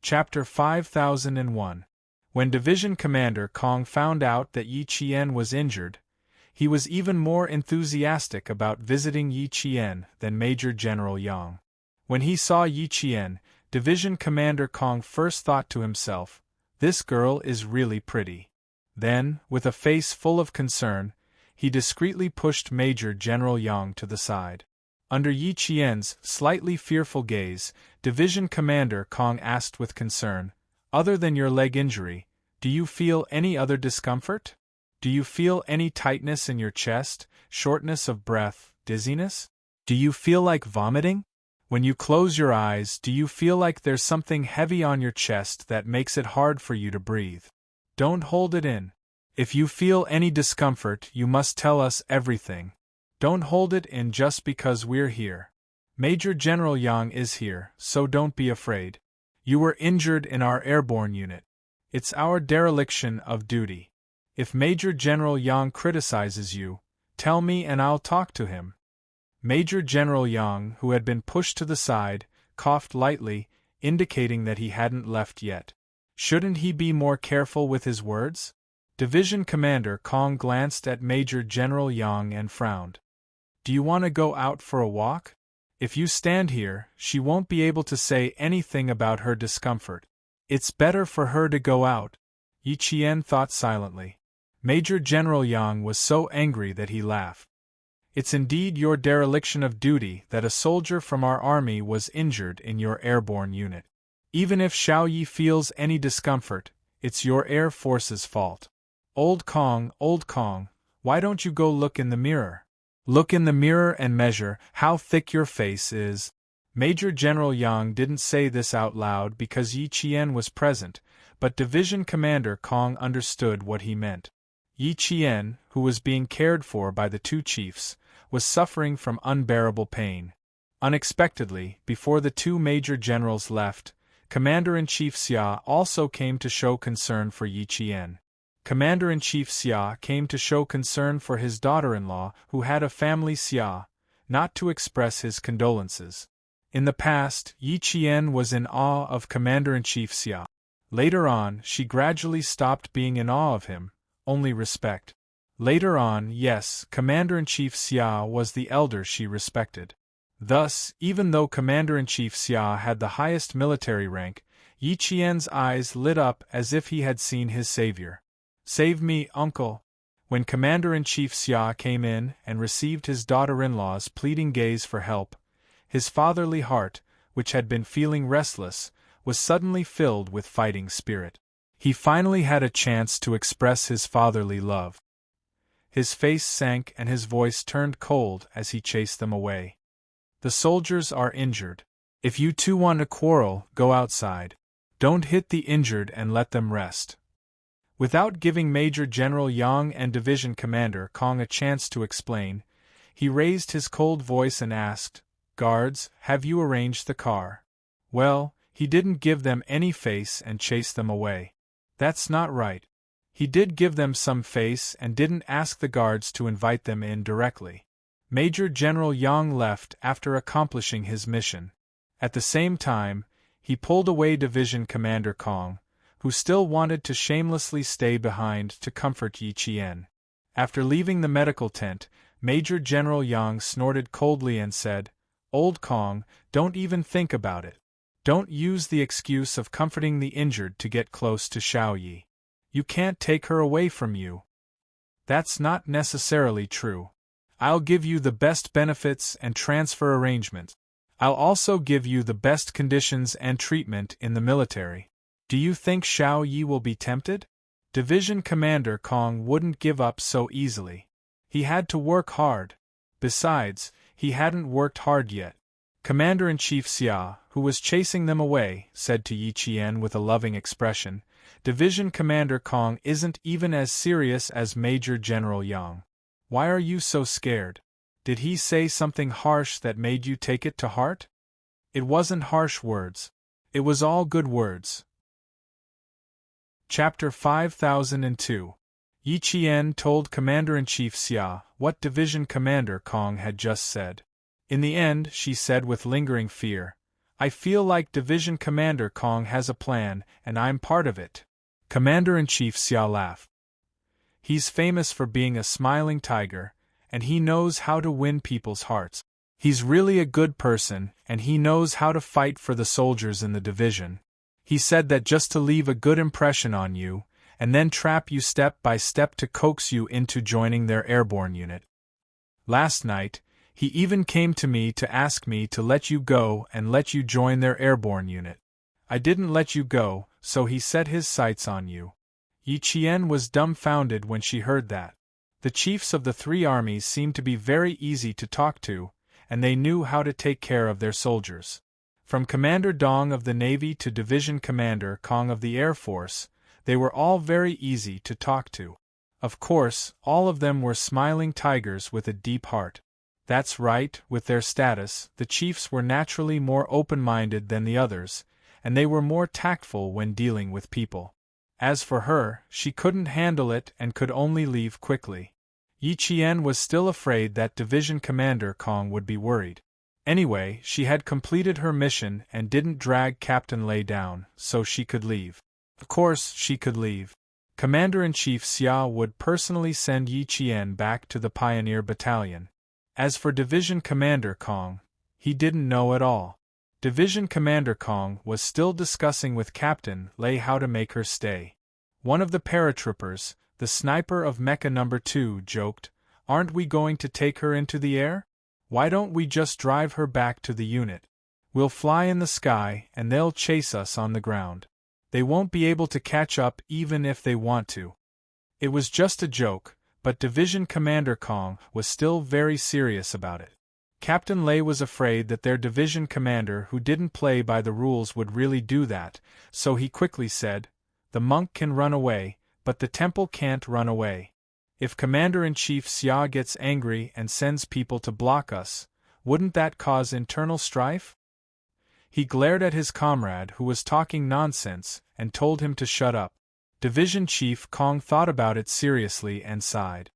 Chapter 5001. When Division Commander Kong found out that Yi Qian was injured, he was even more enthusiastic about visiting Yi Qian than Major General Yang. When he saw Yi Qian, Division Commander Kong first thought to himself, "This girl is really pretty." Then, with a face full of concern, he discreetly pushed Major General Yang to the side. Under Yi Qian's slightly fearful gaze, Division Commander Kong asked with concern, "Other than your leg injury, do you feel any other discomfort? Do you feel any tightness in your chest, shortness of breath, dizziness? Do you feel like vomiting? When you close your eyes, do you feel like there's something heavy on your chest that makes it hard for you to breathe? Don't hold it in. If you feel any discomfort, you must tell us everything. Don't hold it in just because we're here. Major General Yang is here, so don't be afraid. You were injured in our airborne unit. It's our dereliction of duty. If Major General Yang criticizes you, tell me and I'll talk to him." Major General Yang, who had been pushed to the side, coughed lightly, indicating that he hadn't left yet. Shouldn't he be more careful with his words? Division Commander Kong glanced at Major General Yang and frowned. "Do you want to go out for a walk? If you stand here, she won't be able to say anything about her discomfort. It's better for her to go out." Yi Qian thought silently. Major General Yang was so angry that he laughed. "It's indeed your dereliction of duty that a soldier from our army was injured in your airborne unit. Even if Xiao Yi feels any discomfort, it's your Air Force's fault. Old Kong, why don't you go look in the mirror? Look in the mirror and measure how thick your face is." Major General Yang didn't say this out loud because Yi Qian was present, but Division Commander Kong understood what he meant. Yi Qian, who was being cared for by the two chiefs, was suffering from unbearable pain. Unexpectedly, before the two major generals left, Commander-in-Chief Xia also came to show concern for Yi Qian. Commander-in-Chief Xia came to show concern for his daughter-in-law who had a family Xia, not to express his condolences. In the past, Yi Qian was in awe of Commander-in-Chief Xia. Later on, she gradually stopped being in awe of him, only respect. Later on, yes, Commander-in-Chief Xia was the elder she respected. Thus, even though Commander-in-Chief Xia had the highest military rank, Yi Qian's eyes lit up as if he had seen his savior. "Save me, uncle." When Commander-in-Chief Xia came in and received his daughter-in-law's pleading gaze for help, his fatherly heart, which had been feeling restless, was suddenly filled with fighting spirit. He finally had a chance to express his fatherly love. His face sank and his voice turned cold as he chased them away. "The soldiers are injured. If you two want to quarrel, go outside. Don't hit the injured and let them rest." Without giving Major General Yang and Division Commander Kong a chance to explain, he raised his cold voice and asked, "Guards, have you arranged the car?" Well, he didn't give them any face and chase them away. That's not right. He did give them some face and didn't ask the guards to invite them in directly. Major General Yang left after accomplishing his mission. At the same time, he pulled away Division Commander Kong, who still wanted to shamelessly stay behind to comfort Yi Qian. After leaving the medical tent, Major General Yang snorted coldly and said, "Old Kong, don't even think about it. Don't use the excuse of comforting the injured to get close to Xiao Yi. You can't take her away from you. That's not necessarily true. I'll give you the best benefits and transfer arrangements. I'll also give you the best conditions and treatment in the military. Do you think Xiao Yi will be tempted?" Division Commander Kong wouldn't give up so easily. He had to work hard. Besides, he hadn't worked hard yet. Commander-in-Chief Xia, who was chasing them away, said to Yi Qian with a loving expression, "Division Commander Kong isn't even as serious as Major General Yang. Why are you so scared? Did he say something harsh that made you take it to heart?" "It wasn't harsh words. It was all good words." Chapter 5002. Yi Qian told Commander-in-Chief Xia what Division Commander Kong had just said. In the end, she said with lingering fear, I feel like Division Commander Kong has a plan, and I'm part of it. Commander-in-Chief Xia laughed. He's famous for being a smiling tiger, and he knows how to win people's hearts. He's really a good person, and he knows how to fight for the soldiers in the division. He said that just to leave a good impression on you, and then trap you step by step to coax you into joining their airborne unit. Last night, he even came to me to ask me to let you go and let you join their airborne unit. I didn't let you go, so he set his sights on you. Yi Qian was dumbfounded when she heard that. The chiefs of the three armies seemed to be very easy to talk to, and they knew how to take care of their soldiers. From Commander Dong of the Navy to Division Commander Kong of the Air Force, they were all very easy to talk to. Of course, all of them were smiling tigers with a deep heart. That's right, with their status, the chiefs were naturally more open-minded than the others, and they were more tactful when dealing with people. As for her, she couldn't handle it and could only leave quickly. Yi Qian was still afraid that Division Commander Kong would be worried. Anyway, she had completed her mission and didn't drag Captain Lei down, so she could leave. Of course, she could leave. Commander-in-Chief Xia would personally send Yi Qian back to the Pioneer Battalion. As for Division Commander Kong, he didn't know at all. Division Commander Kong was still discussing with Captain Lei how to make her stay. One of the paratroopers, the sniper of Mecha No. 2, joked, "Aren't we going to take her into the air? Why don't we just drive her back to the unit? We'll fly in the sky and they'll chase us on the ground. They won't be able to catch up even if they want to." It was just a joke, but Division Commander Kong was still very serious about it. Captain Lei was afraid that their division commander who didn't play by the rules would really do that, so he quickly said, "The monk can run away, but the temple can't run away. If Commander-in-Chief Xia gets angry and sends people to block us, wouldn't that cause internal strife?" He glared at his comrade who was talking nonsense and told him to shut up. Division Chief Kong thought about it seriously and sighed.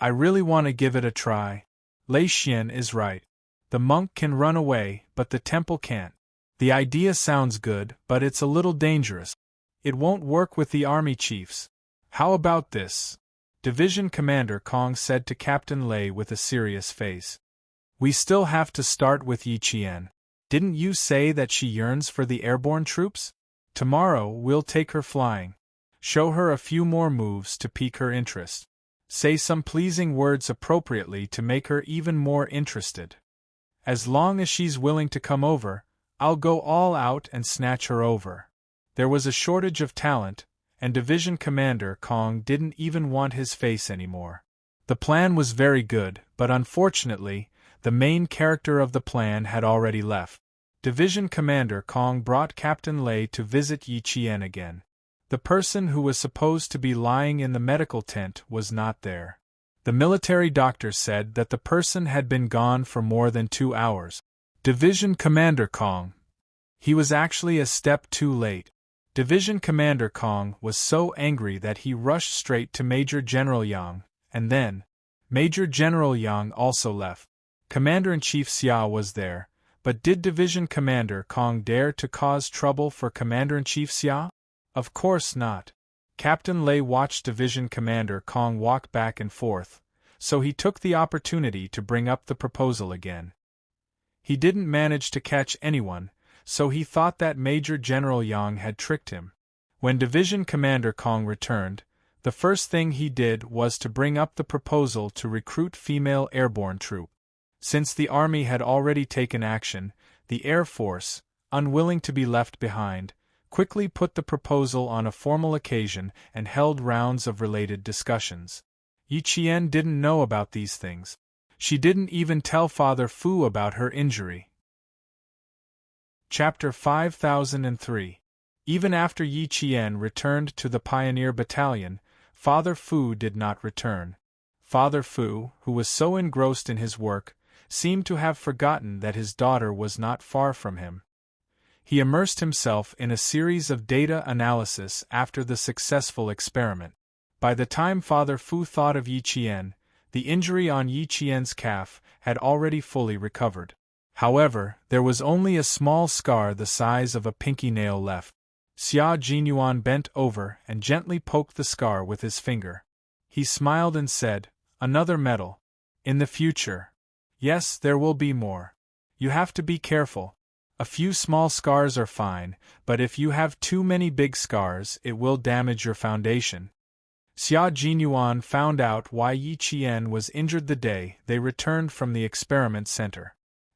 "I really want to give it a try. Lei Xian is right. The monk can run away, but the temple can't. The idea sounds good, but it's a little dangerous. It won't work with the army chiefs. How about this?" Division Commander Kong said to Captain Lei with a serious face. "We still have to start with Yi Qian. Didn't you say that she yearns for the airborne troops? Tomorrow we'll take her flying. Show her a few more moves to pique her interest. Say some pleasing words appropriately to make her even more interested. As long as she's willing to come over, I'll go all out and snatch her over." There was a shortage of talent, and Division Commander Kong didn't even want his face anymore. The plan was very good, but unfortunately, the main character of the plan had already left. Division Commander Kong brought Captain Lei to visit Yi Qian again. The person who was supposed to be lying in the medical tent was not there. The military doctor said that the person had been gone for more than 2 hours. Division Commander Kong. He was actually a step too late. Division Commander Kong was so angry that he rushed straight to Major General Yang, and then, Major General Yang also left. Commander-in-Chief Xia was there, but did Division Commander Kong dare to cause trouble for Commander-in-Chief Xia? Of course not. Captain Lei watched Division Commander Kong walk back and forth, so he took the opportunity to bring up the proposal again. He didn't manage to catch anyone, so he thought that Major General Yang had tricked him. When Division Commander Kong returned, the first thing he did was to bring up the proposal to recruit female airborne troop. Since the army had already taken action, the Air Force, unwilling to be left behind, quickly put the proposal on a formal occasion and held rounds of related discussions. Yi Qian didn't know about these things. She didn't even tell Father Fu about her injury. Chapter 5003. Even after Yi Qian returned to the Pioneer Battalion, Father Fu did not return. Father Fu, who was so engrossed in his work, seemed to have forgotten that his daughter was not far from him. He immersed himself in a series of data analysis after the successful experiment. By the time Father Fu thought of Yi Qian, the injury on Yi Qian's calf had already fully recovered. However, there was only a small scar the size of a pinky nail left. Xia Jinyuan bent over and gently poked the scar with his finger. He smiled and said, "Another medal. In the future. Yes, there will be more. You have to be careful. A few small scars are fine, but if you have too many big scars, it will damage your foundation." Xia Jinyuan found out why Yi Qian was injured the day they returned from the experiment center.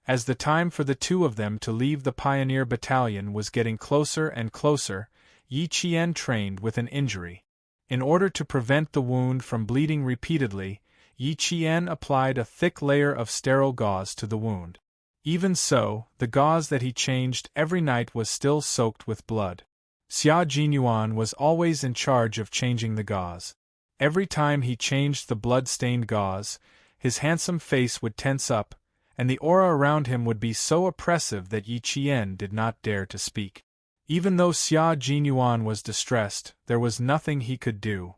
As the time for the two of them to leave the pioneer battalion was getting closer and closer, Yi Qian trained with an injury. In order to prevent the wound from bleeding repeatedly, Yi Qian applied a thick layer of sterile gauze to the wound. Even so, the gauze that he changed every night was still soaked with blood. Xia Jinyuan was always in charge of changing the gauze. Every time he changed the blood-stained gauze, his handsome face would tense up, and the aura around him would be so oppressive that Yi Qian did not dare to speak. Even though Xia Jinyuan was distressed, there was nothing he could do.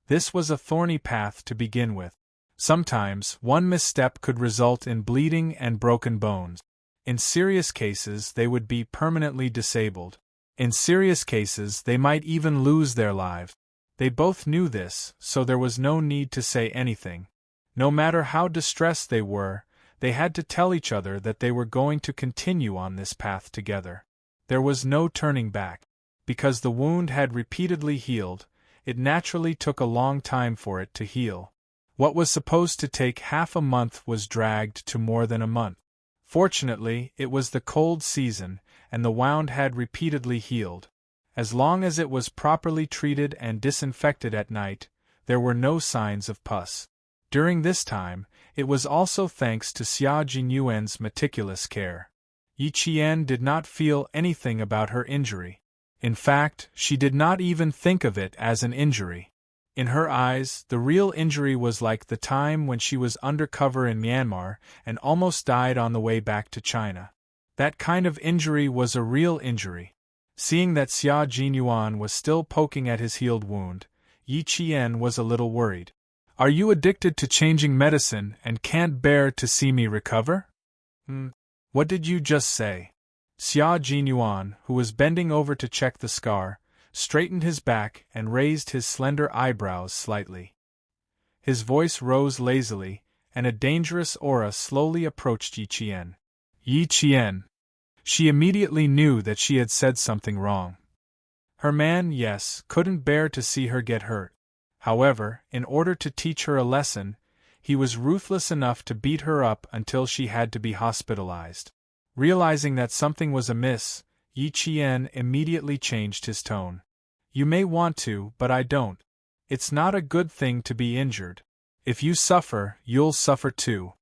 This was a thorny path to begin with. Sometimes, one misstep could result in bleeding and broken bones. In serious cases, they would be permanently disabled. In serious cases, they might even lose their lives. They both knew this, so there was no need to say anything. No matter how distressed they were, they had to tell each other that they were going to continue on this path together. There was no turning back. Because the wound had repeatedly healed, it naturally took a long time for it to heal. What was supposed to take half a month was dragged to more than a month. Fortunately, it was the cold season, and the wound had repeatedly healed. As long as it was properly treated and disinfected at night, there were no signs of pus. During this time, it was also thanks to Xia Jinyuan's meticulous care. Yi Qian did not feel anything about her injury. In fact, she did not even think of it as an injury. In her eyes, the real injury was like the time when she was undercover in Myanmar and almost died on the way back to China. That kind of injury was a real injury. Seeing that Xia Jinyuan was still poking at his healed wound, Yi Qian was a little worried. "Are you addicted to changing medicine and can't bear to see me recover?" What did you just say?" Xia Jinyuan, who was bending over to check the scar, straightened his back and raised his slender eyebrows slightly. His voice rose lazily, and a dangerous aura slowly approached Yi Qian. Yi Qian. She immediately knew that she had said something wrong. Her man, yes, couldn't bear to see her get hurt. However, in order to teach her a lesson, he was ruthless enough to beat her up until she had to be hospitalized. Realizing that something was amiss, Yi Qian immediately changed his tone. "You may want to, but I don't. It's not a good thing to be injured. If you suffer, you'll suffer too."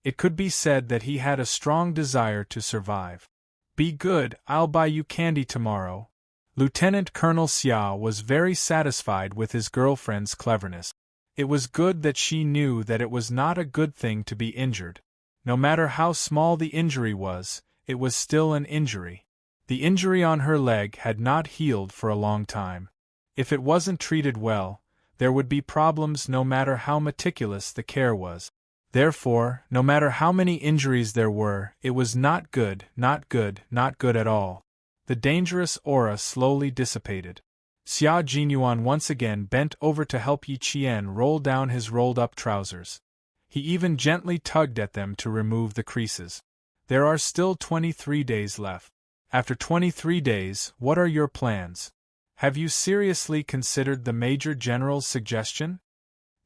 It could be said that he had a strong desire to survive. "Be good, I'll buy you candy tomorrow." Lieutenant Colonel Xia was very satisfied with his girlfriend's cleverness. It was good that she knew that it was not a good thing to be injured. No matter how small the injury was, it was still an injury. The injury on her leg had not healed for a long time. If it wasn't treated well, there would be problems no matter how meticulous the care was. Therefore, no matter how many injuries there were, it was not good, not good, not good at all. The dangerous aura slowly dissipated. Xia Jinyuan once again bent over to help Yi Qian roll down his rolled-up trousers. He even gently tugged at them to remove the creases. "There are still 23 days left. After 23 days, what are your plans? Have you seriously considered the Major General's suggestion?"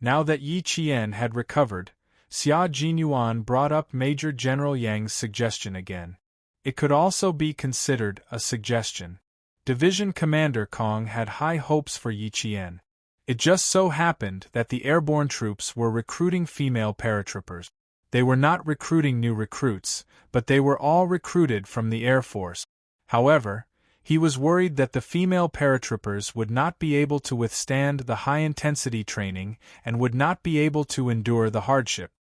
Now that Yi Qian had recovered, Xia Jinyuan brought up Major General Yang's suggestion again. It could also be considered a suggestion. Division Commander Kong had high hopes for Yi Qian. It just so happened that the airborne troops were recruiting female paratroopers. They were not recruiting new recruits, but they were all recruited from the Air Force. However, he was worried that the female paratroopers would not be able to withstand the high-intensity training and would not be able to endure the hardship.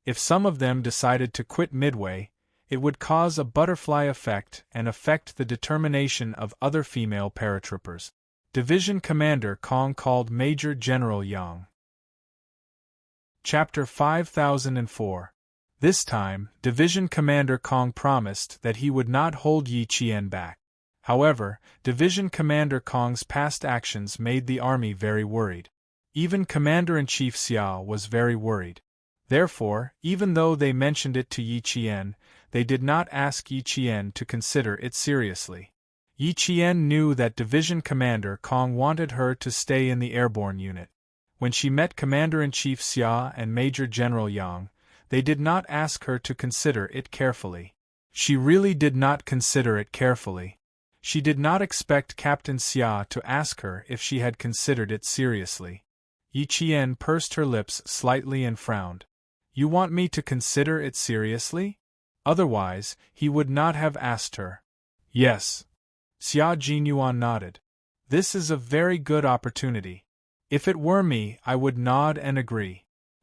If some of them decided to quit midway, it would cause a butterfly effect and affect the determination of other female paratroopers. Division Commander Kong called Major General Yang. Chapter 5004. This time, Division Commander Kong promised that he would not hold Yi Qian back. However, Division Commander Kong's past actions made the army very worried. Even Commander-in-Chief Xia was very worried. Therefore, even though they mentioned it to Yi Qian, they did not ask Yi Qian to consider it seriously. Yi Qian knew that Division Commander Kong wanted her to stay in the airborne unit. When she met Commander-in-Chief Xia and Major General Yang, they did not ask her to consider it carefully. She really did not consider it carefully. She did not expect Captain Xia to ask her if she had considered it seriously. Yi Qian pursed her lips slightly and frowned. You want me to consider it seriously? Otherwise, he would not have asked her. Yes. Xia Jinyuan nodded. This is a very good opportunity. If it were me, I would nod and agree.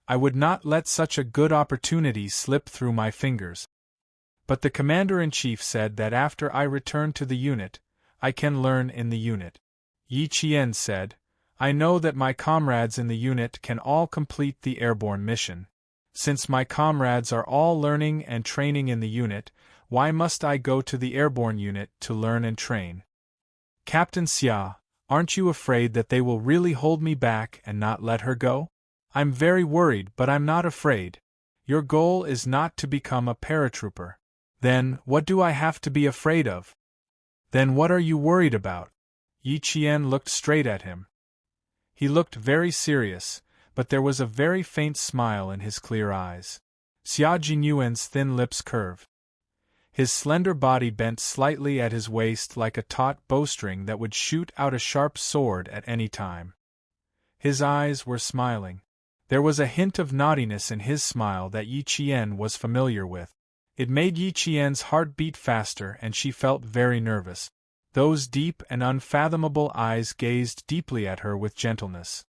I would not let such a good opportunity slip through my fingers. But the Commander-in-Chief said that after I return to the unit, I can learn in the unit. Yi Qian said, I know that my comrades in the unit can all complete the airborne mission. Since my comrades are all learning and training in the unit, why must I go to the airborne unit to learn and train? Captain Xia, aren't you afraid that they will really hold me back and not let her go? I'm very worried, but I'm not afraid. Your goal is not to become a paratrooper. Then, what do I have to be afraid of? Then what are you worried about? Yi Qian looked straight at him. He looked very serious, but there was a very faint smile in his clear eyes. Xia Jinyuan's thin lips curved. His slender body bent slightly at his waist like a taut bowstring that would shoot out a sharp sword at any time. His eyes were smiling. There was a hint of naughtiness in his smile that Yi Qian was familiar with. It made Yi Qian's heart beat faster and she felt very nervous. Those deep and unfathomable eyes gazed deeply at her with gentleness.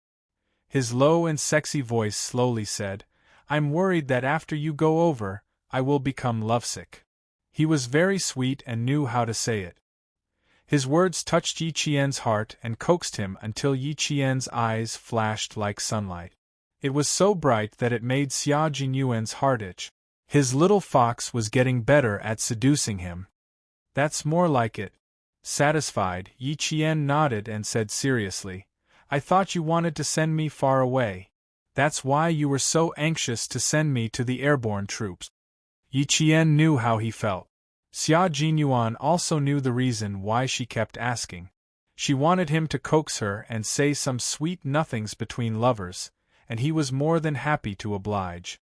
His low and sexy voice slowly said, I'm worried that after you go over, I will become lovesick. He was very sweet and knew how to say it. His words touched Yi Qian's heart and coaxed him until Yi Qian's eyes flashed like sunlight. It was so bright that it made Xia Jinyuan's heart itch. His little fox was getting better at seducing him. That's more like it. Satisfied, Yi Qian nodded and said seriously, I thought you wanted to send me far away. That's why you were so anxious to send me to the airborne troops. Yi Qian knew how he felt. Xia Jinyuan also knew the reason why she kept asking. She wanted him to coax her and say some sweet nothings between lovers, and he was more than happy to oblige.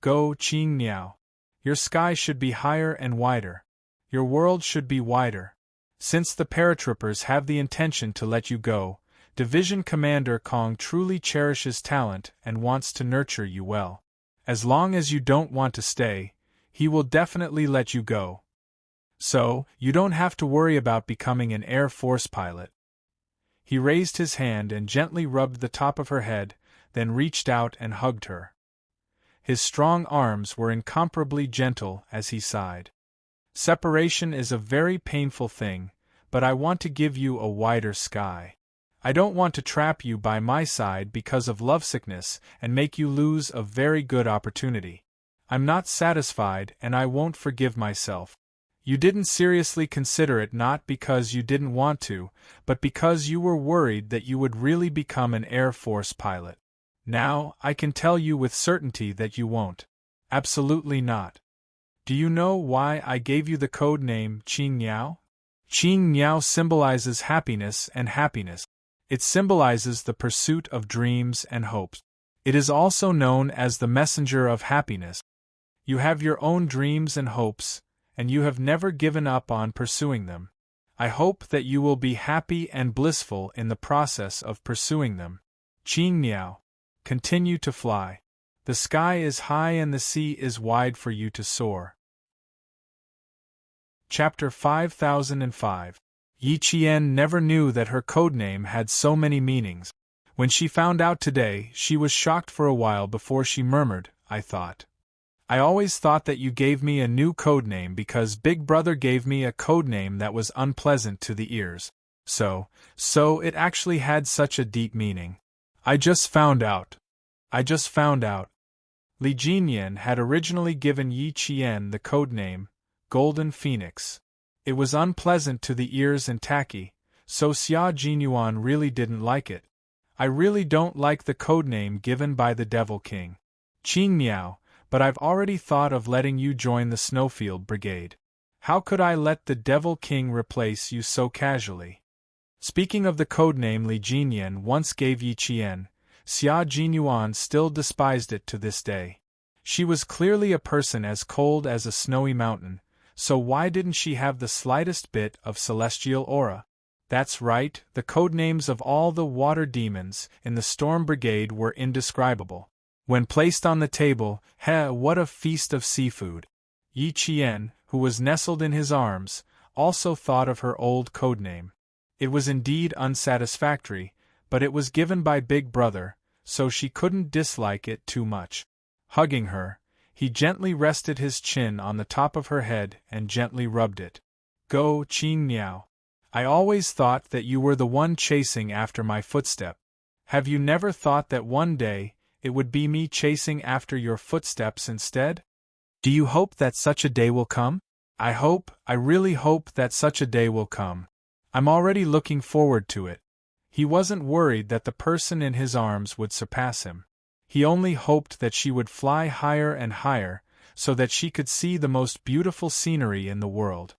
Go, Qing Niao. Your sky should be higher and wider. Your world should be wider. Since the paratroopers have the intention to let you go, Division Commander Kong truly cherishes talent and wants to nurture you well. As long as you don't want to stay, he will definitely let you go. So, you don't have to worry about becoming an Air Force pilot. He raised his hand and gently rubbed the top of her head, then reached out and hugged her. His strong arms were incomparably gentle as he sighed. Separation is a very painful thing, but I want to give you a wider sky. I don't want to trap you by my side because of lovesickness and make you lose a very good opportunity. I'm not satisfied and I won't forgive myself. You didn't seriously consider it not because you didn't want to, but because you were worried that you would really become an Air Force pilot. Now, I can tell you with certainty that you won't. Absolutely not. Do you know why I gave you the code name Qing Niao? Qing Niao symbolizes happiness and happiness. It symbolizes the pursuit of dreams and hopes. It is also known as the messenger of happiness. You have your own dreams and hopes, and you have never given up on pursuing them. I hope that you will be happy and blissful in the process of pursuing them. Qing Niao. Continue to fly. The sky is high and the sea is wide for you to soar. Chapter 5005. Yi Qian never knew that her codename had so many meanings. When she found out today, she was shocked for a while before she murmured, I thought. I always thought that you gave me a new codename because Big Brother gave me a codename that was unpleasant to the ears. So it actually had such a deep meaning. I just found out. Li Jinyan had originally given Yi Qian the codename Golden Phoenix. It was unpleasant to the ears and tacky, so Xia Jinyuan really didn't like it. I really don't like the codename given by the Devil King. Qing Miao, but I've already thought of letting you join the Snowfield Brigade. How could I let the Devil King replace you so casually? Speaking of the codename Li Jinyan once gave Yi Qian, Xia Jinyuan still despised it to this day. She was clearly a person as cold as a snowy mountain, so why didn't she have the slightest bit of celestial aura? That's right, the codenames of all the water demons in the Storm Brigade were indescribable. When placed on the table, what a feast of seafood! Yi Qian, who was nestled in his arms, also thought of her old codename. It was indeed unsatisfactory, but it was given by Big Brother, so she couldn't dislike it too much. Hugging her, he gently rested his chin on the top of her head and gently rubbed it. Go, Qing Miao. I always thought that you were the one chasing after my footstep. Have you never thought that one day it would be me chasing after your footsteps instead? Do you hope that such a day will come? I really hope that such a day will come. I'm already looking forward to it. He wasn't worried that the person in his arms would surpass him. He only hoped that she would fly higher and higher, so that she could see the most beautiful scenery in the world.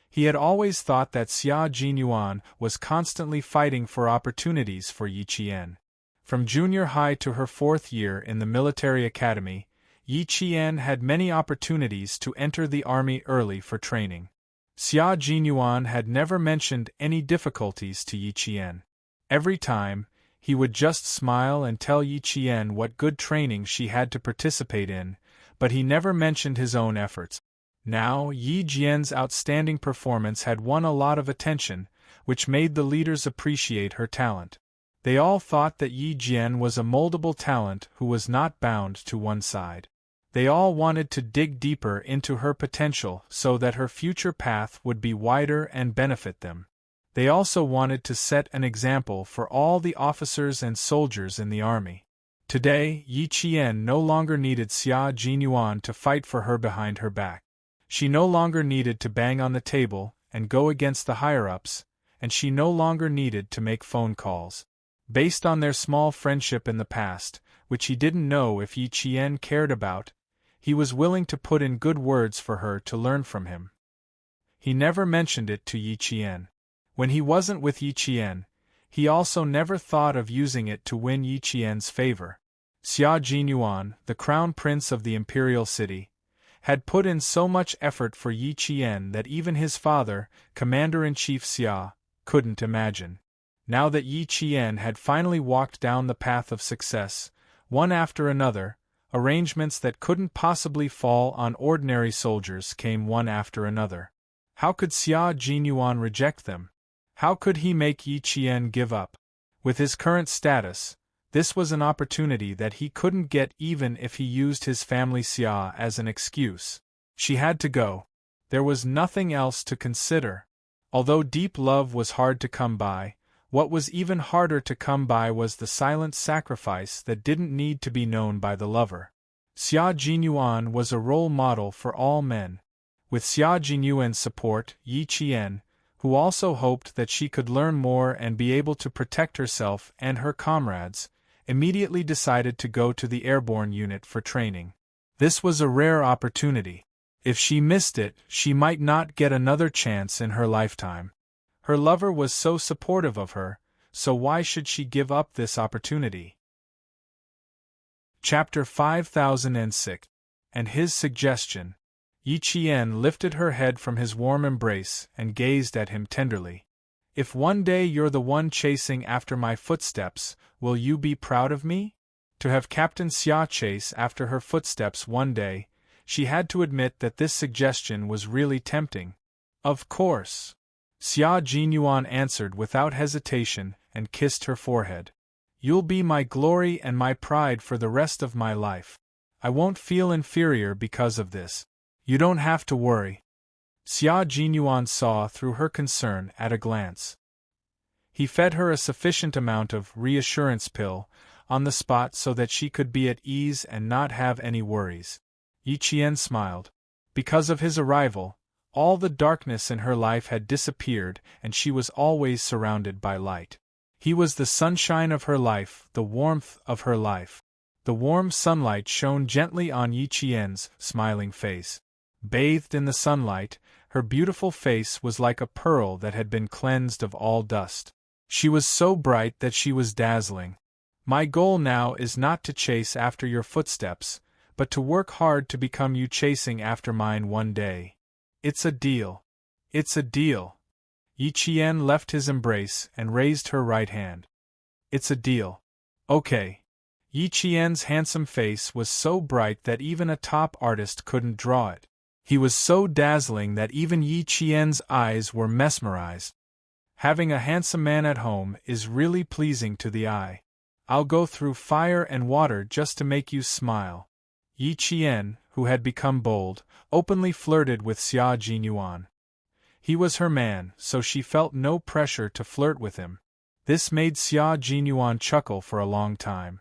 He had always thought that Xia Jinyuan was constantly fighting for opportunities for Yi Qian. From junior high to her 4th year in the military academy, Yi Qian had many opportunities to enter the army early for training. Xia Jinyuan had never mentioned any difficulties to Yi Qian. Every time, he would just smile and tell Yi Qian what good training she had to participate in, but he never mentioned his own efforts. Now, Yi Jian's outstanding performance had won a lot of attention, which made the leaders appreciate her talent. They all thought that Yi Jian was a moldable talent who was not bound to one side. They all wanted to dig deeper into her potential so that her future path would be wider and benefit them. They also wanted to set an example for all the officers and soldiers in the army. Today, Yi Qian no longer needed Xia Jinyuan to fight for her behind her back. She no longer needed to bang on the table and go against the higher-ups, and she no longer needed to make phone calls. Based on their small friendship in the past, which he didn't know if Yi Qian cared about, he was willing to put in good words for her to learn from him. He never mentioned it to Yi Qian. When he wasn't with Yi Qian, he also never thought of using it to win Yi Qian's favor. Xia Jinyuan, the crown prince of the imperial city, had put in so much effort for Yi Qian that even his father, Commander-in-Chief Xia, couldn't imagine. Now that Yi Qian had finally walked down the path of success, one after another, arrangements that couldn't possibly fall on ordinary soldiers came one after another. How could Xia Jinyuan reject them? How could he make Yi Qian give up? With his current status, this was an opportunity that he couldn't get even if he used his family Xia as an excuse. She had to go. There was nothing else to consider. Although deep love was hard to come by, what was even harder to come by was the silent sacrifice that didn't need to be known by the lover. Xia Jinyuan was a role model for all men. With Xia Jinyuan's support, Yi Qian, who also hoped that she could learn more and be able to protect herself and her comrades, immediately decided to go to the airborne unit for training. This was a rare opportunity. If she missed it, she might not get another chance in her lifetime. Her lover was so supportive of her, so why should she give up this opportunity? Chapter 5006. And his suggestion. Yi Qian lifted her head from his warm embrace and gazed at him tenderly. If one day you're the one chasing after my footsteps, will you be proud of me? To have Captain Xia chase after her footsteps one day, she had to admit that this suggestion was really tempting. Of course. Xia Jinyuan answered without hesitation and kissed her forehead. You'll be my glory and my pride for the rest of my life. I won't feel inferior because of this. You don't have to worry. Xia Jinyuan saw through her concern at a glance. He fed her a sufficient amount of reassurance pill, on the spot so that she could be at ease and not have any worries. Yi Qian smiled. Because of his arrival, all the darkness in her life had disappeared and she was always surrounded by light. He was the sunshine of her life, the warmth of her life. The warm sunlight shone gently on Yi Qian's smiling face. Bathed in the sunlight, her beautiful face was like a pearl that had been cleansed of all dust. She was so bright that she was dazzling. My goal now is not to chase after your footsteps, but to work hard to become you chasing after mine one day. It's a deal. It's a deal. Yi Qian left his embrace and raised her right hand. It's a deal. Okay. Yi Qian's handsome face was so bright that even a top artist couldn't draw it. He was so dazzling that even Yi Qian's eyes were mesmerized. Having a handsome man at home is really pleasing to the eye. I'll go through fire and water just to make you smile. Yi Qian, who had become bold, openly flirted with Xia Jinyuan. He was her man, so she felt no pressure to flirt with him. This made Xia Jinyuan chuckle for a long time.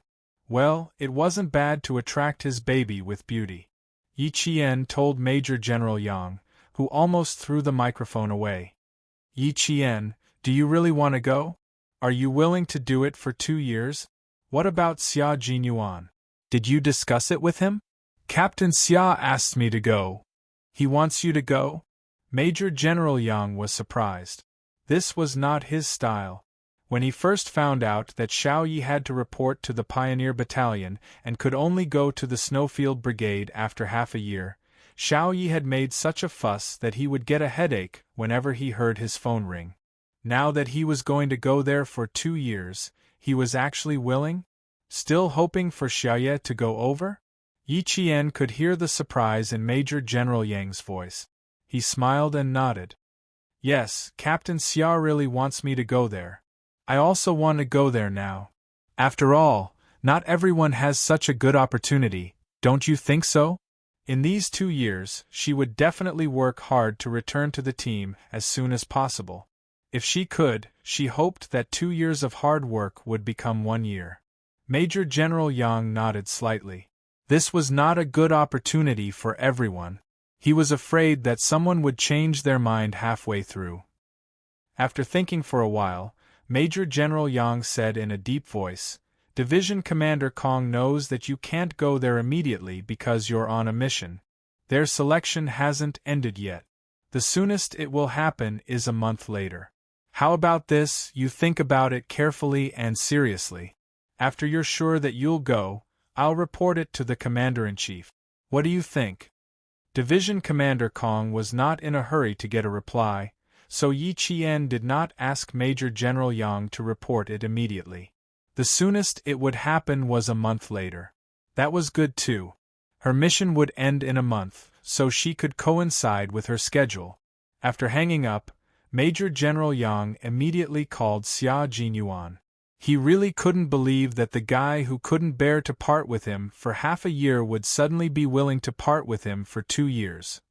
Well, it wasn't bad to attract his baby with beauty. Yi Qian told Major General Yang, who almost threw the microphone away. Yi Qian, do you really want to go? Are you willing to do it for 2 years? What about Xia Jinyuan? Did you discuss it with him? Captain Xia asked me to go. He wants you to go? Major General Yang was surprised. This was not his style. When he first found out that Xiao Yi had to report to the Pioneer Battalion and could only go to the Snowfield Brigade after half a year, Xiao Yi had made such a fuss that he would get a headache whenever he heard his phone ring. Now that he was going to go there for 2 years, he was actually willing? Still hoping for Xiaoye to go over? Yi Qian could hear the surprise in Major General Yang's voice. He smiled and nodded. Yes, Captain Xia really wants me to go there. I also want to go there now. After all, not everyone has such a good opportunity, don't you think so? In these 2 years, she would definitely work hard to return to the team as soon as possible. If she could, she hoped that 2 years of hard work would become 1 year. Major General Yang nodded slightly. This was not a good opportunity for everyone. He was afraid that someone would change their mind halfway through. After thinking for a while, Major General Yang said in a deep voice, Division Commander Kong knows that you can't go there immediately because you're on a mission. Their selection hasn't ended yet. The soonest it will happen is a month later. How about this? You think about it carefully and seriously. After you're sure that you'll go, I'll report it to the Commander-in-Chief. What do you think? Division Commander Kong was not in a hurry to get a reply, so Yi Qian did not ask Major General Yang to report it immediately. The soonest it would happen was a month later. That was good too. Her mission would end in a month, so she could coincide with her schedule. After hanging up, Major General Yang immediately called Xia Jinyuan. He really couldn't believe that the guy who couldn't bear to part with him for half a year would suddenly be willing to part with him for 2 years.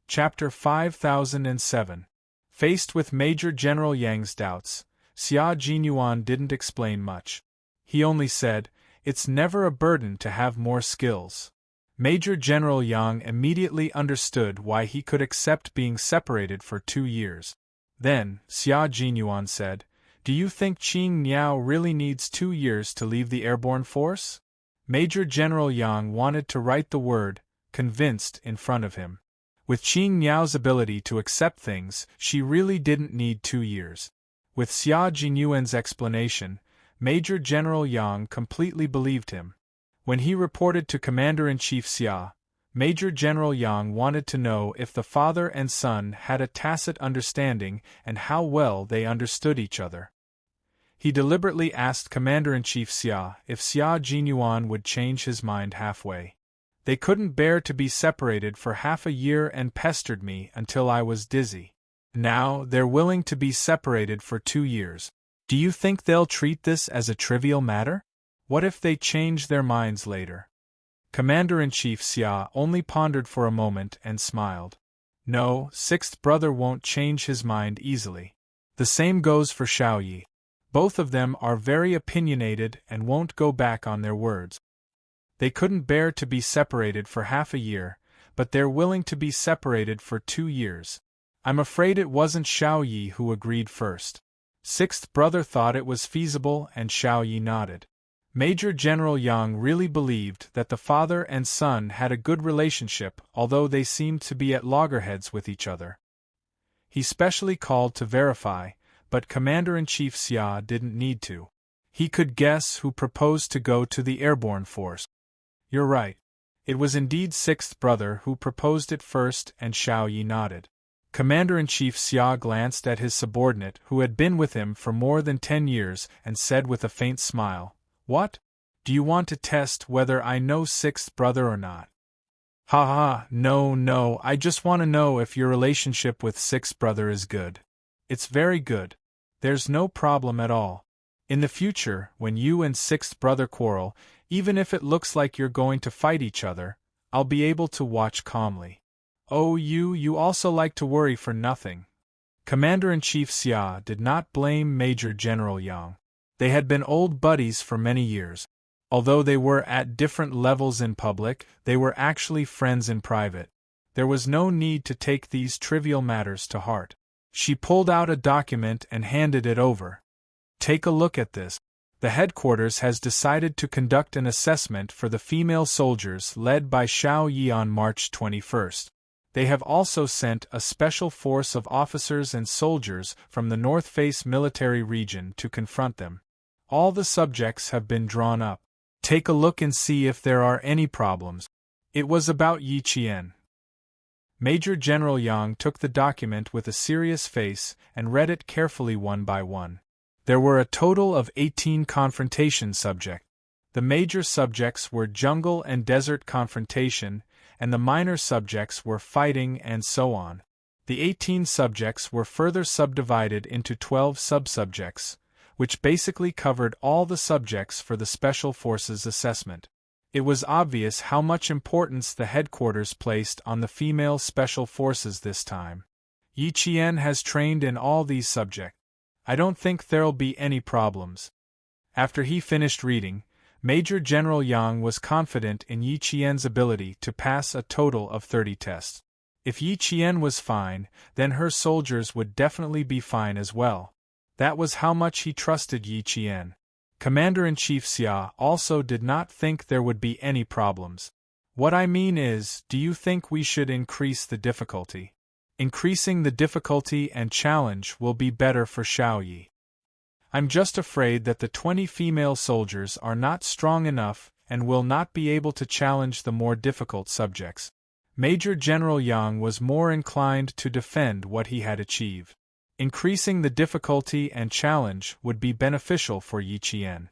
Chapter 5007. Faced with Major General Yang's doubts, Xia Jinyuan didn't explain much. He only said, It's never a burden to have more skills. Major General Yang immediately understood why he could accept being separated for 2 years. Then, Xia Jinyuan said, Do you think Qing Niao really needs 2 years to leave the airborne force? Major General Yang wanted to write the word, convinced, in front of him. With Qing Niao's ability to accept things, she really didn't need 2 years. With Xia Jinyuan's explanation, Major General Yang completely believed him. When he reported to Commander-in-Chief Xia, Major General Yang wanted to know if the father and son had a tacit understanding and how well they understood each other. He deliberately asked Commander-in-Chief Xia if Xia Jinyuan would change his mind halfway. They couldn't bear to be separated for half a year and pestered me until I was dizzy. Now they're willing to be separated for 2 years. Do you think they'll treat this as a trivial matter? What if they change their minds later? Commander-in-Chief Xia only pondered for a moment and smiled. No, 6th brother won't change his mind easily. The same goes for Xiao Yi. Both of them are very opinionated and won't go back on their words. They couldn't bear to be separated for half a year, but they're willing to be separated for 2 years. I'm afraid it wasn't Xiao Yi who agreed first. Sixth brother thought it was feasible and Xiao Yi nodded. Major General Yang really believed that the father and son had a good relationship, although they seemed to be at loggerheads with each other. He specially called to verify, but Commander-in-Chief Xia didn't need to. He could guess who proposed to go to the airborne force. You're right. It was indeed sixth brother who proposed it first, and Xiao Yi nodded. Commander-in-Chief Xia glanced at his subordinate who had been with him for more than 10 years and said with a faint smile, "What? Do you want to test whether I know sixth brother or not?" "Ha ha, no, I just want to know if your relationship with sixth brother is good." "It's very good. There's no problem at all. In the future, when you and sixth brother quarrel, even if it looks like you're going to fight each other, I'll be able to watch calmly." "Oh, you also like to worry for nothing." Commander-in-Chief Xia did not blame Major General Yang. They had been old buddies for many years. Although they were at different levels in public, they were actually friends in private. There was no need to take these trivial matters to heart. She pulled out a document and handed it over. "Take a look at this. The headquarters has decided to conduct an assessment for the female soldiers led by Xiao Yi on March 21st. They have also sent a special force of officers and soldiers from the North Face military region to confront them. All the subjects have been drawn up. Take a look and see if there are any problems." It was about Yi Qian. Major General Yang took the document with a serious face and read it carefully one by one. There were a total of 18 confrontation subjects. The major subjects were jungle and desert confrontation, and the minor subjects were fighting and so on. The 18 subjects were further subdivided into 12 subsubjects, which basically covered all the subjects for the Special Forces assessment. It was obvious how much importance the headquarters placed on the female Special Forces this time. Yi Qian has trained in all these subjects. I don't think there'll be any problems. After he finished reading, Major General Yang was confident in Yi Qian's ability to pass a total of 30 tests. If Yi Qian was fine, then her soldiers would definitely be fine as well. That was how much he trusted Yi Qian. Commander-in-Chief Xia also did not think there would be any problems. "What I mean is, do you think we should increase the difficulty?" "Increasing the difficulty and challenge will be better for Xiao Yi. I'm just afraid that the 20 female soldiers are not strong enough and will not be able to challenge the more difficult subjects." Major General Yang was more inclined to defend what he had achieved. Increasing the difficulty and challenge would be beneficial for Yi Qian.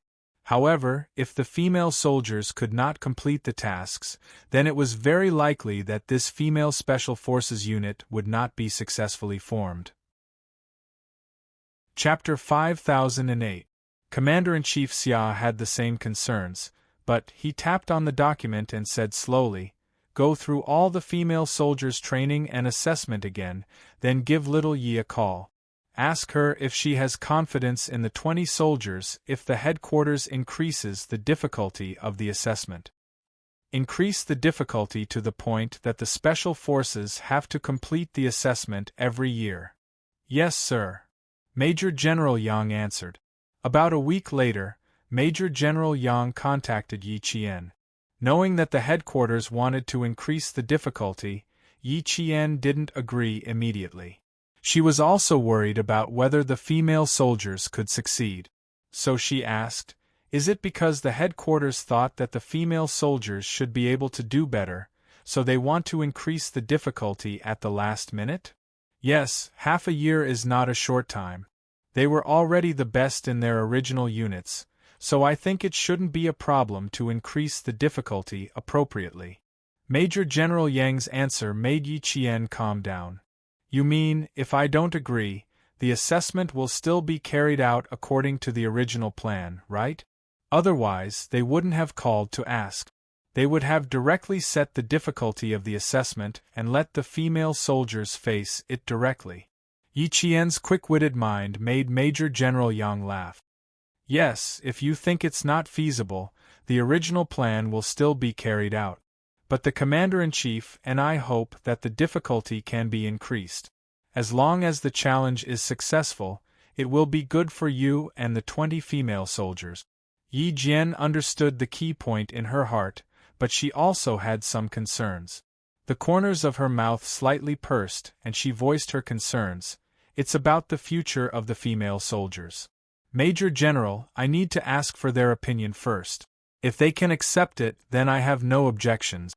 However, if the female soldiers could not complete the tasks, then it was very likely that this female Special Forces unit would not be successfully formed. Chapter 5008. Commander-in-Chief Xia had the same concerns, but he tapped on the document and said slowly, "Go through all the female soldiers' training and assessment again, then give little Yi a call. Ask her if she has confidence in the 20 soldiers if the headquarters increases the difficulty of the assessment. Increase the difficulty to the point that the Special Forces have to complete the assessment every year." "Yes, sir," Major General Yang answered. About a week later, Major General Yang contacted Yi Qian. Knowing that the headquarters wanted to increase the difficulty, Yi Qian didn't agree immediately. She was also worried about whether the female soldiers could succeed. So she asked, "Is it because the headquarters thought that the female soldiers should be able to do better, so they want to increase the difficulty at the last minute?" "Yes, half a year is not a short time. They were already the best in their original units, so I think it shouldn't be a problem to increase the difficulty appropriately." Major General Yang's answer made Yi Qian calm down. "You mean, if I don't agree, the assessment will still be carried out according to the original plan, right? Otherwise, they wouldn't have called to ask. They would have directly set the difficulty of the assessment and let the female soldiers face it directly." Yi Qian's quick-witted mind made Major General Yang laugh. Yes, if you think it's not feasible, the original plan will still be carried out. But the Commander-in-Chief and I hope that the difficulty can be increased. As long as the challenge is successful, it will be good for you and the 20 female soldiers. Yi Jian understood the key point in her heart, but she also had some concerns. The corners of her mouth slightly pursed, and she voiced her concerns. It's about the future of the female soldiers. Major General, I need to ask for their opinion first. If they can accept it, then I have no objections.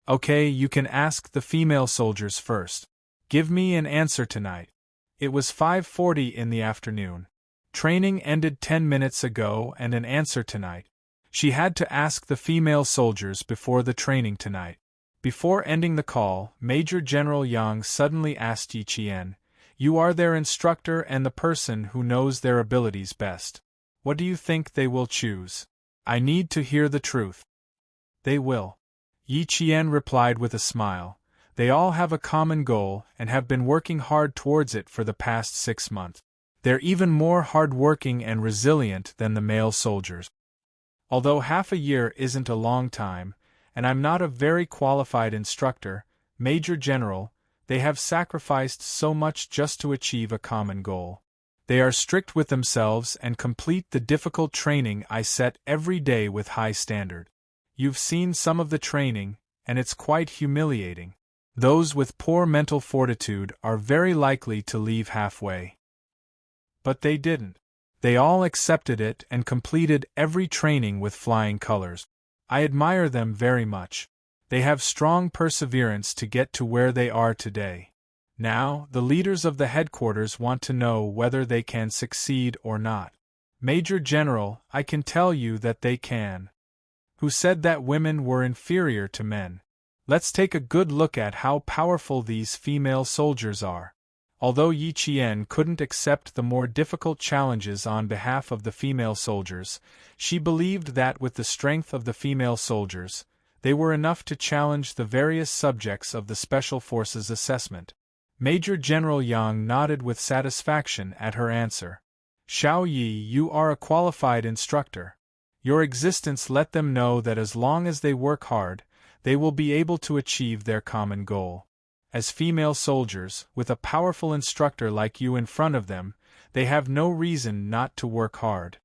Okay, you can ask the female soldiers first. Give me an answer tonight. It was 5:40 in the afternoon. Training ended 10 minutes ago and an answer tonight. She had to ask the female soldiers before the training tonight. Before ending the call, Major General Yang suddenly asked Yi Qian, "You are their instructor and the person who knows their abilities best. What do you think they will choose? I need to hear the truth." "They will." Yi Qian replied with a smile. "They all have a common goal and have been working hard towards it for the past 6 months. They're even more hard-working and resilient than the male soldiers. Although half a year isn't a long time, and I'm not a very qualified instructor, Major General, they have sacrificed so much just to achieve a common goal. They are strict with themselves and complete the difficult training I set every day with high standard. You've seen some of the training, and it's quite humiliating. Those with poor mental fortitude are very likely to leave halfway." But they didn't. They all accepted it and completed every training with flying colors. I admire them very much. They have strong perseverance to get to where they are today. Now, the leaders of the headquarters want to know whether they can succeed or not. Major General, I can tell you that they can. Who said that women were inferior to men? Let's take a good look at how powerful these female soldiers are. Although Yi Qian couldn't accept the more difficult challenges on behalf of the female soldiers, she believed that with the strength of the female soldiers, they were enough to challenge the various subjects of the Special Forces assessment. Major General Yang nodded with satisfaction at her answer. "Xiao Yi, you are a qualified instructor. Your existence let them know that as long as they work hard, they will be able to achieve their common goal. As female soldiers, with a powerful instructor like you in front of them, they have no reason not to work hard."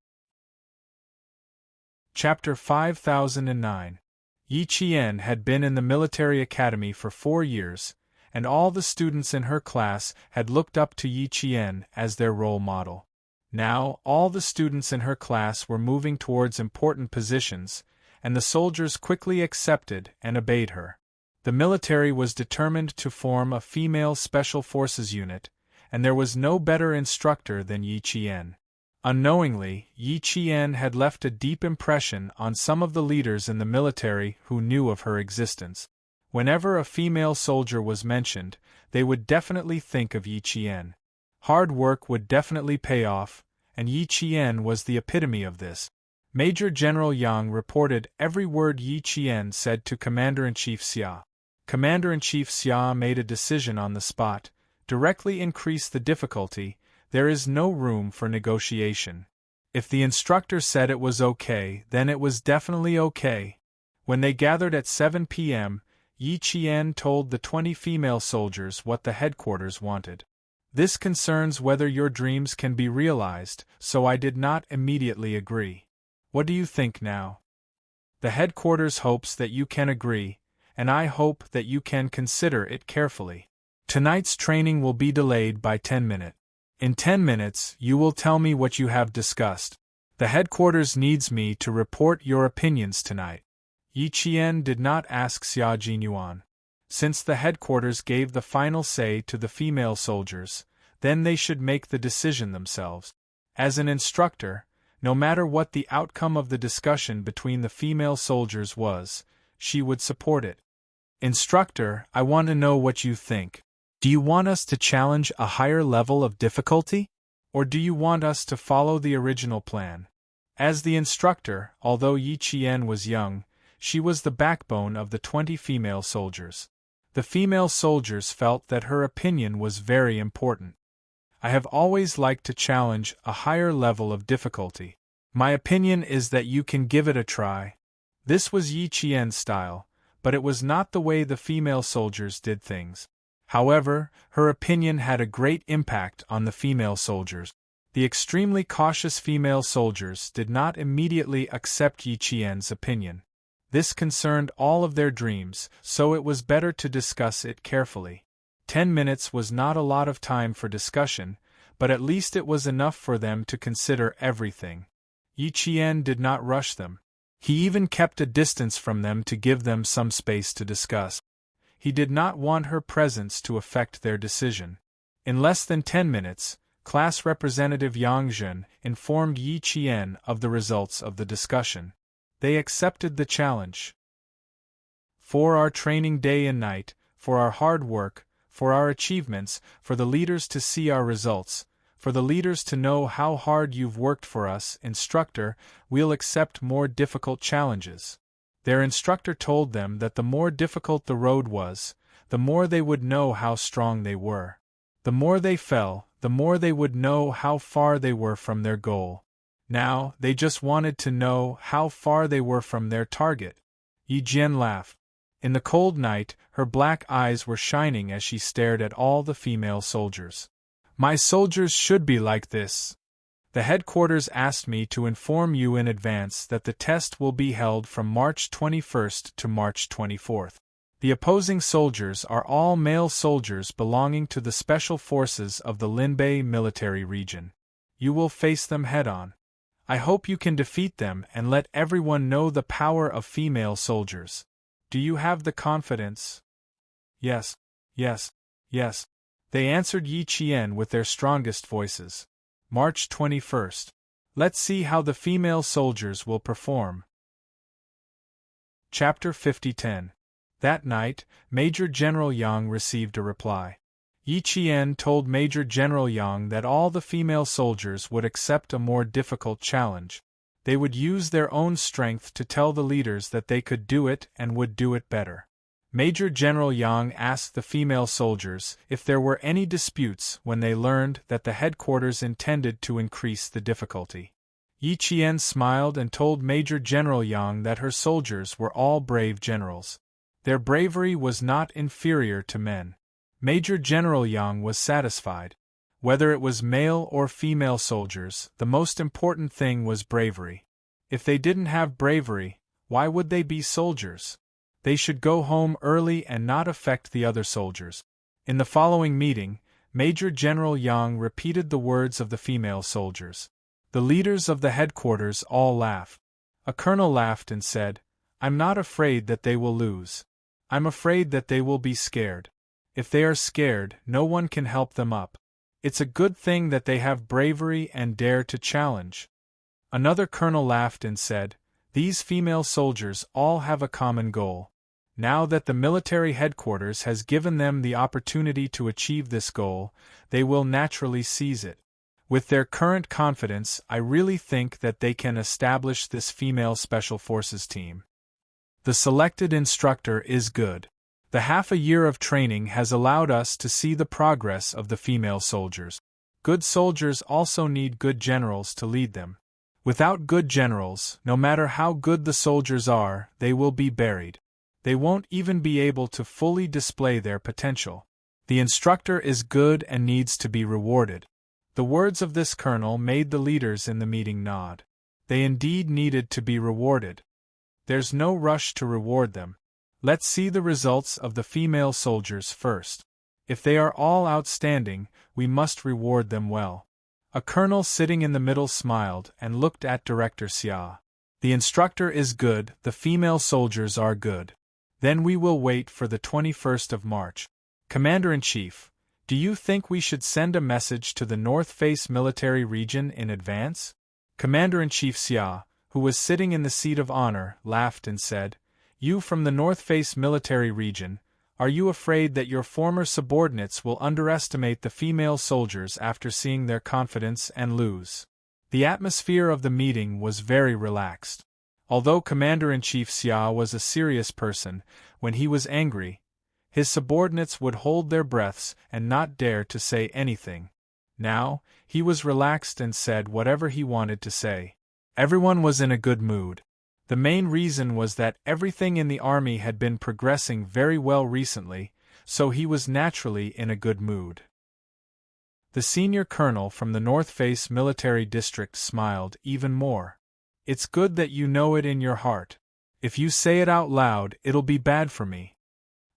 Chapter 5009. Yi Qian had been in the military academy for 4 years, and all the students in her class had looked up to Yi Qian as their role model. Now, all the students in her class were moving towards important positions, and the soldiers quickly accepted and obeyed her. The military was determined to form a female special forces unit, and there was no better instructor than Yi Qian. Unknowingly, Yi Qian had left a deep impression on some of the leaders in the military who knew of her existence. Whenever a female soldier was mentioned, they would definitely think of Yi Qian. Hard work would definitely pay off, and Yi Qian was the epitome of this. Major General Yang reported every word Yi Qian said to Commander-in-Chief Xia. Commander-in-Chief Xia made a decision on the spot: directly increase the difficulty. There is no room for negotiation. If the instructor said it was okay, then it was definitely okay. When they gathered at 7 p.m., Yi Qian told the 20 female soldiers what the headquarters wanted. "This concerns whether your dreams can be realized, so I did not immediately agree. What do you think now? The headquarters hopes that you can agree, and I hope that you can consider it carefully. Tonight's training will be delayed by 10 minutes. In 10 minutes, you will tell me what you have discussed. The headquarters needs me to report your opinions tonight." Yi Qian did not ask Xia Jinyuan. Since the headquarters gave the final say to the female soldiers, then they should make the decision themselves. As an instructor, no matter what the outcome of the discussion between the female soldiers was, she would support it. "Instructor, I want to know what you think. Do you want us to challenge a higher level of difficulty? Or do you want us to follow the original plan?" As the instructor, although Yi Qian was young, she was the backbone of the 20 female soldiers. The female soldiers felt that her opinion was very important. "I have always liked to challenge a higher level of difficulty. My opinion is that you can give it a try. This was Yi Qian's style, but it was not the way the female soldiers did things. However, her opinion had a great impact on the female soldiers. The extremely cautious female soldiers did not immediately accept Yi Qian's opinion. This concerned all of their dreams, so it was better to discuss it carefully. 10 minutes was not a lot of time for discussion, but at least it was enough for them to consider everything. Yi Qian did not rush them. He even kept a distance from them to give them some space to discuss. He did not want her presence to affect their decision. In less than 10 minutes, Class Representative Yang Zhen informed Yi Qian of the results of the discussion. They accepted the challenge. For our training day and night, for our hard work, for our achievements, for the leaders to see our results, for the leaders to know how hard you've worked for us, instructor, we'll accept more difficult challenges. Their instructor told them that the more difficult the road was, the more they would know how strong they were. The more they fell, the more they would know how far they were from their goal. Now, they just wanted to know how far they were from their target. Yi Jian laughed. In the cold night, her black eyes were shining as she stared at all the female soldiers. My soldiers should be like this. The headquarters asked me to inform you in advance that the test will be held from March 21st to March 24th. The opposing soldiers are all male soldiers belonging to the special forces of the Linbei military region. You will face them head-on. I hope you can defeat them and let everyone know the power of female soldiers. Do you have the confidence? Yes, yes, yes. They answered Yi Qian with their strongest voices. March 21st. Let's see how the female soldiers will perform. Chapter 50:10. That night, Major General Yang received a reply. Yi Qian told Major General Yang that all the female soldiers would accept a more difficult challenge. They would use their own strength to tell the leaders that they could do it and would do it better. Major General Yang asked the female soldiers if there were any disputes when they learned that the headquarters intended to increase the difficulty. Yi Qian smiled and told Major General Yang that her soldiers were all brave generals. Their bravery was not inferior to men. Major General Yang was satisfied. Whether it was male or female soldiers, the most important thing was bravery. If they didn't have bravery, why would they be soldiers? They should go home early and not affect the other soldiers. In the following meeting, Major General Yang repeated the words of the female soldiers. The leaders of the headquarters all laughed. A colonel laughed and said, "I'm not afraid that they will lose. I'm afraid that they will be scared. If they are scared, no one can help them up. It's a good thing that they have bravery and dare to challenge." Another colonel laughed and said, "These female soldiers all have a common goal. Now that the military headquarters has given them the opportunity to achieve this goal, they will naturally seize it. With their current confidence, I really think that they can establish this female special forces team. The selected instructor is good. The half a year of training has allowed us to see the progress of the female soldiers. Good soldiers also need good generals to lead them. Without good generals, no matter how good the soldiers are, they will be buried. They won't even be able to fully display their potential. The instructor is good and needs to be rewarded." The words of this colonel made the leaders in the meeting nod. They indeed needed to be rewarded. There's no rush to reward them. Let's see the results of the female soldiers first. If they are all outstanding, we must reward them well. A colonel sitting in the middle smiled and looked at Director Xia. The instructor is good, the female soldiers are good. Then we will wait for the 21st of March. Commander-in-Chief, do you think we should send a message to the North Face military region in advance? Commander-in-Chief Xia, who was sitting in the seat of honor, laughed and said, "You from the North Face military region, are you afraid that your former subordinates will underestimate the female soldiers after seeing their confidence and lose?" The atmosphere of the meeting was very relaxed. Although Commander-in-Chief Xia was a serious person, when he was angry, his subordinates would hold their breaths and not dare to say anything. Now, he was relaxed and said whatever he wanted to say. Everyone was in a good mood. The main reason was that everything in the army had been progressing very well recently, so he was naturally in a good mood. The senior colonel from the North Face military district smiled even more. It's good that you know it in your heart. If you say it out loud, it'll be bad for me.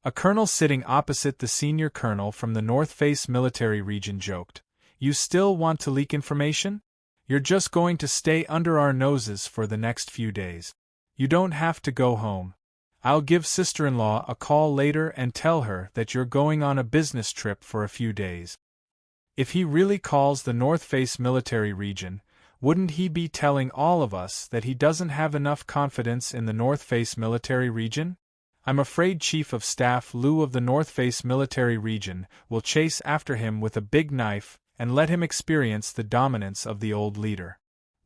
A colonel sitting opposite the senior colonel from the North Face military region joked. You still want to leak information? You're just going to stay under our noses for the next few days. You don't have to go home. I'll give sister-in-law a call later and tell her that you're going on a business trip for a few days. If he really calls the North Face military region, wouldn't he be telling all of us that he doesn't have enough confidence in the North Face military region? I'm afraid Chief of Staff Lou of the North Face military region will chase after him with a big knife and let him experience the dominance of the old leader.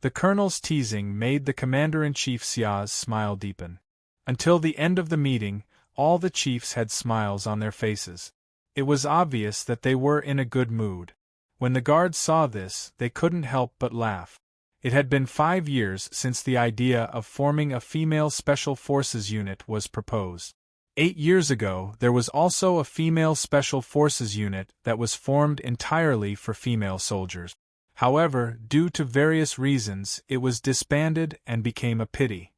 The colonel's teasing made the commander-in-chief Xia's smile deepen. Until the end of the meeting, all the chiefs had smiles on their faces. It was obvious that they were in a good mood. When the guards saw this, they couldn't help but laugh. It had been 5 years since the idea of forming a female Special Forces unit was proposed. 8 years ago, there was also a female Special Forces unit that was formed entirely for female soldiers. However, due to various reasons, it was disbanded and became a pity.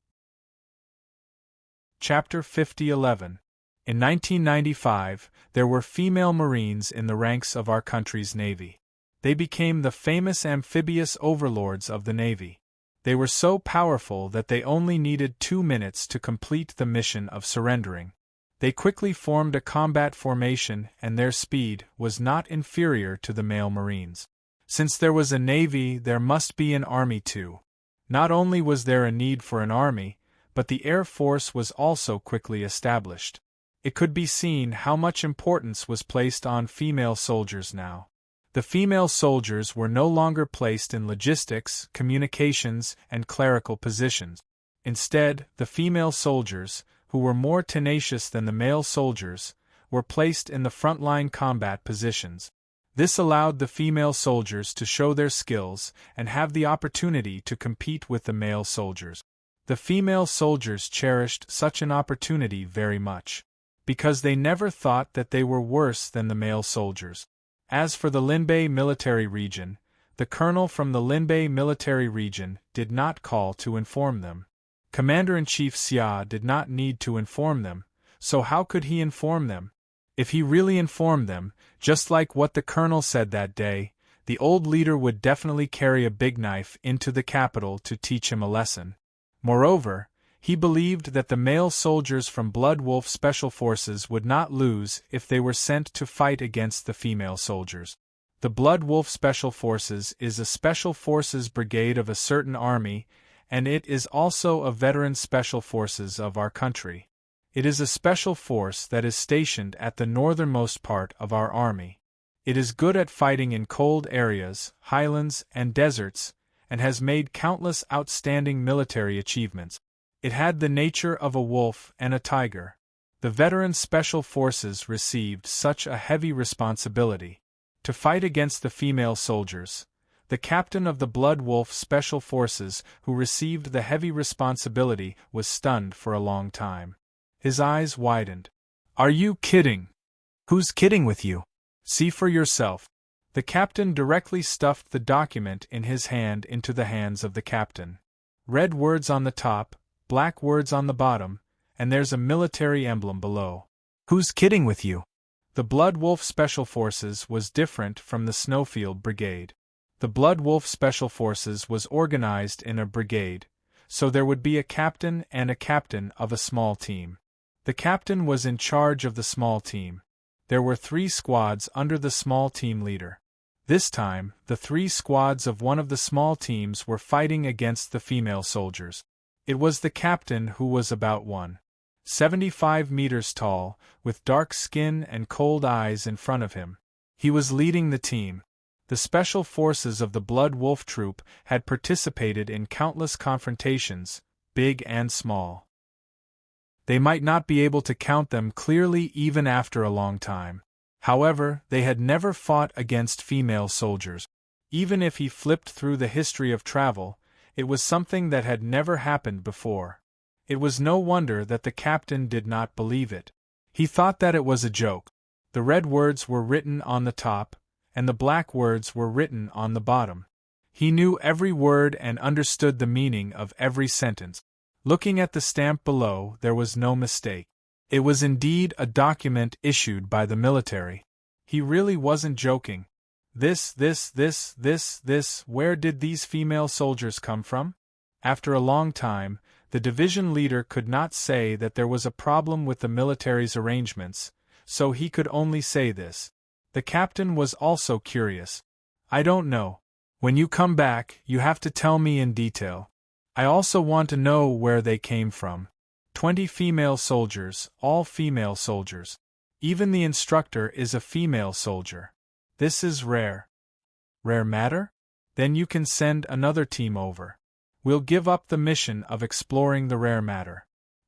Chapter 5011. In 1995, there were female Marines in the ranks of our country's Navy. They became the famous amphibious overlords of the Navy. They were so powerful that they only needed 2 minutes to complete the mission of surrendering. They quickly formed a combat formation, and their speed was not inferior to the male Marines. Since there was a Navy, there must be an Army too. Not only was there a need for an Army, but the Air Force was also quickly established. It could be seen how much importance was placed on female soldiers now. The female soldiers were no longer placed in logistics, communications, and clerical positions. Instead, the female soldiers, who were more tenacious than the male soldiers, were placed in the frontline combat positions. This allowed the female soldiers to show their skills and have the opportunity to compete with the male soldiers. The female soldiers cherished such an opportunity very much, because they never thought that they were worse than the male soldiers. As for the Linbei military region, the colonel from the Linbei military region did not call to inform them. Commander-in-Chief Xia did not need to inform them, so how could he inform them? If he really informed them, just like what the colonel said that day, the old leader would definitely carry a big knife into the capital to teach him a lesson. Moreover, he believed that the male soldiers from Blood Wolf Special Forces would not lose if they were sent to fight against the female soldiers. The Blood Wolf Special Forces is a special forces brigade of a certain army, and it is also a veteran special forces of our country. It is a special force that is stationed at the northernmost part of our army. It is good at fighting in cold areas, highlands, and deserts, and has made countless outstanding military achievements. It had the nature of a wolf and a tiger. The veteran special forces received such a heavy responsibility. To fight against the female soldiers, the captain of the Blood Wolf Special Forces, who received the heavy responsibility, was stunned for a long time. His eyes widened. Are you kidding? Who's kidding with you? See for yourself. The captain directly stuffed the document in his hand into the hands of the captain. Red words on the top, black words on the bottom, and there's a military emblem below. Who's kidding with you? The Blood Wolf Special Forces was different from the Snowfield Brigade. The Blood Wolf Special Forces was organized in a brigade, so there would be a captain and a captain of a small team. The captain was in charge of the small team. There were 3 squads under the small team leader. This time, the 3 squads of one of the small teams were fighting against the female soldiers. It was the captain, who was about 1.75 meters tall, with dark skin and cold eyes in front of him. He was leading the team. The special forces of the Blood Wolf Troop had participated in countless confrontations, big and small. They might not be able to count them clearly even after a long time. However, they had never fought against female soldiers. Even if he flipped through the history of travel, It was something that had never happened before. It was no wonder that the captain did not believe it. He thought that it was a joke. The red words were written on the top, and the black words were written on the bottom. He knew every word and understood the meaning of every sentence. Looking at the stamp below, there was no mistake. It was indeed a document issued by the military. He really wasn't joking. This, where did these female soldiers come from? After a long time, the division leader could not say that there was a problem with the military's arrangements, so he could only say this. The captain was also curious. I don't know. When you come back, you have to tell me in detail. I also want to know where they came from. 20 female soldiers, all female soldiers. Even the instructor is a female soldier. This is rare. Rare matter? Then you can send another team over. We'll give up the mission of exploring the rare matter.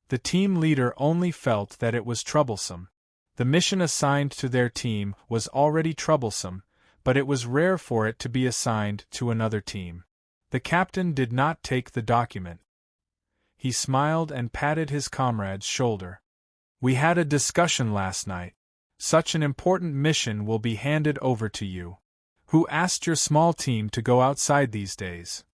The team leader only felt that it was troublesome. The mission assigned to their team was already troublesome, but it was rare for it to be assigned to another team. The captain did not take the document. He smiled and patted his comrade's shoulder. We had a discussion last night. Such an important mission will be handed over to you. Who asked your small team to go outside these days?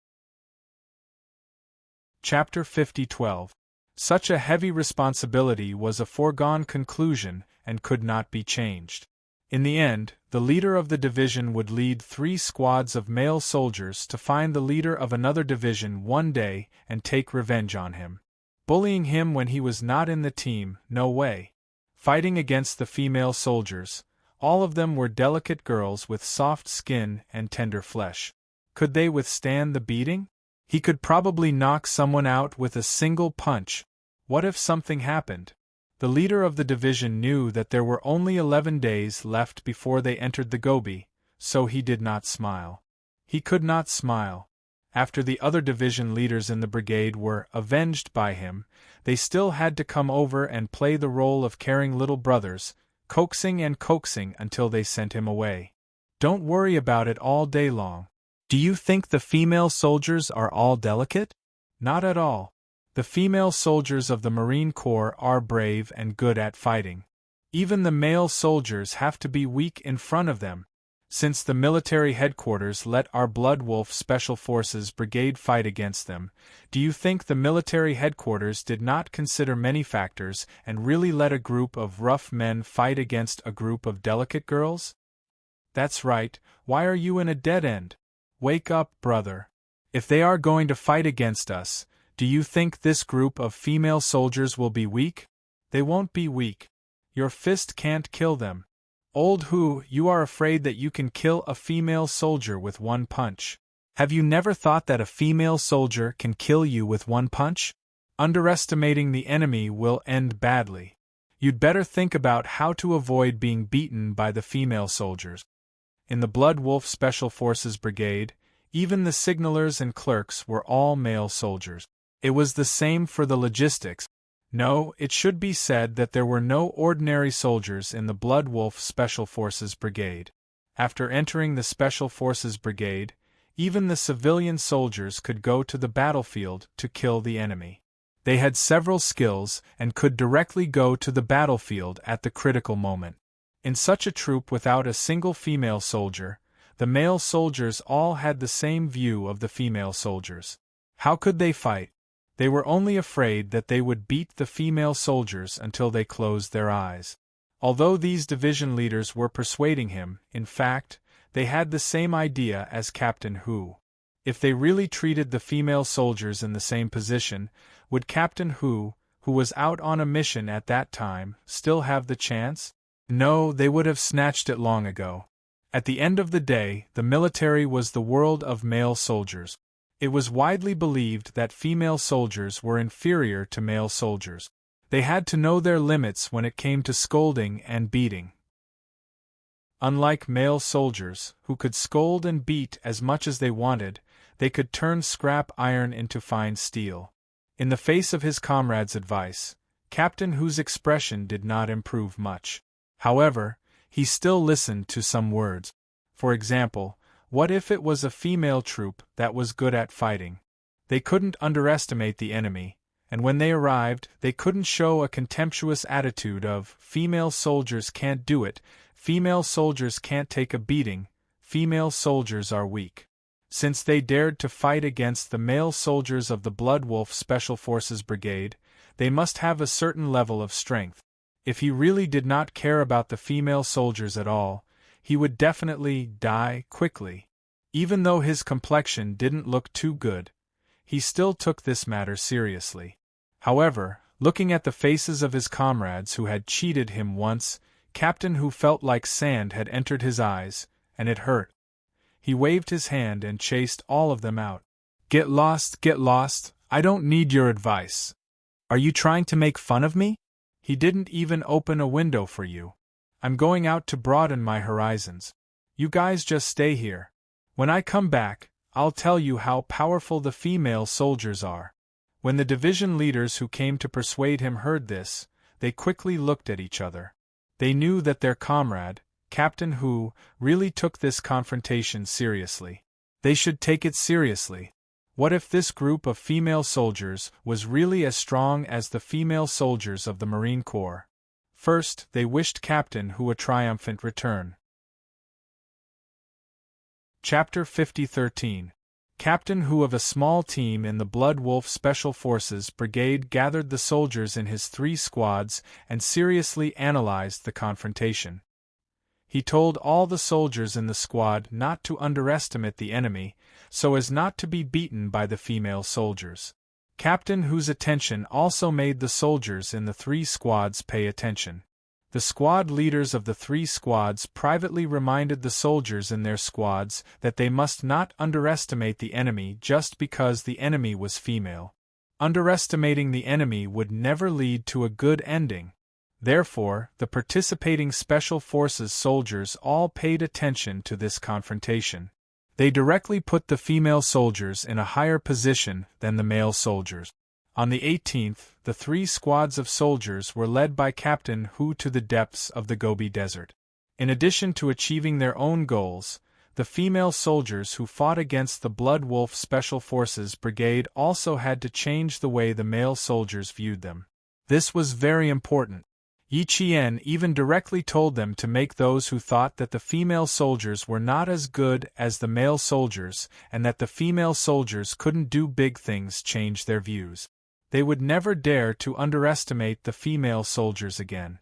Chapter 50:12. Such a heavy responsibility was a foregone conclusion and could not be changed. In the end, the leader of the division would lead 3 squads of male soldiers to find the leader of another division one day and take revenge on him. Bullying him when he was not in the team, no way. Fighting against the female soldiers, all of them were delicate girls with soft skin and tender flesh. Could they withstand the beating? He could probably knock someone out with a single punch. What if something happened? The leader of the division knew that there were only 11 days left before they entered the Gobi, so he did not smile. He could not smile. After the other division leaders in the brigade were avenged by him, they still had to come over and play the role of caring little brothers, coaxing and coaxing until they sent him away. Don't worry about it all day long. Do you think the female soldiers are all delicate? Not at all. The female soldiers of the Marine Corps are brave and good at fighting. Even the male soldiers have to be weak in front of them. Since the military headquarters let our Blood Wolf Special Forces Brigade fight against them, do you think the military headquarters did not consider many factors and really let a group of rough men fight against a group of delicate girls? That's right. Why are you in a dead end? Wake up, brother. If they are going to fight against us, do you think this group of female soldiers will be weak? They won't be weak. Your fist can't kill them. Old Hu, you are afraid that you can kill a female soldier with one punch. Have you never thought that a female soldier can kill you with one punch? Underestimating the enemy will end badly. You'd better think about how to avoid being beaten by the female soldiers. In the Blood Wolf Special Forces Brigade, even the signalers and clerks were all male soldiers. It was the same for the logistics. No, it should be said that there were no ordinary soldiers in the Blood Wolf Special Forces Brigade. After entering the Special Forces Brigade, even the civilian soldiers could go to the battlefield to kill the enemy. They had several skills and could directly go to the battlefield at the critical moment. In such a troop without a single female soldier, the male soldiers all had the same view of the female soldiers. How could they fight? They were only afraid that they would beat the female soldiers until they closed their eyes. Although these division leaders were persuading him, in fact, they had the same idea as Captain Hu. If they really treated the female soldiers in the same position, would Captain Hu, who was out on a mission at that time, still have the chance? No, they would have snatched it long ago. At the end of the day, the military was the world of male soldiers. It was widely believed that female soldiers were inferior to male soldiers. They had to know their limits when it came to scolding and beating. Unlike male soldiers, who could scold and beat as much as they wanted, they could turn scrap iron into fine steel. In the face of his comrade's advice, Captain Hu's expression did not improve much. However, he still listened to some words. For example, what if it was a female troop that was good at fighting? They couldn't underestimate the enemy, and when they arrived, they couldn't show a contemptuous attitude of, "Female soldiers can't do it, female soldiers can't take a beating, female soldiers are weak." Since they dared to fight against the male soldiers of the Blood Wolf Special Forces Brigade, they must have a certain level of strength. If he really did not care about the female soldiers at all, he would definitely die quickly. Even though his complexion didn't look too good, he still took this matter seriously. However, looking at the faces of his comrades who had cheated him once, Captain Who felt like sand had entered his eyes, and it hurt. He waved his hand and chased all of them out. Get lost, I don't need your advice. Are you trying to make fun of me? He didn't even open a window for you. I'm going out to broaden my horizons. You guys just stay here. When I come back, I'll tell you how powerful the female soldiers are. When the division leaders who came to persuade him heard this, they quickly looked at each other. They knew that their comrade, Captain Who, really took this confrontation seriously. They should take it seriously. What if this group of female soldiers was really as strong as the female soldiers of the Marine Corps? First, they wished Captain Who a triumphant return. Chapter 50-13. Captain Who of a small team in the Blood Wolf Special Forces Brigade gathered the soldiers in his 3 squads and seriously analyzed the confrontation. He told all the soldiers in the squad not to underestimate the enemy, so as not to be beaten by the female soldiers. Captain Who's attention also made the soldiers in the 3 squads pay attention. The squad leaders of the 3 squads privately reminded the soldiers in their squads that they must not underestimate the enemy just because the enemy was female. Underestimating the enemy would never lead to a good ending. Therefore, the participating Special Forces soldiers all paid attention to this confrontation. They directly put the female soldiers in a higher position than the male soldiers. On the 18th, the 3 squads of soldiers were led by Captain Who to the depths of the Gobi Desert. In addition to achieving their own goals, the female soldiers who fought against the Blood Wolf Special Forces Brigade also had to change the way the male soldiers viewed them. This was very important. Yi Qian even directly told them to make those who thought that the female soldiers were not as good as the male soldiers and that the female soldiers couldn't do big things change their views. They would never dare to underestimate the female soldiers again.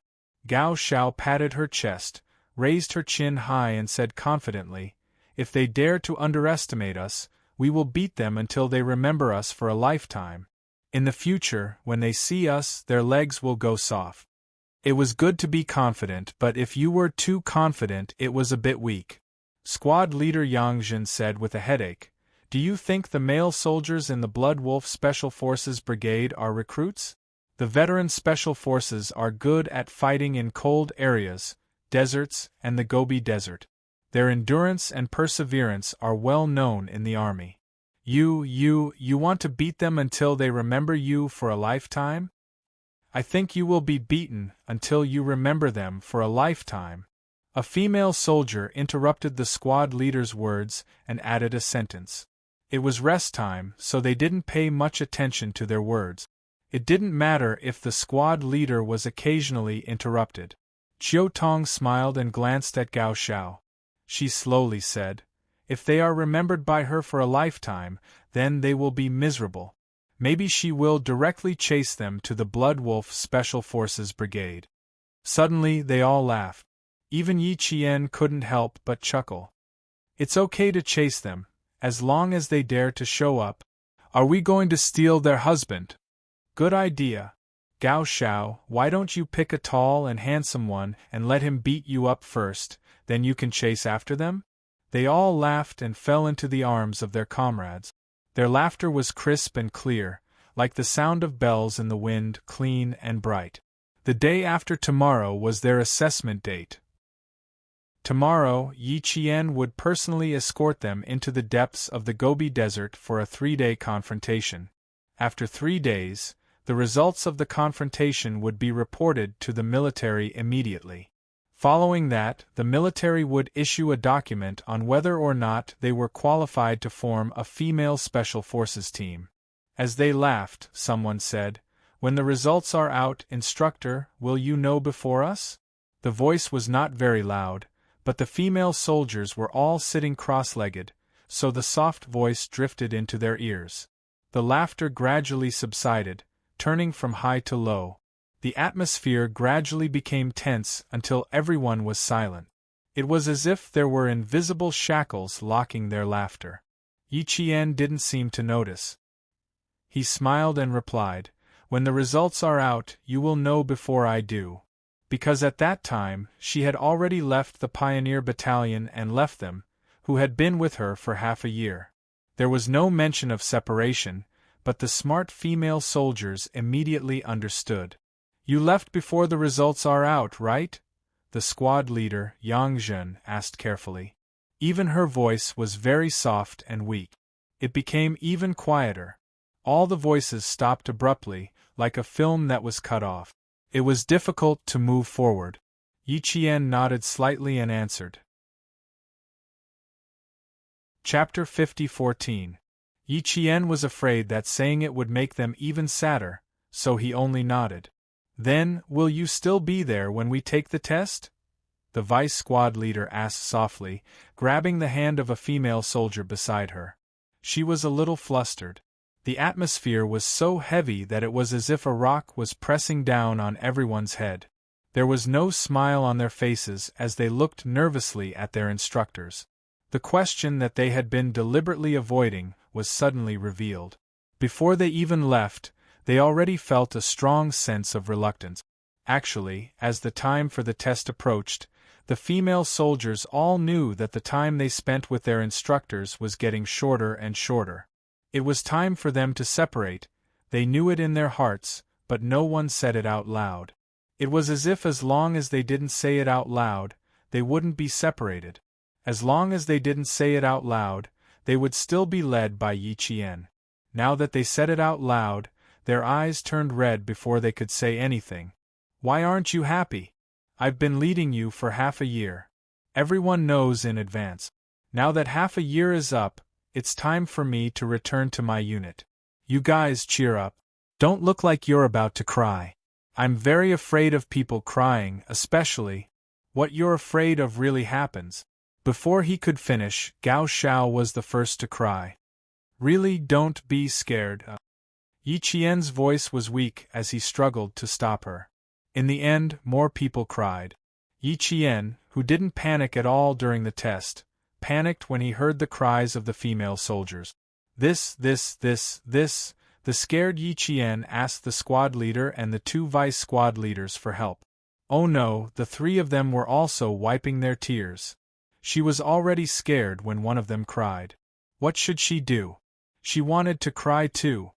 Gao Xiao patted her chest, raised her chin high and said confidently, "If they dare to underestimate us, we will beat them until they remember us for a lifetime. In the future, when they see us, their legs will go soft." It was good to be confident, but if you were too confident, it was a bit weak. Squad leader Yang Jin said with a headache, "Do you think the male soldiers in the Blood Wolf Special Forces Brigade are recruits? The veteran Special Forces are good at fighting in cold areas, deserts, and the Gobi Desert. Their endurance and perseverance are well known in the army. You want to beat them until they remember you for a lifetime? I think you will be beaten until you remember them for a lifetime." A female soldier interrupted the squad leader's words and added a sentence. It was rest time, so they didn't pay much attention to their words. It didn't matter if the squad leader was occasionally interrupted. Chiu Tong smiled and glanced at Gao Xiao. She slowly said, "If they are remembered by her for a lifetime, then they will be miserable. Maybe she will directly chase them to the Blood Wolf Special Forces Brigade." Suddenly they all laughed. Even Yi Qian couldn't help but chuckle. "It's okay to chase them, as long as they dare to show up. Are we going to steal their husband?" "Good idea. Gao Xiao, why don't you pick a tall and handsome one and let him beat you up first, then you can chase after them?" They all laughed and fell into the arms of their comrades. Their laughter was crisp and clear, like the sound of bells in the wind, clean and bright. The day after tomorrow was their assessment date. Tomorrow, Yi Qian would personally escort them into the depths of the Gobi Desert for a 3-day confrontation. After 3 days, the results of the confrontation would be reported to the military immediately. Following that, the military would issue a document on whether or not they were qualified to form a female Special Forces team. As they laughed, someone said, "When the results are out, instructor, will you know before us?" The voice was not very loud, but the female soldiers were all sitting cross-legged, so the soft voice drifted into their ears. The laughter gradually subsided, turning from high to low. The atmosphere gradually became tense until everyone was silent. It was as if there were invisible shackles locking their laughter. Yi Qian didn't seem to notice. He smiled and replied, "When the results are out, you will know before I do." Because at that time, she had already left the pioneer battalion and left them, who had been with her for half a year. There was no mention of separation, but the smart female soldiers immediately understood. "You left before the results are out, right?" the squad leader, Yang Zhen, asked carefully. Even her voice was very soft and weak. It became even quieter. All the voices stopped abruptly, like a film that was cut off. It was difficult to move forward. Yi Qian nodded slightly and answered. Chapter 50-14. Yi Qian was afraid that saying it would make them even sadder, so he only nodded. "Then, will you still be there when we take the test?" the vice squad leader asked softly, grabbing the hand of a female soldier beside her. She was a little flustered. The atmosphere was so heavy that it was as if a rock was pressing down on everyone's head. There was no smile on their faces as they looked nervously at their instructors. The question that they had been deliberately avoiding was suddenly revealed. Before they even left, they already felt a strong sense of reluctance. Actually, as the time for the test approached, the female soldiers all knew that the time they spent with their instructors was getting shorter and shorter. It was time for them to separate. They knew it in their hearts, but no one said it out loud. It was as long as they didn't say it out loud, they wouldn't be separated. As long as they didn't say it out loud, they would still be led by Yi Qian. Now that they said it out loud, their eyes turned red before they could say anything. "Why aren't you happy? I've been leading you for half a year. Everyone knows in advance. Now that half a year is up, it's time for me to return to my unit. You guys cheer up. Don't look like you're about to cry. I'm very afraid of people crying, especially what you're afraid of really happens." Before he could finish, Gao Xiao was the first to cry. "Really, don't be scared." Yi Qian's voice was weak as he struggled to stop her. In the end, more people cried. Yi Qian, who didn't panic at all during the test, panicked when he heard the cries of the female soldiers. This. The scared Yi Qian asked the squad leader and the two vice squad leaders for help. Oh no, the three of them were also wiping their tears. She was already scared when one of them cried. What should she do? She wanted to cry too.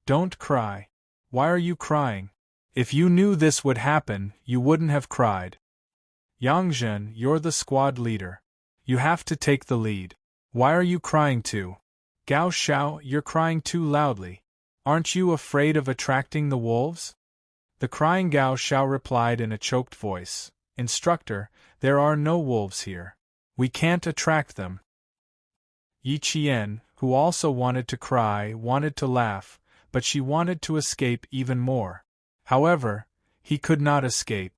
"Don't cry. Why are you crying? If you knew this would happen, you wouldn't have cried. Yang Zhen, you're the squad leader. You have to take the lead. Why are you crying too? Gao Xiao, you're crying too loudly. Aren't you afraid of attracting the wolves?" The crying Gao Xiao replied in a choked voice, "Instructor, there are no wolves here. We can't attract them." Yi Qian, who also wanted to cry, wanted to laugh, but she wanted to escape even more. However, he could not escape.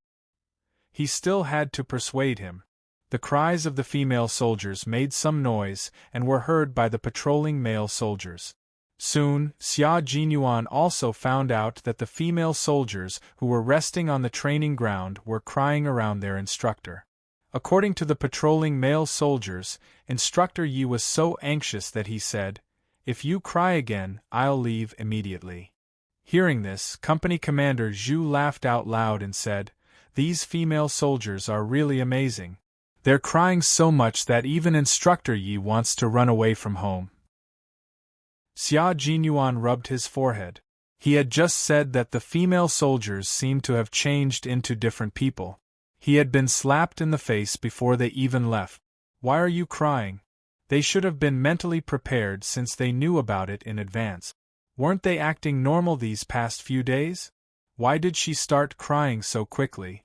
He still had to persuade him. The cries of the female soldiers made some noise and were heard by the patrolling male soldiers. Soon, Xia Jinyuan also found out that the female soldiers who were resting on the training ground were crying around their instructor. According to the patrolling male soldiers, Instructor Yi was so anxious that he said, "If you cry again, I'll leave immediately." Hearing this, Company Commander Zhu laughed out loud and said, "These female soldiers are really amazing. They're crying so much that even Instructor Yi wants to run away from home." Xia Jinyuan rubbed his forehead. He had just said that the female soldiers seemed to have changed into different people. He had been slapped in the face before they even left. Why are you crying? They should have been mentally prepared since they knew about it in advance. Weren't they acting normal these past few days? Why did she start crying so quickly?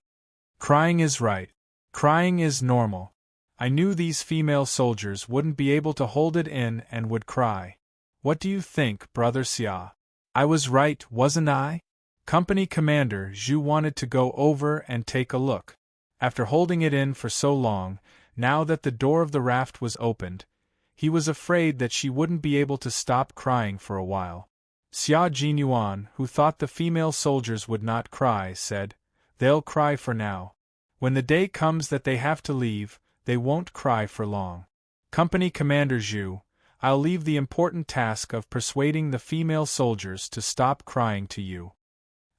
Crying is right. Crying is normal. I knew these female soldiers wouldn't be able to hold it in and would cry. What do you think, Brother Xia? I was right, wasn't I? Company Commander Zhu wanted to go over and take a look. After holding it in for so long, now that the door of the raft was opened, he was afraid that she wouldn't be able to stop crying for a while. Xia Jinyuan, who thought the female soldiers would not cry, said, "They'll cry for now. When the day comes that they have to leave, they won't cry for long. Company Commander Zhu, I'll leave the important task of persuading the female soldiers to stop crying to you."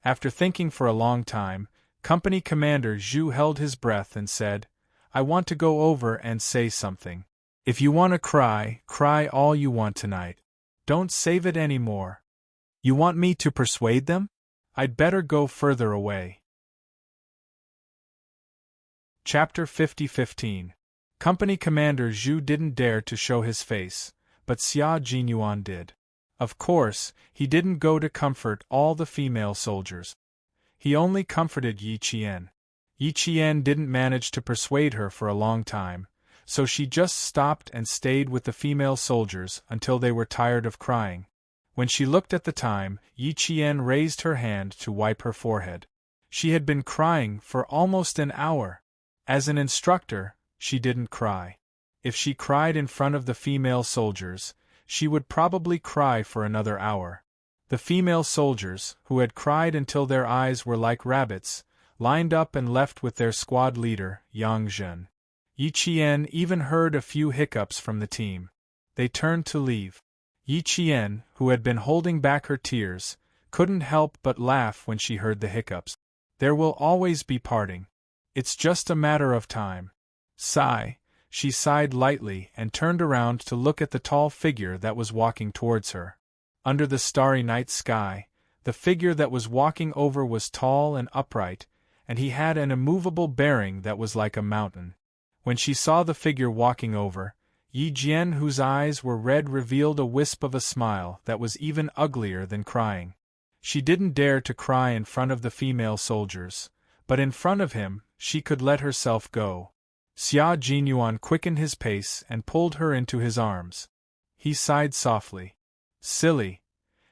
After thinking for a long time, Company Commander Zhu held his breath and said, "I want to go over and say something. If you want to cry, cry all you want tonight. Don't save it any more." "You want me to persuade them? I'd better go further away." Chapter 50-15. Company Commander Zhu didn't dare to show his face, but Xia Jinyuan did. Of course, he didn't go to comfort all the female soldiers. He only comforted Yi Qian. Yi Qian didn't manage to persuade her for a long time, so she just stopped and stayed with the female soldiers until they were tired of crying. When she looked at the time, Yi Qian raised her hand to wipe her forehead. She had been crying for almost an hour. As an instructor, she didn't cry. If she cried in front of the female soldiers, she would probably cry for another hour. The female soldiers, who had cried until their eyes were like rabbits, lined up and left with their squad leader, Yang Zhen. Yi Qian even heard a few hiccups from the team. They turned to leave. Yi Qian, who had been holding back her tears, couldn't help but laugh when she heard the hiccups. There will always be parting. It's just a matter of time. Sigh. She sighed lightly and turned around to look at the tall figure that was walking towards her. Under the starry night sky, the figure that was walking over was tall and upright, and he had an immovable bearing that was like a mountain. When she saw the figure walking over, Yi Jian, whose eyes were red, revealed a wisp of a smile that was even uglier than crying. She didn't dare to cry in front of the female soldiers, but in front of him, she could let herself go. Xia Jinyuan quickened his pace and pulled her into his arms. He sighed softly. Silly.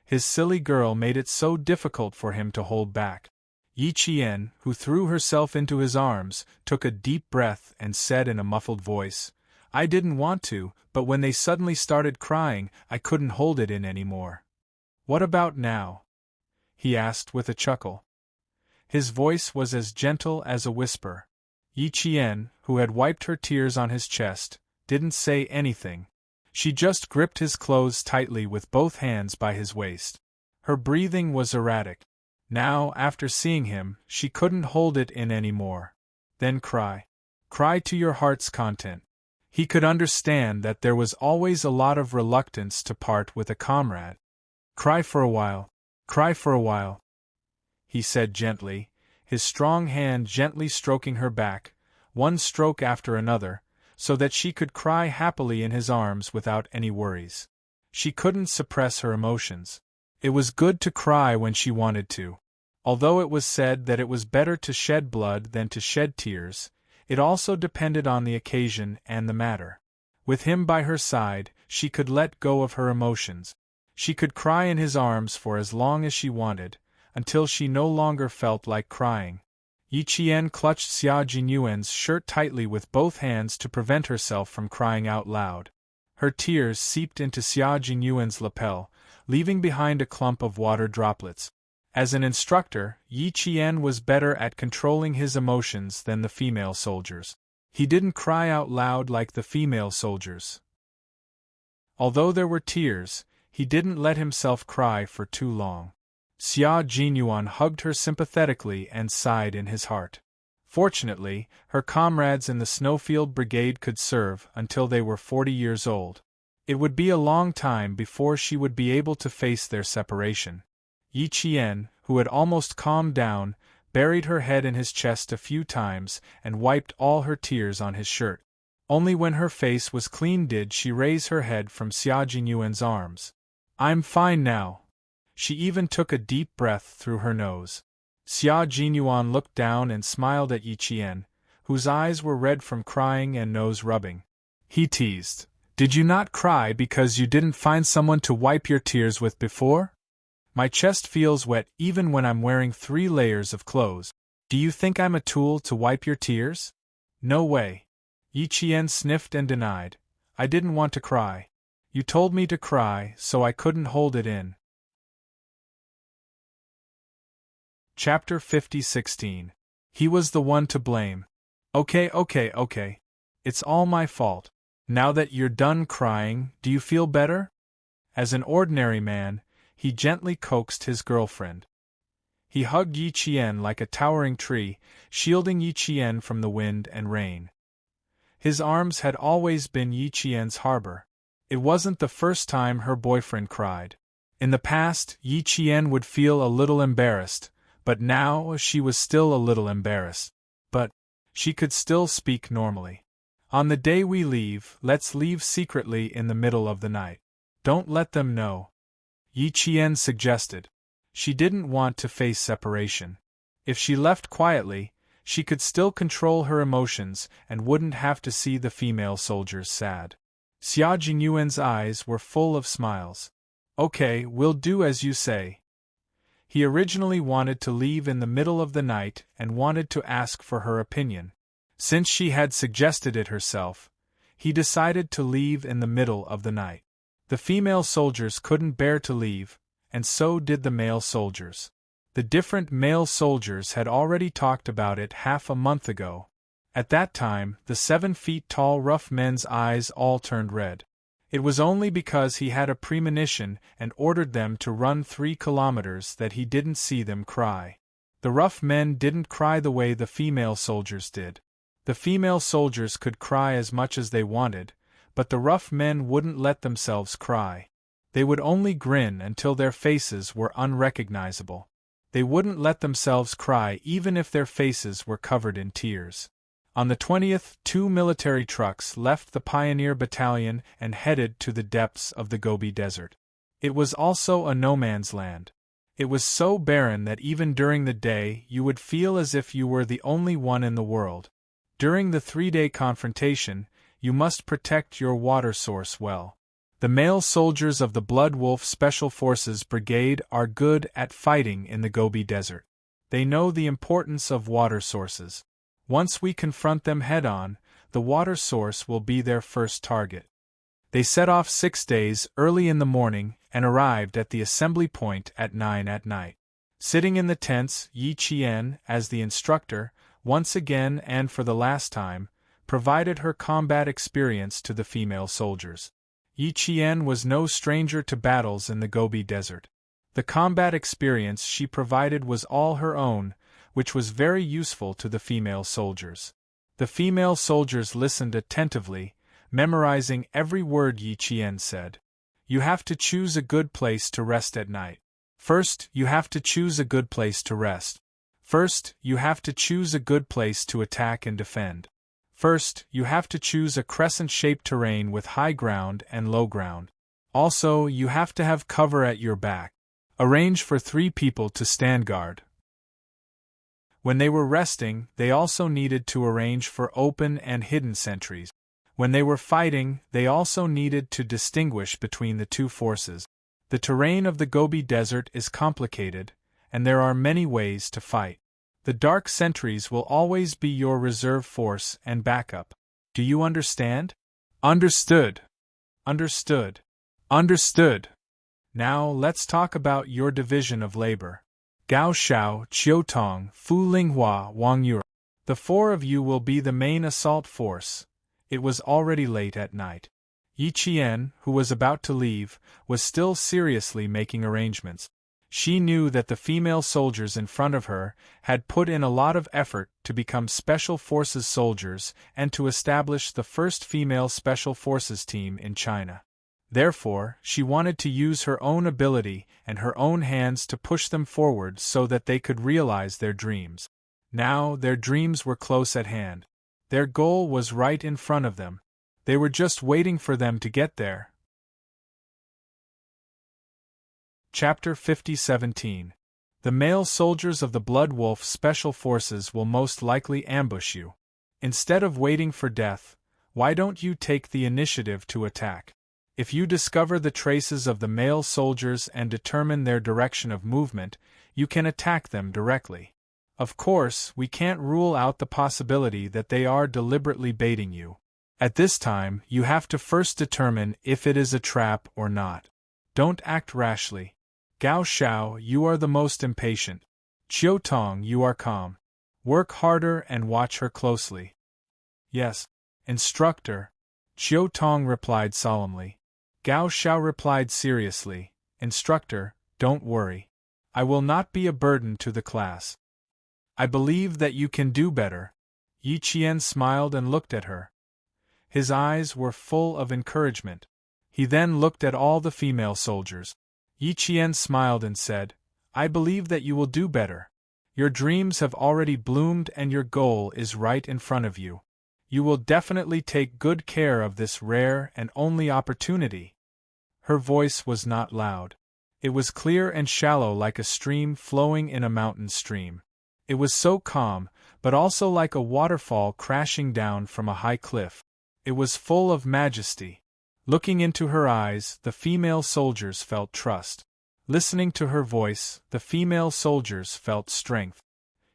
His silly girl made it so difficult for him to hold back. Yi Qian, who threw herself into his arms, took a deep breath and said in a muffled voice, "I didn't want to, but when they suddenly started crying, I couldn't hold it in anymore." "What about now?" he asked with a chuckle. His voice was as gentle as a whisper. Yi Qian, who had wiped her tears on his chest, didn't say anything. She just gripped his clothes tightly with both hands by his waist. Her breathing was erratic. Now, after seeing him, she couldn't hold it in anymore. Then cry. Cry to your heart's content. He could understand that there was always a lot of reluctance to part with a comrade. Cry for a while. Cry for a while, he said gently, his strong hand gently stroking her back, one stroke after another, so that she could cry happily in his arms without any worries. She couldn't suppress her emotions. It was good to cry when she wanted to. Although it was said that it was better to shed blood than to shed tears, it also depended on the occasion and the matter. With him by her side, she could let go of her emotions. She could cry in his arms for as long as she wanted, until she no longer felt like crying. Yi Qian clutched Xia Jinyuan's shirt tightly with both hands to prevent herself from crying out loud. Her tears seeped into Xia Jinyuan's lapel, leaving behind a clump of water droplets. As an instructor, Yi Qian was better at controlling his emotions than the female soldiers. He didn't cry out loud like the female soldiers. Although there were tears, he didn't let himself cry for too long. Xia Jinyuan hugged her sympathetically and sighed in his heart. Fortunately, her comrades in the Snowfield Brigade could serve until they were 40 years old. It would be a long time before she would be able to face their separation. Yi Qian, who had almost calmed down, buried her head in his chest a few times and wiped all her tears on his shirt. Only when her face was clean did she raise her head from Xia Jinyuan's arms. "I'm fine now." She even took a deep breath through her nose. Xia Jinyuan looked down and smiled at Yi Qian, whose eyes were red from crying and nose rubbing. He teased, "Did you not cry because you didn't find someone to wipe your tears with before?" My chest feels wet even when I'm wearing 3 layers of clothes. Do you think I'm a tool to wipe your tears? No way. Yi Qian sniffed and denied. I didn't want to cry. You told me to cry, so I couldn't hold it in. Chapter 50:16. He was the one to blame. Okay. It's all my fault. Now that you're done crying, do you feel better? As an ordinary man, he gently coaxed his girlfriend. He hugged Yi Qian like a towering tree, shielding Yi Qian from the wind and rain. His arms had always been Yi Qian's harbor. It wasn't the first time her boyfriend cried. In the past, Yi Qian would feel a little embarrassed, but now she was still a little embarrassed. But she could still speak normally. On the day we leave, let's leave secretly in the middle of the night. Don't let them know, Yi Qian suggested. She didn't want to face separation. If she left quietly, she could still control her emotions and wouldn't have to see the female soldiers sad. Xia Jinyuan's eyes were full of smiles. Okay, we'll do as you say. He originally wanted to leave in the middle of the night and wanted to ask for her opinion. Since she had suggested it herself, he decided to leave in the middle of the night. The female soldiers couldn't bear to leave, and so did the male soldiers. The different male soldiers had already talked about it half a month ago. At that time, the 7-feet-tall rough men's eyes all turned red. It was only because he had a premonition and ordered them to run 3 kilometers that he didn't see them cry. The rough men didn't cry the way the female soldiers did. The female soldiers could cry as much as they wanted, but the rough men wouldn't let themselves cry. They would only grin until their faces were unrecognizable. They wouldn't let themselves cry even if their faces were covered in tears. On the 20th, 2 military trucks left the Pioneer Battalion and headed to the depths of the Gobi Desert. It was also a no-man's land. It was so barren that even during the day you would feel as if you were the only one in the world. During the 3-day confrontation, you must protect your water source well. The male soldiers of the Blood Wolf Special Forces Brigade are good at fighting in the Gobi Desert. They know the importance of water sources. Once we confront them head-on, the water source will be their first target. They set off 6 days early in the morning and arrived at the assembly point at 9 at night. Sitting in the tents, Yi Qian, as the instructor, once again and for the last time, provided her combat experience to the female soldiers. Yi Qian was no stranger to battles in the Gobi Desert. The combat experience she provided was all her own, which was very useful to the female soldiers. The female soldiers listened attentively, memorizing every word Yi Qian said. You have to choose a good place to rest at night. First, you have to choose a good place to rest. First, you have to choose a good place to attack and defend. First, you have to choose a crescent-shaped terrain with high ground and low ground. Also, you have to have cover at your back. Arrange for 3 people to stand guard. When they were resting, they also needed to arrange for open and hidden sentries. When they were fighting, they also needed to distinguish between the 2 forces. The terrain of the Gobi Desert is complicated, and there are many ways to fight. The dark sentries will always be your reserve force and backup. Do you understand? Understood. Understood. Understood. Now let's talk about your division of labor. Gao Shao, Qiu Tong, Fu Linghua, Wang Yu. The 4 of you will be the main assault force. It was already late at night. Yi Qian, who was about to leave, was still seriously making arrangements. She knew that the female soldiers in front of her had put in a lot of effort to become Special Forces soldiers and to establish the first female Special Forces team in China. Therefore, she wanted to use her own ability and her own hands to push them forward so that they could realize their dreams. Now, their dreams were close at hand. Their goal was right in front of them. They were just waiting for them to get there. Chapter 50:17. The male soldiers of the Blood Wolf Special Forces will most likely ambush you. Instead of waiting for death, why don't you take the initiative to attack? If you discover the traces of the male soldiers and determine their direction of movement, you can attack them directly. Of course, we can't rule out the possibility that they are deliberately baiting you. At this time, you have to first determine if it is a trap or not. Don't act rashly. Gao Xiao, you are the most impatient. Qiu Tong, you are calm. Work harder and watch her closely. Yes, instructor, Qiu Tong replied solemnly. Gao Xiao replied seriously, Instructor, don't worry. I will not be a burden to the class. I believe that you can do better. Yi Qian smiled and looked at her. His eyes were full of encouragement. He then looked at all the female soldiers. Yi Qian smiled and said, I believe that you will do better. Your dreams have already bloomed and your goal is right in front of you. You will definitely take good care of this rare and only opportunity. Her voice was not loud. It was clear and shallow like a stream flowing in a mountain stream. It was so calm, but also like a waterfall crashing down from a high cliff. It was full of majesty. Looking into her eyes, the female soldiers felt trust. Listening to her voice, the female soldiers felt strength.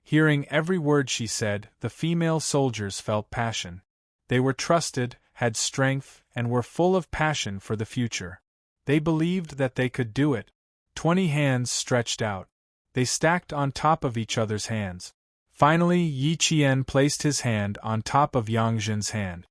Hearing every word she said, the female soldiers felt passion. They were trusted, had strength, and were full of passion for the future. They believed that they could do it. 20 hands stretched out. They stacked on top of each other's hands. Finally, Yi Qian placed his hand on top of Yang Zhen's hand.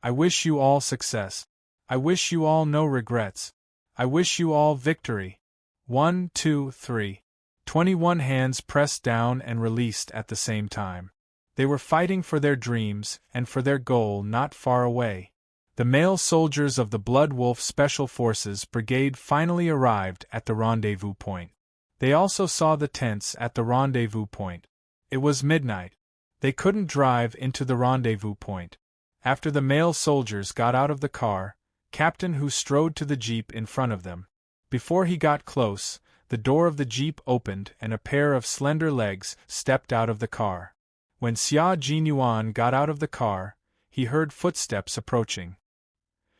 I wish you all success. I wish you all no regrets. I wish you all victory. 1, 2, 3. 21 hands pressed down and released at the same time. They were fighting for their dreams and for their goal not far away. The male soldiers of the Blood Wolf Special Forces Brigade finally arrived at the rendezvous point. They also saw the tents at the rendezvous point. It was midnight. They couldn't drive into the rendezvous point. After the male soldiers got out of the car, Captain Hu strode to the jeep in front of them. Before he got close, the door of the jeep opened and a pair of slender legs stepped out of the car. When Xia Jinyuan got out of the car, he heard footsteps approaching.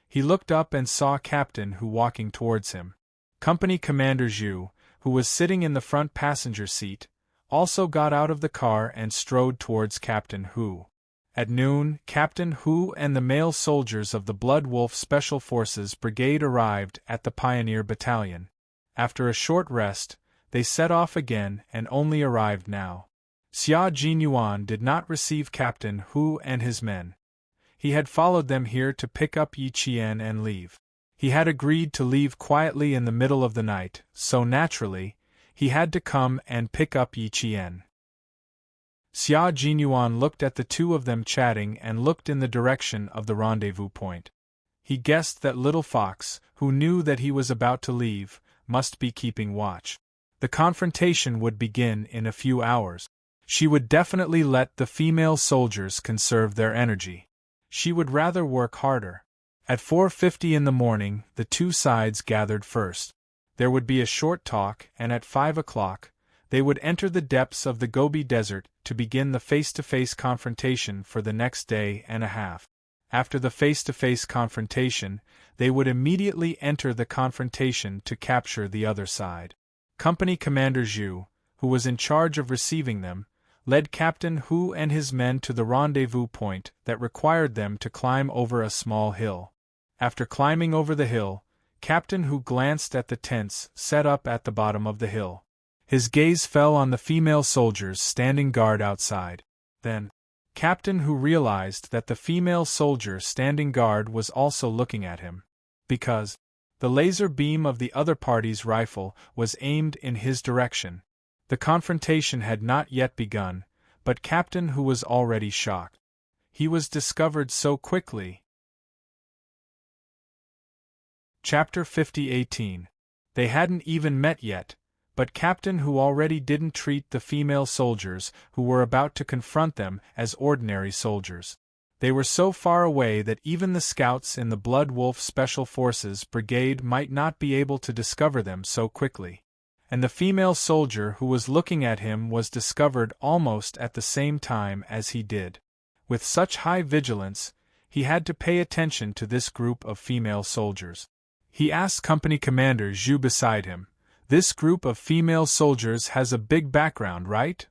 He looked up and saw Captain Hu walking towards him. Company Commander Zhu, who was sitting in the front passenger seat, also got out of the car and strode towards Captain Hu. At noon, Captain Hu and the male soldiers of the Blood Wolf Special Forces Brigade arrived at the Pioneer Battalion. After a short rest, they set off again and only arrived now. Xia Jinyuan did not receive Captain Hu and his men. He had followed them here to pick up Yi Qian and leave. He had agreed to leave quietly in the middle of the night, so naturally, he had to come and pick up Yi Qian. Xia Jinyuan looked at the two of them chatting and looked in the direction of the rendezvous point. He guessed that Little Fox, who knew that he was about to leave, must be keeping watch. The confrontation would begin in a few hours. She would definitely let the female soldiers conserve their energy. She would rather work harder. At 4:50 in the morning, the two sides gathered first. There would be a short talk, and at 5 o'clock, they would enter the depths of the Gobi Desert to begin the face-to-face confrontation for the next day and a half. After the face-to-face confrontation, they would immediately enter the confrontation to capture the other side. Company Commander Zhu, who was in charge of receiving them, led Captain Hu and his men to the rendezvous point that required them to climb over a small hill. After climbing over the hill, Captain Hu glanced at the tents set up at the bottom of the hill. His gaze fell on the female soldiers standing guard outside. Then, Captain Hu realized that the female soldier standing guard was also looking at him. Because the laser beam of the other party's rifle was aimed in his direction. The confrontation had not yet begun, but Captain Hu was already shocked. He was discovered so quickly. Chapter 50-18. They hadn't even met yet, but Captain Hu already didn't treat the female soldiers who were about to confront them as ordinary soldiers. They were so far away that even the scouts in the Blood Wolf Special Forces Brigade might not be able to discover them so quickly. And the female soldier who was looking at him was discovered almost at the same time as he did. With such high vigilance, he had to pay attention to this group of female soldiers. He asked Company Commander Zhu beside him. This group of female soldiers has a big background, right?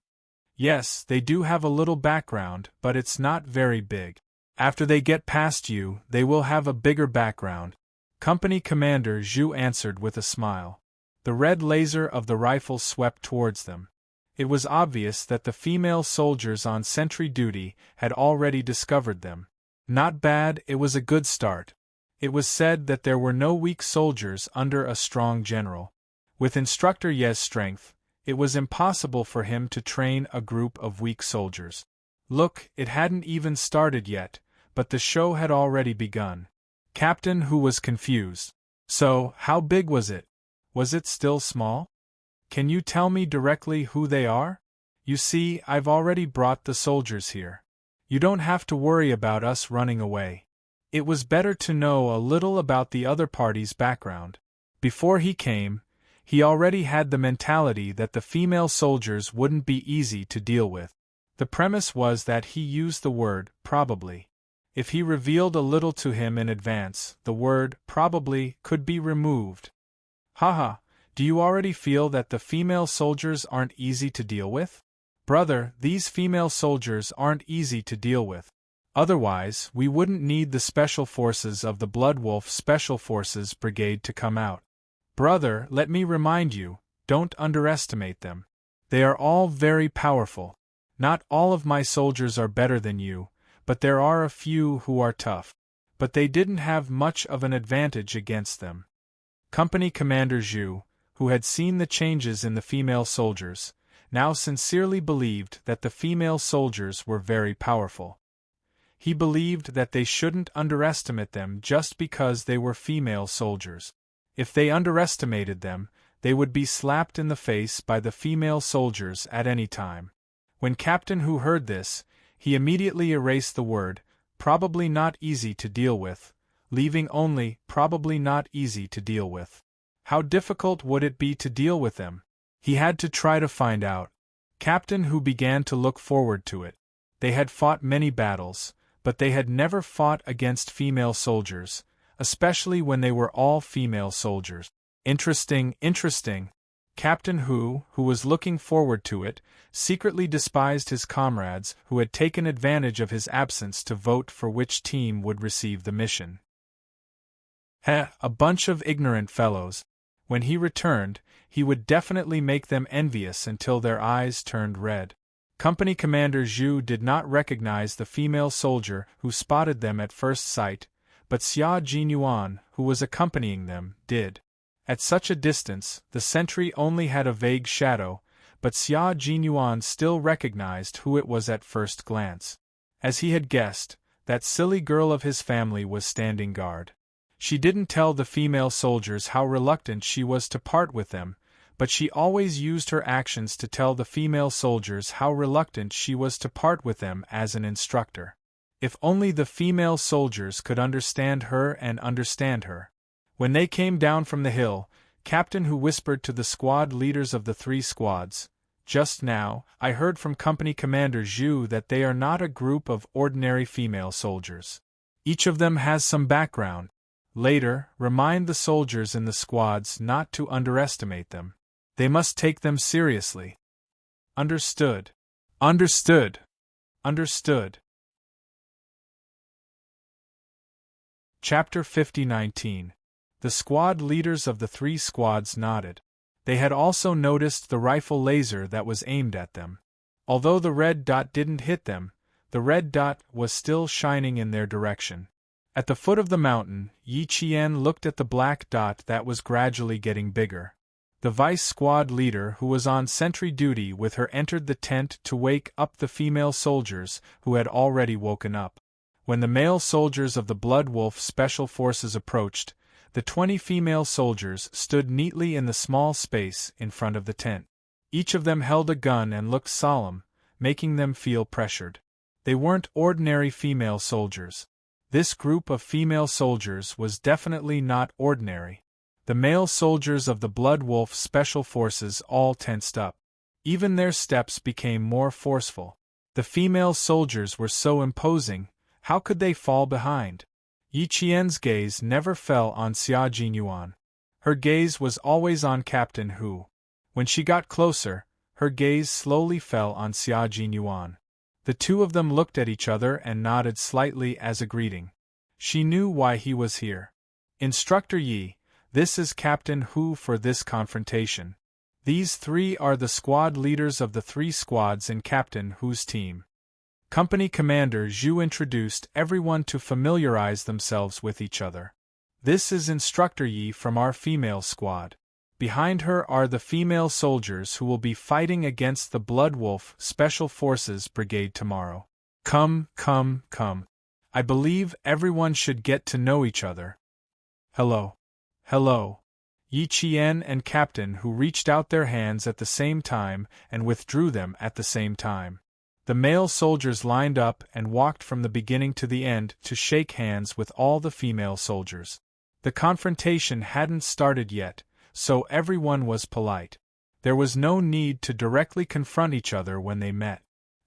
Yes, they do have a little background, but it's not very big. After they get past you, they will have a bigger background. Company Commander Zhu answered with a smile. The red laser of the rifle swept towards them. It was obvious that the female soldiers on sentry duty had already discovered them. Not bad, it was a good start. It was said that there were no weak soldiers under a strong general. With Instructor Ye's strength, it was impossible for him to train a group of weak soldiers. Look, it hadn't even started yet, but the show had already begun. Captain Hu was confused. So, how big was it? Was it still small? Can you tell me directly who they are? You see, I've already brought the soldiers here. You don't have to worry about us running away. It was better to know a little about the other party's background. Before he came, he already had the mentality that the female soldiers wouldn't be easy to deal with. The premise was that he used the word probably. If he revealed a little to him in advance, the word probably could be removed. Haha, do you already feel that the female soldiers aren't easy to deal with? Brother, these female soldiers aren't easy to deal with. Otherwise, we wouldn't need the special forces of the Bloodwolf Special Forces Brigade to come out. Brother, let me remind you, don't underestimate them. They are all very powerful. Not all of my soldiers are better than you, but there are a few who are tough. But they didn't have much of an advantage against them. Company Commander Zhu, who had seen the changes in the female soldiers, now sincerely believed that the female soldiers were very powerful. He believed that they shouldn't underestimate them just because they were female soldiers. If they underestimated them, they would be slapped in the face by the female soldiers at any time. When Captain Hu heard this, he immediately erased the word, probably not easy to deal with, leaving only, probably not easy to deal with. How difficult would it be to deal with them? He had to try to find out. Captain Hu began to look forward to it. They had fought many battles, but they had never fought against female soldiers, especially when they were all female soldiers. Interesting. Captain Hu, who was looking forward to it, secretly despised his comrades who had taken advantage of his absence to vote for which team would receive the mission. A bunch of ignorant fellows. When he returned, he would definitely make them envious until their eyes turned red. Company Commander Zhu did not recognize the female soldier who spotted them at first sight, but Xia Jinyuan, who was accompanying them, did. At such a distance, the sentry only had a vague shadow, but Xia Jinyuan still recognized who it was at first glance. As he had guessed, that silly girl of his family was standing guard. She didn't tell the female soldiers how reluctant she was to part with them, but she always used her actions to tell the female soldiers how reluctant she was to part with them as an instructor. If only the female soldiers could understand her and understand her. When they came down from the hill, Captain Hu whispered to the squad leaders of the 3 squads, "Just now, I heard from Company Commander Zhu that they are not a group of ordinary female soldiers. Each of them has some background. Later, remind the soldiers in the squads not to underestimate them. They must take them seriously." Understood. Understood. Understood. Chapter 50-19. The squad leaders of the 3 squads nodded. They had also noticed the rifle laser that was aimed at them. Although the red dot didn't hit them, the red dot was still shining in their direction. At the foot of the mountain, Yi Qian looked at the black dot that was gradually getting bigger. The vice squad leader who was on sentry duty with her entered the tent to wake up the female soldiers who had already woken up. When the male soldiers of the Bloodwolf Special Forces approached, the 20 female soldiers stood neatly in the small space in front of the tent. Each of them held a gun and looked solemn, making them feel pressured. They weren't ordinary female soldiers. This group of female soldiers was definitely not ordinary. The male soldiers of the Bloodwolf Special Forces all tensed up. Even their steps became more forceful. The female soldiers were so imposing, how could they fall behind? Yi Qian's gaze never fell on Xia Jinyuan. Her gaze was always on Captain Hu. When she got closer, her gaze slowly fell on Xia Jinyuan. The two of them looked at each other and nodded slightly as a greeting. She knew why he was here. Instructor Yi, this is Captain Hu for this confrontation. These three are the squad leaders of the 3 squads in Captain Hu's team. Company Commander Zhu introduced everyone to familiarize themselves with each other. This is Instructor Yi from our female squad. Behind her are the female soldiers who will be fighting against the Blood Wolf Special Forces Brigade tomorrow. Come. I believe everyone should get to know each other. Hello. Yi Qian and Captain Hu reached out their hands at the same time and withdrew them at the same time. The male soldiers lined up and walked from the beginning to the end to shake hands with all the female soldiers. The confrontation hadn't started yet, so everyone was polite. There was no need to directly confront each other when they met.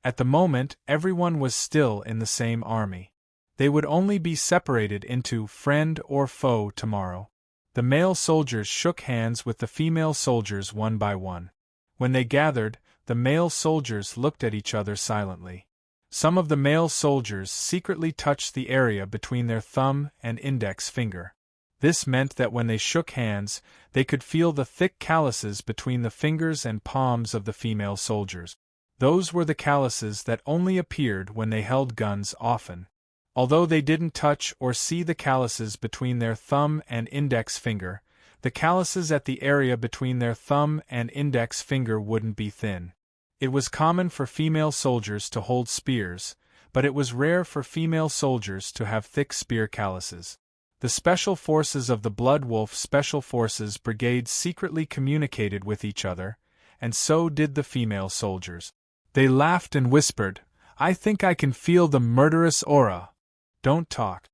At the moment, everyone was still in the same army. They would only be separated into friend or foe tomorrow. The male soldiers shook hands with the female soldiers one by one. When they gathered, the male soldiers looked at each other silently. Some of the male soldiers secretly touched the area between their thumb and index finger. This meant that when they shook hands, they could feel the thick calluses between the fingers and palms of the female soldiers. Those were the calluses that only appeared when they held guns often. Although they didn't touch or see the calluses between their thumb and index finger, the calluses at the area between their thumb and index finger wouldn't be thin. It was common for female soldiers to hold spears, but it was rare for female soldiers to have thick spear calluses. The special forces of the Blood Wolf Special Forces Brigade secretly communicated with each other, and so did the female soldiers. They laughed and whispered, "I think I can feel the murderous aura." "Don't talk,"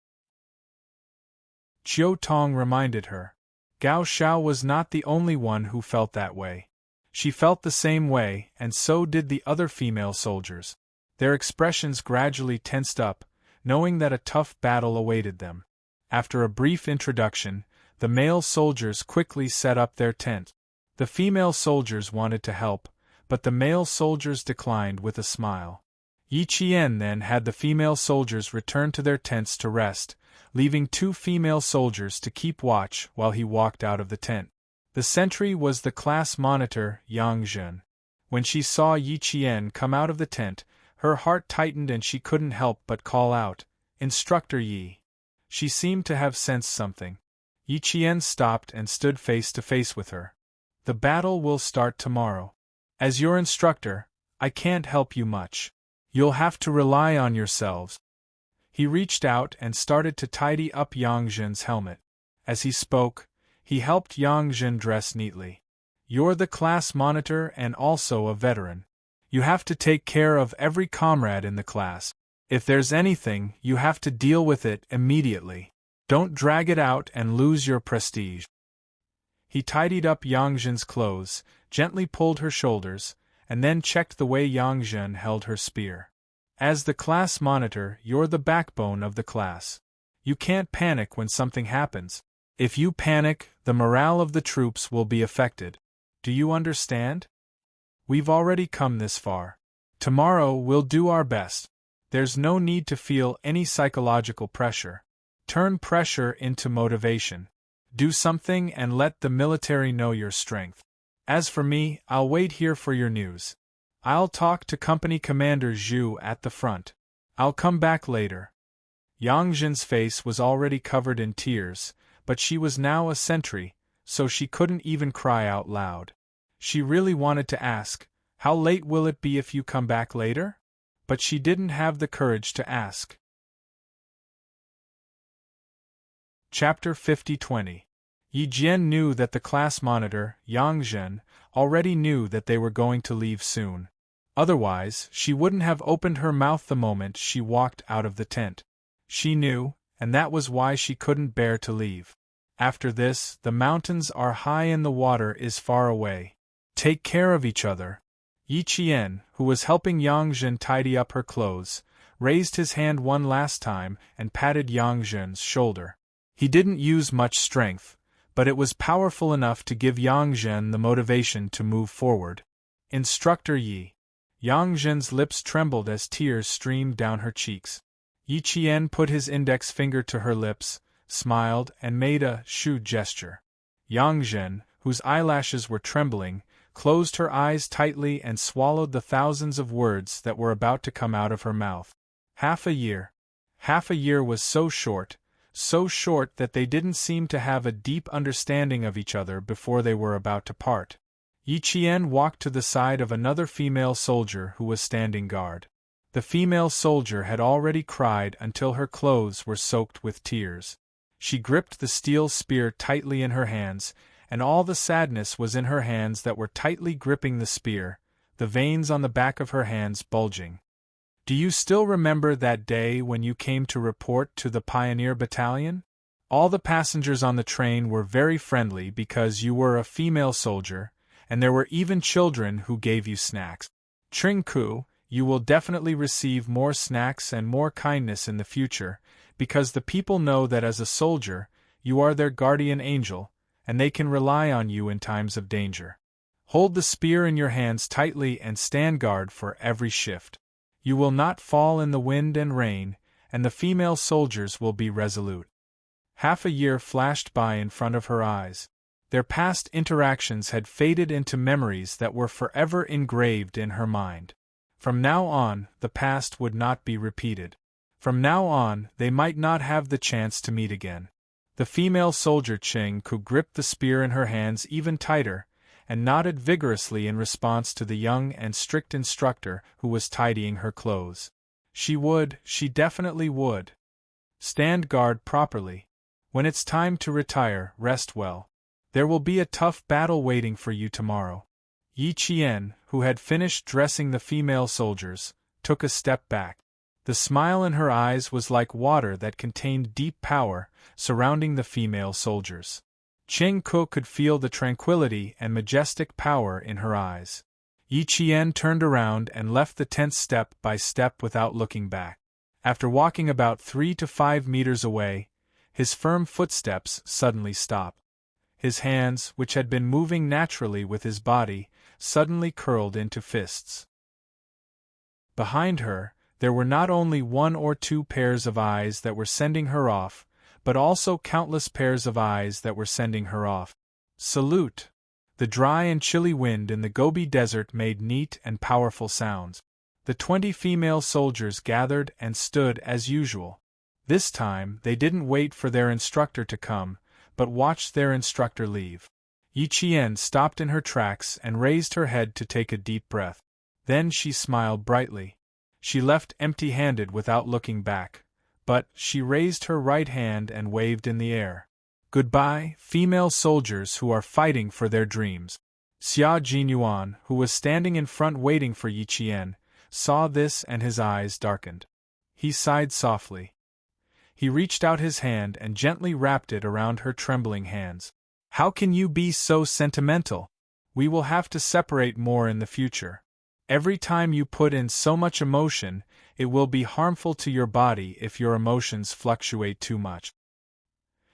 Chiu Tong reminded her. Gao Xiao was not the only one who felt that way. She felt the same way, and so did the other female soldiers. Their expressions gradually tensed up, knowing that a tough battle awaited them. After a brief introduction, the male soldiers quickly set up their tent. The female soldiers wanted to help, but the male soldiers declined with a smile. Yi Qian then had the female soldiers return to their tents to rest, leaving 2 female soldiers to keep watch while he walked out of the tent. The sentry was the class monitor, Yang Zhen. When she saw Yi Qian come out of the tent, her heart tightened and she couldn't help but call out, "Instructor Yi." She seemed to have sensed something. Yi Qian stopped and stood face to face with her. "The battle will start tomorrow. As your instructor, I can't help you much. You'll have to rely on yourselves." He reached out and started to tidy up Yang Zhen's helmet. As he spoke, he helped Yang Zhen dress neatly. "You're the class monitor and also a veteran. You have to take care of every comrade in the class. If there's anything, you have to deal with it immediately. Don't drag it out and lose your prestige." He tidied up Yang Zhen's clothes, gently pulled her shoulders, and then checked the way Yang Zhen held her spear. "As the class monitor, you're the backbone of the class. You can't panic when something happens. If you panic, the morale of the troops will be affected. Do you understand? We've already come this far. Tomorrow we'll do our best. There's no need to feel any psychological pressure. Turn pressure into motivation. Do something and let the military know your strength. As for me, I'll wait here for your news. I'll talk to Company Commander Zhu at the front. I'll come back later." Yang Zhen's face was already covered in tears, but she was now a sentry, so she couldn't even cry out loud. She really wanted to ask, "How late will it be if you come back later?" But she didn't have the courage to ask. Chapter 50-20. Yi Jian knew that the class monitor, Yang Zhen, already knew that they were going to leave soon. Otherwise, she wouldn't have opened her mouth the moment she walked out of the tent. She knew, and that was why she couldn't bear to leave. After this, the mountains are high and the water is far away. Take care of each other. Yi Qian, who was helping Yang Zhen tidy up her clothes, raised his hand one last time and patted Yang Zhen's shoulder. He didn't use much strength, but it was powerful enough to give Yang Zhen the motivation to move forward. Instructor Yi. Yang Zhen's lips trembled as tears streamed down her cheeks. Yi Qian put his index finger to her lips, smiled, and made a shu gesture. Yang Zhen, whose eyelashes were trembling, closed her eyes tightly and swallowed the thousands of words that were about to come out of her mouth. Half a year. Half a year was so short that they didn't seem to have a deep understanding of each other before they were about to part. Yi Qian walked to the side of another female soldier who was standing guard. The female soldier had already cried until her clothes were soaked with tears. She gripped the steel spear tightly in her hands, and all the sadness was in her hands that were tightly gripping the spear, the veins on the back of her hands bulging. Do you still remember that day when you came to report to the Pioneer Battalion? All the passengers on the train were very friendly because you were a female soldier, and there were even children who gave you snacks. Trinku, you will definitely receive more snacks and more kindness in the future, because the people know that as a soldier, you are their guardian angel, and they can rely on you in times of danger. Hold the spear in your hands tightly and stand guard for every shift. You will not fall in the wind and rain, and the female soldiers will be resolute. Half a year flashed by in front of her eyes. Their past interactions had faded into memories that were forever engraved in her mind. From now on, the past would not be repeated. From now on, they might not have the chance to meet again. The female soldier Cheng Ku gripped the spear in her hands even tighter, and nodded vigorously in response to the young and strict instructor who was tidying her clothes. She definitely would. Stand guard properly. When it's time to retire, rest well. There will be a tough battle waiting for you tomorrow. Yi Qian, who had finished dressing the female soldiers, took a step back. The smile in her eyes was like water that contained deep power, surrounding the female soldiers. Cheng Ku could feel the tranquility and majestic power in her eyes. Yi Qian turned around and left the tent step by step without looking back. After walking about 3 to 5 meters away, his firm footsteps suddenly stopped. His hands, which had been moving naturally with his body, suddenly curled into fists. Behind her, there were not only 1 or 2 pairs of eyes that were sending her off, but also countless pairs of eyes that were sending her off. Salute! The dry and chilly wind in the Gobi Desert made neat and powerful sounds. The 20 female soldiers gathered and stood as usual. This time, they didn't wait for their instructor to come, but watched their instructor leave. Yi Qian stopped in her tracks and raised her head to take a deep breath. Then she smiled brightly. She left empty-handed without looking back, but she raised her right hand and waved in the air. Goodbye, female soldiers who are fighting for their dreams. Xia Jinyuan, who was standing in front waiting for Yi Qian, saw this and his eyes darkened. He sighed softly. He reached out his hand and gently wrapped it around her trembling hands. How can you be so sentimental? We will have to separate more in the future. Every time you put in so much emotion, it will be harmful to your body if your emotions fluctuate too much.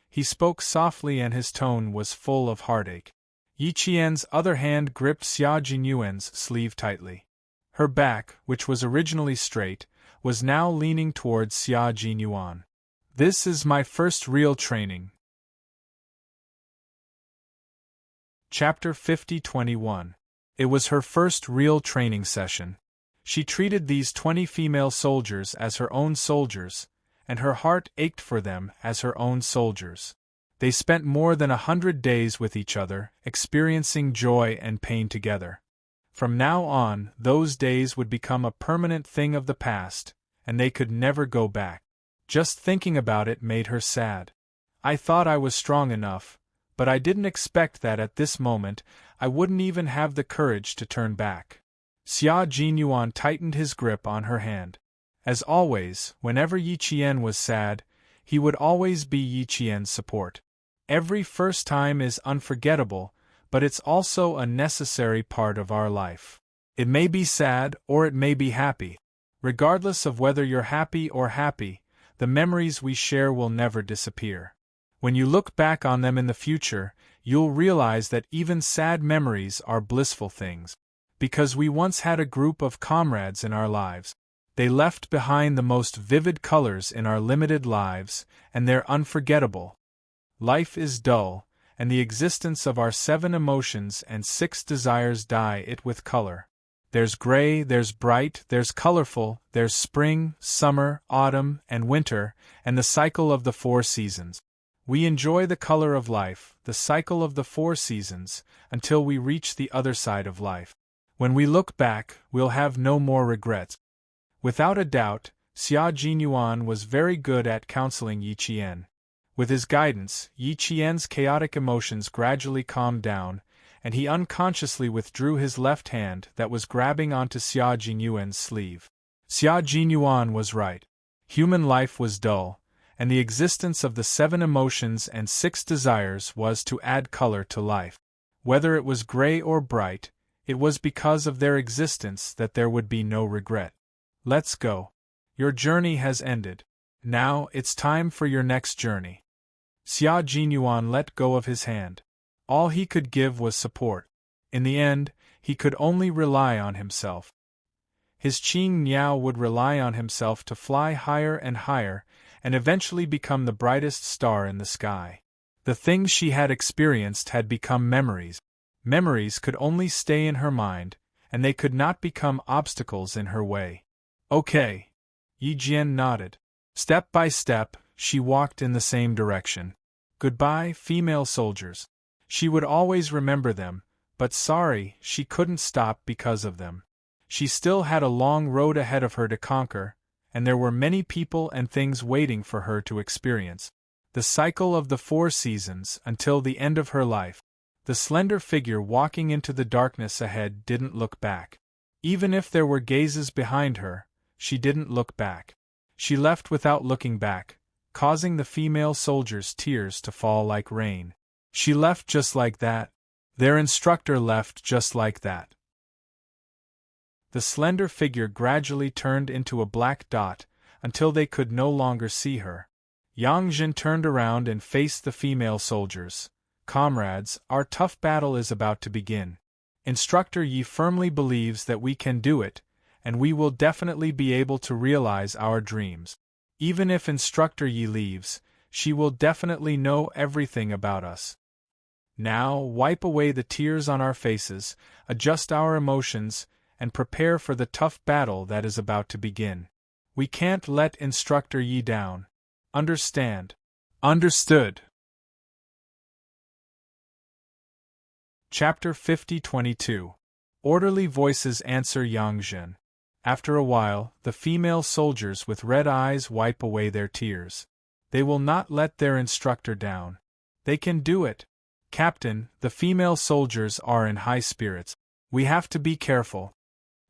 He spoke softly and his tone was full of heartache. Yi Qian's other hand gripped Xia Jinyuan's sleeve tightly. Her back, which was originally straight, was now leaning towards Xia Jinyuan. This is my first real training. Chapter 50-21. It was her first real training session. She treated these 20 female soldiers as her own soldiers, and her heart ached for them as her own soldiers. They spent more than 100 days with each other, experiencing joy and pain together. From now on, those days would become a permanent thing of the past, and they could never go back. Just thinking about it made her sad. I thought I was strong enough, but I didn't expect that at this moment I wouldn't even have the courage to turn back. Xia Jinyuan tightened his grip on her hand. As always, whenever Yi Qian was sad, he would always be Yi Qian's support. Every first time is unforgettable, but it's also a necessary part of our life. It may be sad or it may be happy. Regardless of whether you're happy or happy, the memories we share will never disappear. When you look back on them in the future, you'll realize that even sad memories are blissful things. Because we once had a group of comrades in our lives. They left behind the most vivid colors in our limited lives, and they're unforgettable. Life is dull, and the existence of our 7 emotions and 6 desires dye it with color. There's gray, there's bright, there's colorful, there's spring, summer, autumn, and winter, and the cycle of the 4 seasons. We enjoy the color of life, the cycle of the 4 seasons, until we reach the other side of life. When we look back, we'll have no more regrets. Without a doubt, Xia Jinyuan was very good at counseling Yi Qian. With his guidance, Yi Qian's chaotic emotions gradually calmed down, and he unconsciously withdrew his left hand that was grabbing onto Xia Jinyuan's sleeve. Xia Jinyuan was right. Human life was dull, and the existence of the 7 emotions and 6 desires was to add color to life. Whether it was gray or bright, it was because of their existence that there would be no regret. Let's go. Your journey has ended. Now it's time for your next journey. Xia Jinyuan let go of his hand. All he could give was support. In the end, he could only rely on himself. His Qing Niao would rely on himself to fly higher and higher, and eventually become the brightest star in the sky. The things she had experienced had become memories. Memories could only stay in her mind, and they could not become obstacles in her way. Okay. Yi Jian nodded. Step by step, she walked in the same direction. Goodbye, female soldiers. She would always remember them, but sorry, she couldn't stop because of them. She still had a long road ahead of her to conquer, and there were many people and things waiting for her to experience. The cycle of the 4 seasons until the end of her life. The slender figure walking into the darkness ahead didn't look back. Even if there were gazes behind her, she didn't look back. She left without looking back, causing the female soldiers' tears to fall like rain. She left just like that. Their instructor left just like that. The slender figure gradually turned into a black dot, until they could no longer see her. Yang Jin turned around and faced the female soldiers. Comrades, our tough battle is about to begin. Instructor Yi firmly believes that we can do it, and we will definitely be able to realize our dreams. Even if Instructor Yi leaves, she will definitely know everything about us. Now, wipe away the tears on our faces, adjust our emotions, and prepare for the tough battle that is about to begin. We can't let Instructor Yi down. Understand? Understood. Chapter 50-22. Orderly voices answer Yang Jin. After a while, the female soldiers with red eyes wipe away their tears. They will not let their instructor down. They can do it. Captain, the female soldiers are in high spirits. We have to be careful.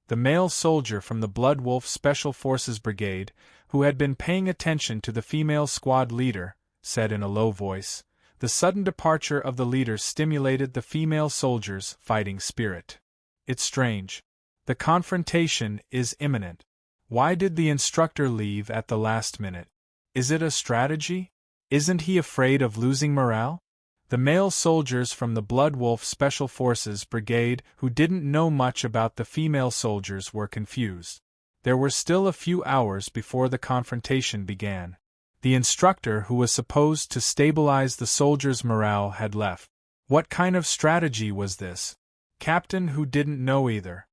The male soldier from the Blood Wolf Special Forces Brigade, who had been paying attention to the female squad leader, said in a low voice. The sudden departure of the leader stimulated the female soldier's fighting spirit. It's strange. The confrontation is imminent. Why did the instructor leave at the last minute? Is it a strategy? Isn't he afraid of losing morale? The male soldiers from the Blood Wolf Special Forces Brigade who didn't know much about the female soldiers were confused. There were still a few hours before the confrontation began. The instructor who was supposed to stabilize the soldiers' morale had left. What kind of strategy was this? Captain who didn't know either.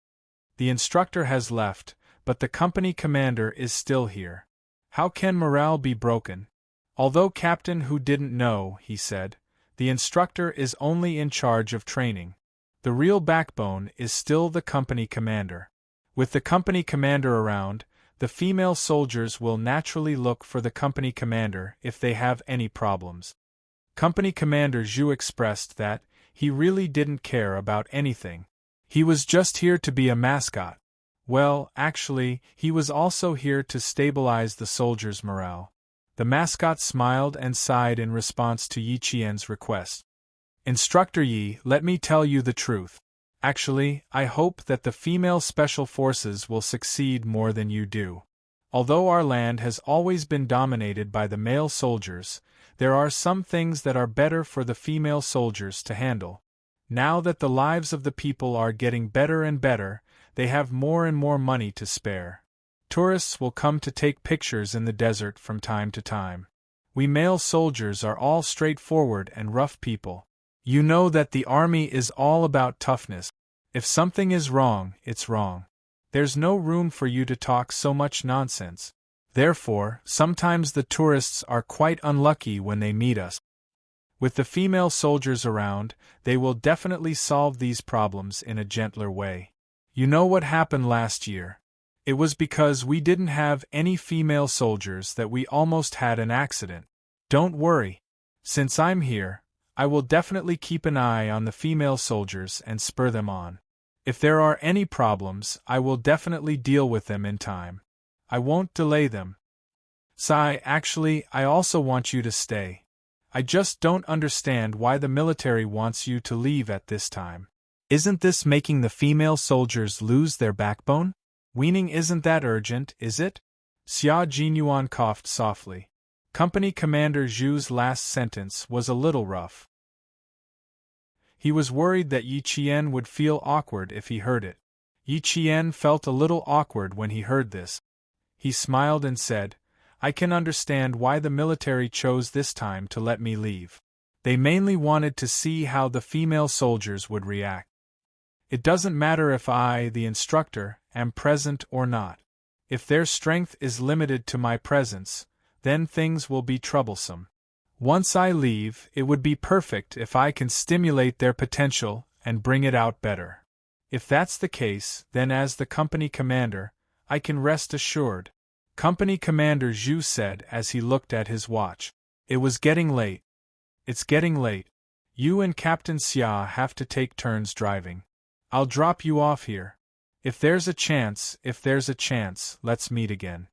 The instructor has left, but the company commander is still here. How can morale be broken? Although Captain who didn't know, he said, the instructor is only in charge of training. The real backbone is still the company commander. With the company commander around, the female soldiers will naturally look for the company commander if they have any problems. Company Commander Zhu expressed that he really didn't care about anything. He was just here to be a mascot. Well, actually, he was also here to stabilize the soldiers' morale. The mascot smiled and sighed in response to Yi Qian's request. Instructor Yi, let me tell you the truth. Actually, I hope that the female special forces will succeed more than you do. Although our land has always been dominated by the male soldiers, there are some things that are better for the female soldiers to handle. Now that the lives of the people are getting better and better, they have more and more money to spare. Tourists will come to take pictures in the desert from time to time. We male soldiers are all straightforward and rough people. You know that the army is all about toughness. If something is wrong, it's wrong. There's no room for you to talk so much nonsense. Therefore, sometimes the tourists are quite unlucky when they meet us. With the female soldiers around, they will definitely solve these problems in a gentler way. You know what happened last year? It was because we didn't have any female soldiers that we almost had an accident. Don't worry. Since I'm here, I will definitely keep an eye on the female soldiers and spur them on. If there are any problems, I will definitely deal with them in time. I won't delay them. Sai, actually, I also want you to stay. I just don't understand why the military wants you to leave at this time. Isn't this making the female soldiers lose their backbone? Weaning isn't that urgent, is it? Xia Jinyuan coughed softly. Company Commander Zhu's last sentence was a little rough. He was worried that Yi Qian would feel awkward if he heard it. Yi Qian felt a little awkward when he heard this. He smiled and said, I can understand why the military chose this time to let me leave. They mainly wanted to see how the female soldiers would react. It doesn't matter if I, the instructor, am present or not. If their strength is limited to my presence, then things will be troublesome. Once I leave, it would be perfect if I can stimulate their potential and bring it out better. If that's the case, then as the company commander, I can rest assured. Company Commander Zhu said as he looked at his watch. It was getting late. It's getting late. You and Captain Xia have to take turns driving. I'll drop you off here. If there's a chance, let's meet again.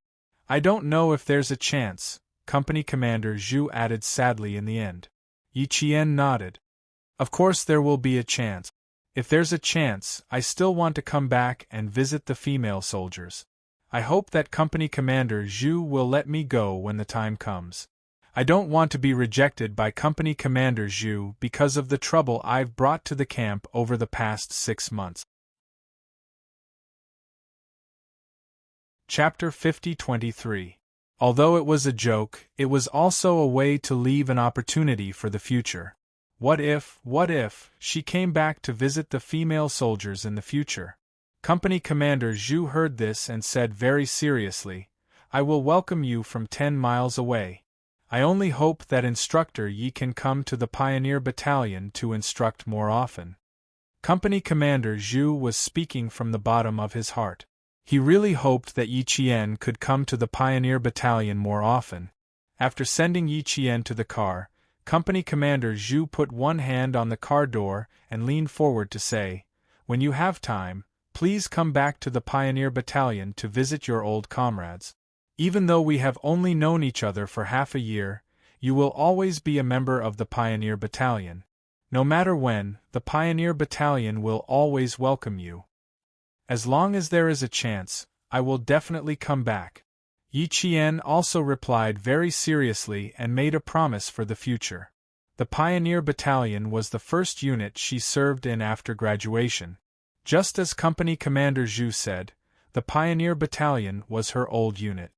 I don't know if there's a chance, Company Commander Zhu added sadly in the end. Yi Qian nodded. Of course there will be a chance. If there's a chance, I still want to come back and visit the female soldiers. I hope that Company Commander Zhu will let me go when the time comes. I don't want to be rejected by Company Commander Zhu because of the trouble I've brought to the camp over the past 6 months. Chapter 50-23. Although it was a joke, it was also a way to leave an opportunity for the future. What if she came back to visit the female soldiers in the future? Company Commander Zhu heard this and said very seriously, I will welcome you from 10 miles away. I only hope that Instructor Yi can come to the Pioneer Battalion to instruct more often. Company Commander Zhu was speaking from the bottom of his heart. He really hoped that Yi Qian could come to the Pioneer Battalion more often. After sending Yi Qian to the car, Company Commander Zhu put one hand on the car door and leaned forward to say, When you have time, please come back to the Pioneer Battalion to visit your old comrades. Even though we have only known each other for half a year, you will always be a member of the Pioneer Battalion. No matter when, the Pioneer Battalion will always welcome you. As long as there is a chance, I will definitely come back. Yi Qian also replied very seriously and made a promise for the future. The Pioneer Battalion was the first unit she served in after graduation. Just as Company Commander Zhu said, the Pioneer Battalion was her old unit.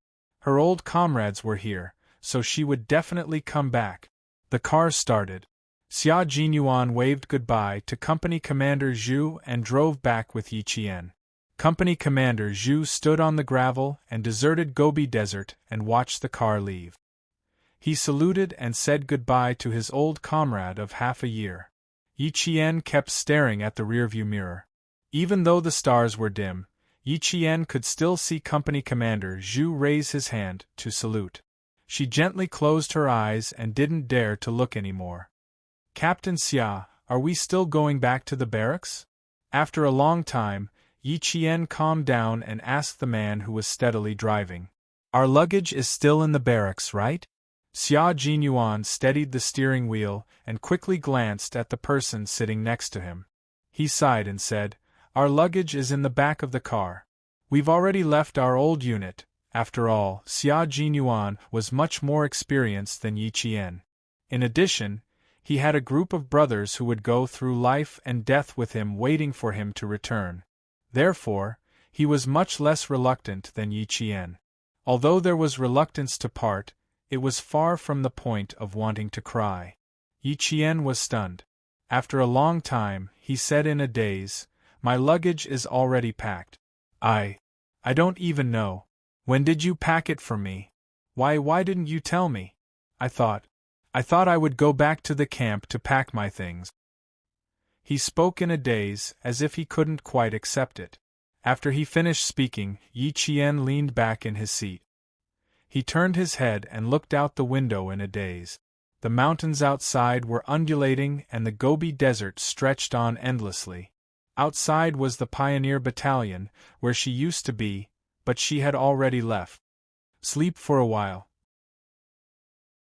Her old comrades were here, so she would definitely come back. The car started. Xia Jinyuan waved goodbye to Company Commander Zhu and drove back with Yi Qian. Company Commander Zhu stood on the gravel and deserted Gobi Desert and watched the car leave. He saluted and said goodbye to his old comrade of half a year. Yi Qian kept staring at the rearview mirror. Even though the stars were dim, Yi Qian could still see Company Commander Zhu raise his hand to salute. She gently closed her eyes and didn't dare to look anymore. Captain Xia, are we still going back to the barracks? After a long time, Yi Qian calmed down and asked the man who was steadily driving. Our luggage is still in the barracks, right? Xia Jinyuan steadied the steering wheel and quickly glanced at the person sitting next to him. He sighed and said, "Our luggage is in the back of the car. We've already left our old unit." After all, Xia Jinyuan was much more experienced than Yi Qian. In addition, he had a group of brothers who would go through life and death with him waiting for him to return. Therefore, he was much less reluctant than Yi Qian. Although there was reluctance to part, it was far from the point of wanting to cry. Yi Qian was stunned. After a long time, he said in a daze, "My luggage is already packed. I don't even know. When did you pack it for me? Why didn't you tell me? I thought I would go back to the camp to pack my things." He spoke in a daze, as if he couldn't quite accept it. After he finished speaking, Yi Qian leaned back in his seat. He turned his head and looked out the window in a daze. The mountains outside were undulating and the Gobi Desert stretched on endlessly. Outside was the Pioneer Battalion, where she used to be, but she had already left. "Sleep for a while.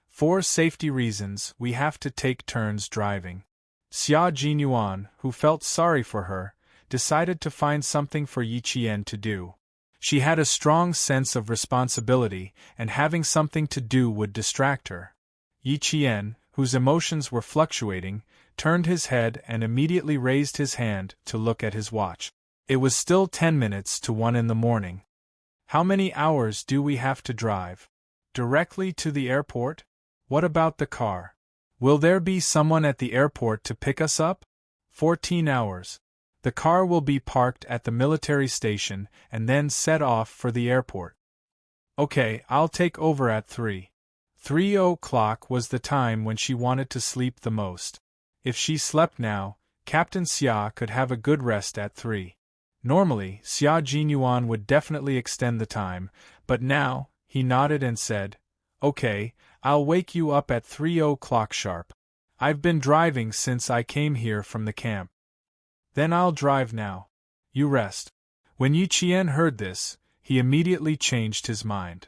For safety reasons, we have to take turns driving." Xia Jinyuan, who felt sorry for her, decided to find something for Yi Qian to do. She had a strong sense of responsibility, and having something to do would distract her. Yi Qian, whose emotions were fluctuating, turned his head and immediately raised his hand to look at his watch. It was still 10 minutes to 1 in the morning. "How many hours do we have to drive? Directly to the airport? What about the car? Will there be someone at the airport to pick us up?" 14 hours. The car will be parked at the military station and then set off for the airport. "Okay, I'll take over at 3. 3:00 was the time when she wanted to sleep the most. If she slept now, Captain Xia could have a good rest at 3. Normally, Xia Jinyuan would definitely extend the time, but now, he nodded and said, "Okay, I'll wake you up at 3:00 sharp. I've been driving since I came here from the camp." "Then I'll drive now. You rest." When Yi Qian heard this, he immediately changed his mind.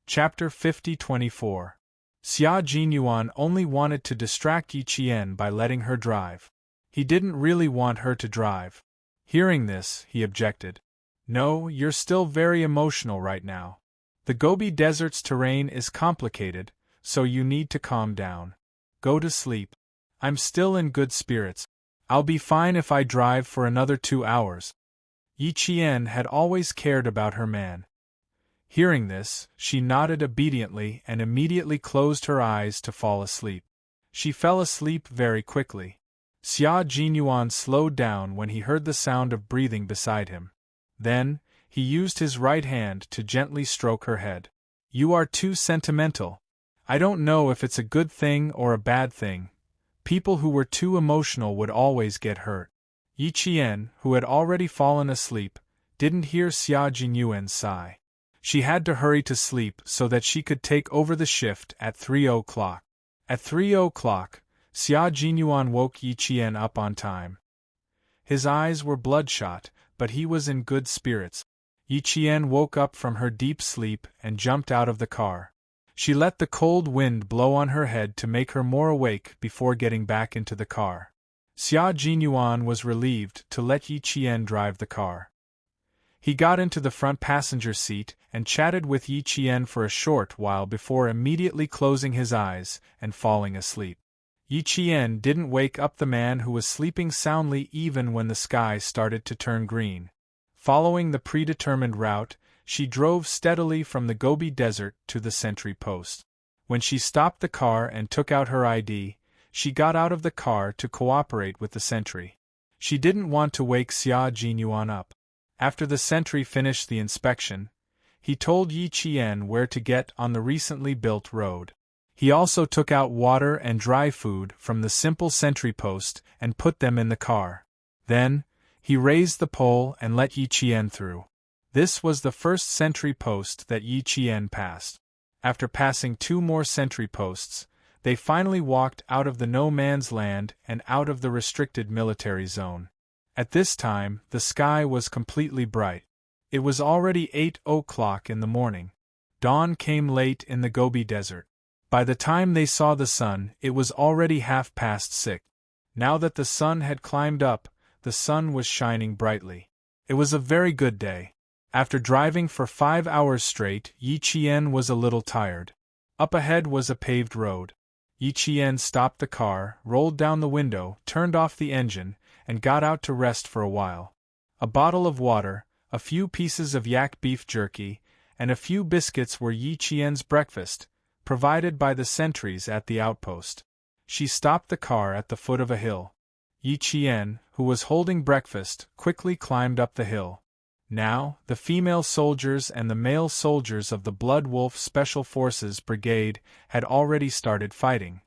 Chapter 50-24. Xia Jinyuan only wanted to distract Yi Qian by letting her drive. He didn't really want her to drive. Hearing this, he objected. "No, you're still very emotional right now. The Gobi Desert's terrain is complicated, so you need to calm down. Go to sleep. I'm still in good spirits. I'll be fine if I drive for another 2 hours." Yi Qian had always cared about her man. Hearing this, she nodded obediently and immediately closed her eyes to fall asleep. She fell asleep very quickly. Xia Jinyuan slowed down when he heard the sound of breathing beside him. Then, he used his right hand to gently stroke her head. "You are too sentimental. I don't know if it's a good thing or a bad thing. People who were too emotional would always get hurt." Yi Qian, who had already fallen asleep, didn't hear Xia Jinyuan's sigh. She had to hurry to sleep so that she could take over the shift at 3:00. At 3:00, Xia Jinyuan woke Yi Qian up on time. His eyes were bloodshot, but he was in good spirits. Yi Qian woke up from her deep sleep and jumped out of the car. She let the cold wind blow on her head to make her more awake before getting back into the car. Xia Jinyuan was relieved to let Yi Qian drive the car. He got into the front passenger seat and chatted with Yi Qian for a short while before immediately closing his eyes and falling asleep. Yi Qian didn't wake up the man who was sleeping soundly even when the sky started to turn green. Following the predetermined route, she drove steadily from the Gobi Desert to the sentry post. When she stopped the car and took out her ID, she got out of the car to cooperate with the sentry. She didn't want to wake Xia Jinyuan up. After the sentry finished the inspection, he told Yi Qian where to get on the recently built road. He also took out water and dry food from the simple sentry post and put them in the car. Then, he raised the pole and let Yi Qian through. This was the first sentry post that Yi Qian passed. After passing 2 more sentry posts, they finally walked out of the no-man's land and out of the restricted military zone. At this time, the sky was completely bright. It was already 8:00 in the morning. Dawn came late in the Gobi Desert. By the time they saw the sun, it was already 6:30. Now that the sun had climbed up, the sun was shining brightly. It was a very good day. After driving for 5 hours straight, Yi Qian was a little tired. Up ahead was a paved road. Yi Qian stopped the car, rolled down the window, turned off the engine, and got out to rest for a while. A bottle of water, a few pieces of yak beef jerky, and a few biscuits were Yi Qian's breakfast, provided by the sentries at the outpost. She stopped the car at the foot of a hill. Yi Qian, who was holding breakfast, quickly climbed up the hill. Now, the female soldiers and the male soldiers of the Blood Wolf Special Forces Brigade had already started fighting.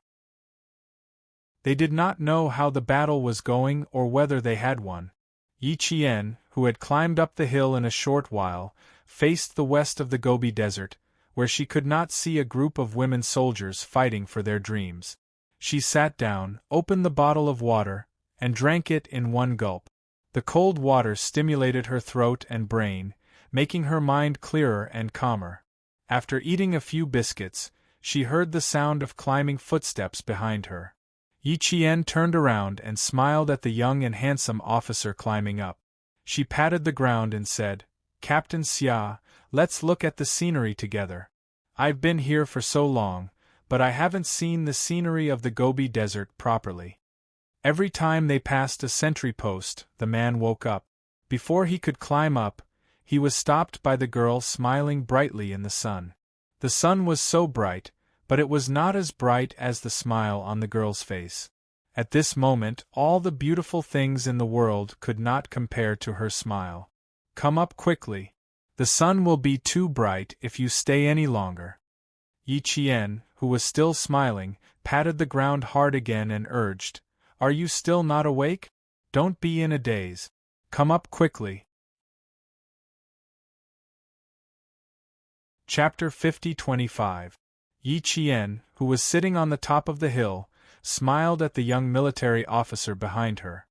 They did not know how the battle was going or whether they had won. Yi Qian, who had climbed up the hill in a short while, faced the west of the Gobi Desert, where she could not see a group of women soldiers fighting for their dreams. She sat down, opened the bottle of water, and drank it in one gulp. The cold water stimulated her throat and brain, making her mind clearer and calmer. After eating a few biscuits, she heard the sound of climbing footsteps behind her. Yi Qian turned around and smiled at the young and handsome officer climbing up. She patted the ground and said, "Captain Xia, let's look at the scenery together. I've been here for so long, but I haven't seen the scenery of the Gobi Desert properly." Every time they passed a sentry post, the man woke up. Before he could climb up, he was stopped by the girl smiling brightly in the sun. The sun was so bright, but it was not as bright as the smile on the girl's face. At this moment, all the beautiful things in the world could not compare to her smile. "Come up quickly. The sun will be too bright if you stay any longer." Yi Qian, who was still smiling, patted the ground hard again and urged, "Are you still not awake? Don't be in a daze. Come up quickly." Chapter 50-25. Yi Qian, who was sitting on the top of the hill, smiled at the young military officer behind her.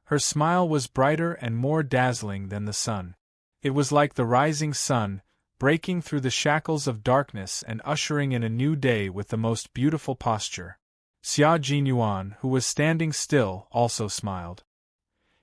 Her smile was brighter and more dazzling than the sun. It was like the rising sun, breaking through the shackles of darkness and ushering in a new day with the most beautiful posture. Xia Jinyuan, who was standing still, also smiled.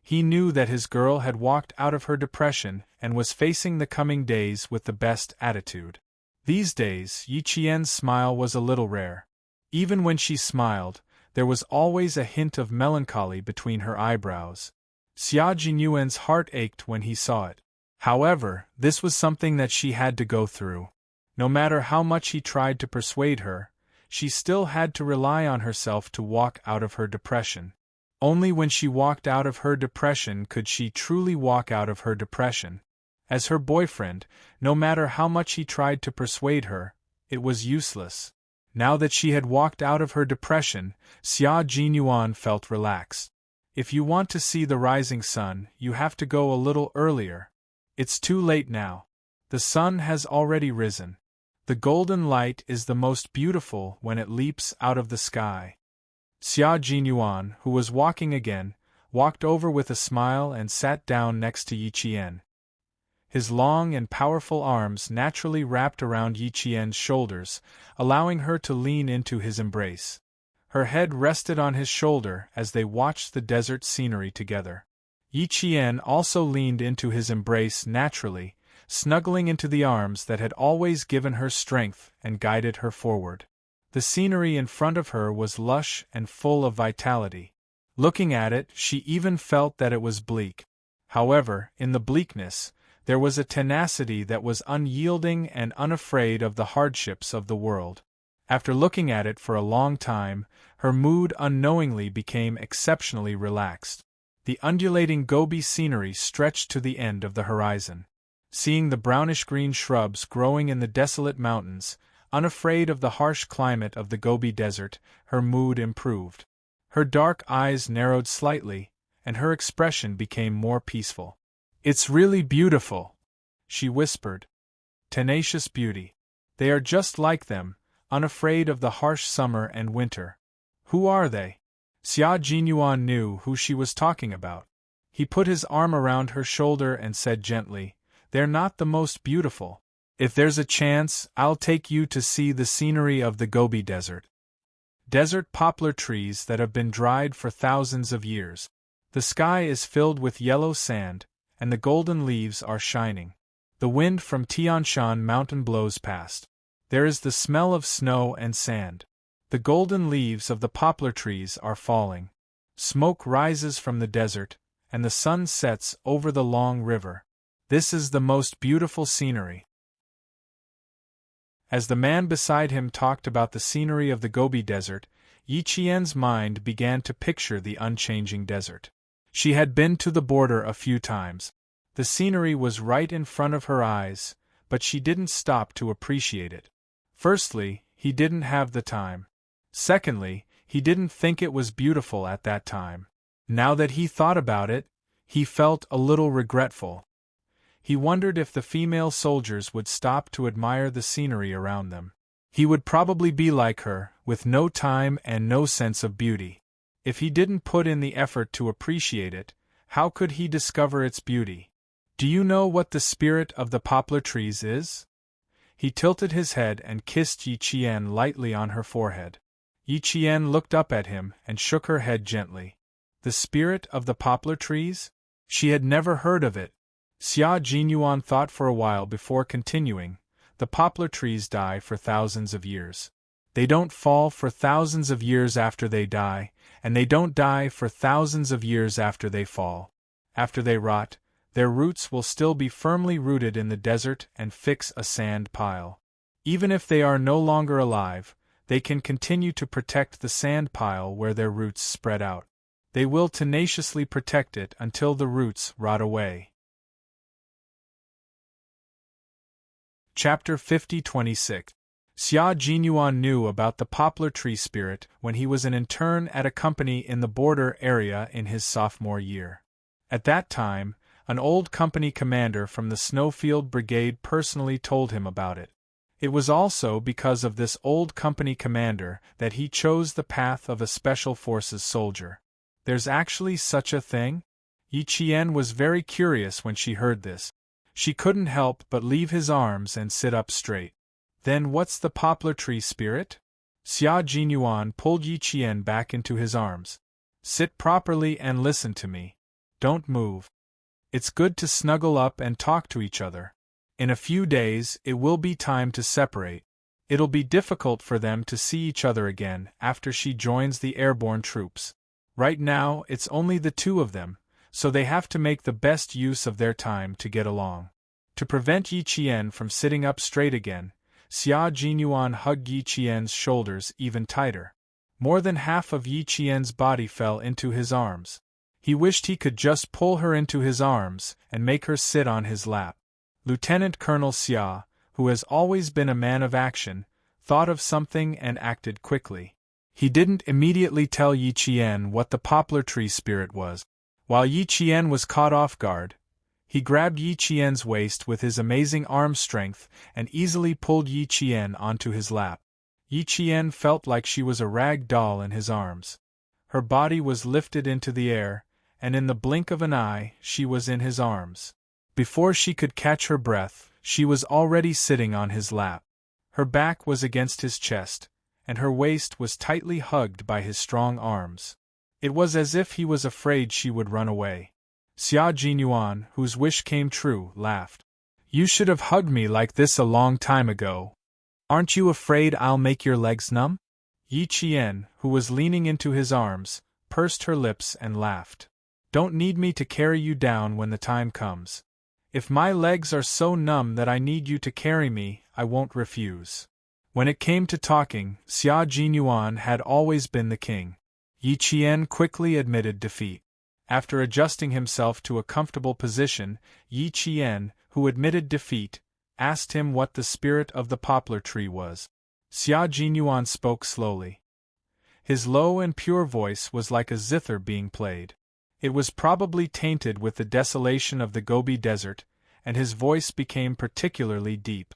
He knew that his girl had walked out of her depression and was facing the coming days with the best attitude. These days, Yi Qian's smile was a little rare. Even when she smiled, there was always a hint of melancholy between her eyebrows. Xia Jinyuan's heart ached when he saw it. However, this was something that she had to go through. No matter how much he tried to persuade her, she still had to rely on herself to walk out of her depression. Only when she walked out of her depression could she truly walk out of her depression. As her boyfriend, no matter how much he tried to persuade her, it was useless. Now that she had walked out of her depression, Xia Jinyuan felt relaxed. "If you want to see the rising sun, you have to go a little earlier. It's too late now. The sun has already risen. The golden light is the most beautiful when it leaps out of the sky." Xia Jinyuan, who was walking again, walked over with a smile and sat down next to Yi Qian. His long and powerful arms naturally wrapped around Yi Qian's shoulders, allowing her to lean into his embrace. Her head rested on his shoulder as they watched the desert scenery together. Yi Qian also leaned into his embrace naturally, snuggling into the arms that had always given her strength and guided her forward. The scenery in front of her was lush and full of vitality. Looking at it, she even felt that it was bleak. However, in the bleakness, there was a tenacity that was unyielding and unafraid of the hardships of the world. After looking at it for a long time, her mood unknowingly became exceptionally relaxed. The undulating Gobi scenery stretched to the end of the horizon. Seeing the brownish-green shrubs growing in the desolate mountains, unafraid of the harsh climate of the Gobi Desert, her mood improved. Her dark eyes narrowed slightly, and her expression became more peaceful. "It's really beautiful," she whispered. "Tenacious beauty. They are just like them, unafraid of the harsh summer and winter." "Who are they?" Xia Jinyuan knew who she was talking about. He put his arm around her shoulder and said gently, "They're not the most beautiful. If there's a chance, I'll take you to see the scenery of the Gobi Desert. Desert poplar trees that have been dried for thousands of years. The sky is filled with yellow sand, and the golden leaves are shining. The wind from Tian Shan Mountain blows past. There is the smell of snow and sand. The golden leaves of the poplar trees are falling. Smoke rises from the desert, and the sun sets over the long river. This is the most beautiful scenery. As the man beside him talked about the scenery of the Gobi Desert, Yi Qian's mind began to picture the unchanging desert. She had been to the border a few times. The scenery was right in front of her eyes, but she didn't stop to appreciate it. Firstly, he didn't have the time. Secondly, he didn't think it was beautiful at that time. Now that he thought about it, he felt a little regretful. He wondered if the female soldiers would stop to admire the scenery around them. He would probably be like her, with no time and no sense of beauty. If he didn't put in the effort to appreciate it, how could he discover its beauty? Do you know what the spirit of the poplar trees is? He tilted his head and kissed Yi Qian lightly on her forehead. Yi Qian looked up at him and shook her head gently. The spirit of the poplar trees? She had never heard of it. Xia Jinyuan thought for a while before continuing. The poplar trees die for thousands of years. They don't fall for thousands of years after they die, and they don't die for thousands of years after they fall. After they rot, their roots will still be firmly rooted in the desert and fix a sand pile. Even if they are no longer alive, they can continue to protect the sand pile where their roots spread out. They will tenaciously protect it until the roots rot away. Chapter 50-26. Xia Jinyuan knew about the poplar tree spirit when he was an intern at a company in the border area in his sophomore year. At that time, an old company commander from the Snowfield Brigade personally told him about it. It was also because of this old company commander that he chose the path of a Special Forces soldier. There's actually such a thing? Yi Qian was very curious when she heard this. She couldn't help but leave his arms and sit up straight. Then what's the poplar tree spirit? Xia Jinyuan pulled Yi Qian back into his arms. Sit properly and listen to me. Don't move. It's good to snuggle up and talk to each other. In a few days, it will be time to separate. It'll be difficult for them to see each other again after she joins the airborne troops. Right now, it's only the two of them, so they have to make the best use of their time to get along. To prevent Yi Qian from sitting up straight again, Xia Jinyuan hugged Yi Qian's shoulders even tighter. More than half of Yi Qian's body fell into his arms. He wished he could just pull her into his arms and make her sit on his lap. Lieutenant Colonel Xia, who has always been a man of action, thought of something and acted quickly. He didn't immediately tell Yi Qian what the poplar tree spirit was. While Yi Qian was caught off guard, he grabbed Yi Qian's waist with his amazing arm strength and easily pulled Yi Qian onto his lap. Yi Qian felt like she was a rag doll in his arms. Her body was lifted into the air, and in the blink of an eye, she was in his arms. Before she could catch her breath, she was already sitting on his lap. Her back was against his chest, and her waist was tightly hugged by his strong arms. It was as if he was afraid she would run away. Xia Jinyuan, whose wish came true, laughed. You should have hugged me like this a long time ago. Aren't you afraid I'll make your legs numb? Yi Qian, who was leaning into his arms, pursed her lips and laughed. Don't need me to carry you down when the time comes. If my legs are so numb that I need you to carry me, I won't refuse. When it came to talking, Xia Jinyuan had always been the king. Yi Qian quickly admitted defeat. After adjusting himself to a comfortable position, Yi Qian, who admitted defeat, asked him what the spirit of the poplar tree was. Xia Jinyuan spoke slowly. His low and pure voice was like a zither being played. It was probably tainted with the desolation of the Gobi Desert, and his voice became particularly deep.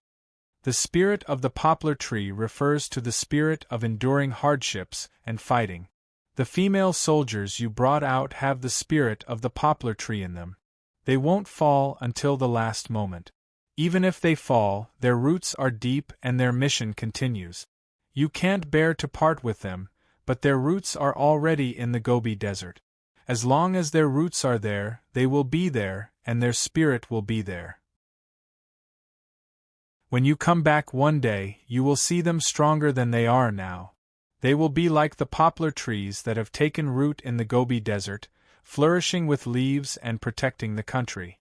The spirit of the poplar tree refers to the spirit of enduring hardships and fighting. The female soldiers you brought out have the spirit of the poplar tree in them. They won't fall until the last moment. Even if they fall, their roots are deep and their mission continues. You can't bear to part with them, but their roots are already in the Gobi Desert. As long as their roots are there, they will be there, and their spirit will be there. When you come back one day, you will see them stronger than they are now. They will be like the poplar trees that have taken root in the Gobi Desert, flourishing with leaves and protecting the country.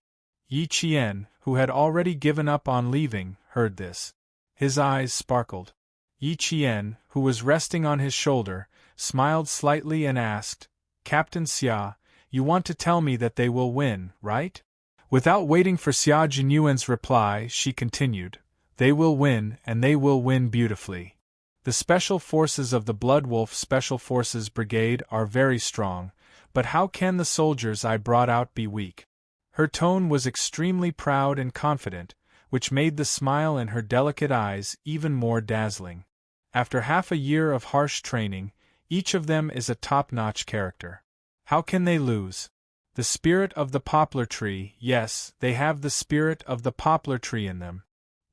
Yi Qian, who had already given up on leaving, heard this. His eyes sparkled. Yi Qian, who was resting on his shoulder, smiled slightly and asked, "Captain Xia, you want to tell me that they will win, right?" Without waiting for Xia Jinyuan's reply, she continued, "They will win, and they will win beautifully. The special forces of the Bloodwolf Special Forces Brigade are very strong, but how can the soldiers I brought out be weak?" Her tone was extremely proud and confident, which made the smile in her delicate eyes even more dazzling. After half a year of harsh training, each of them is a top-notch character. How can they lose? The spirit of the poplar tree, yes, they have the spirit of the poplar tree in them.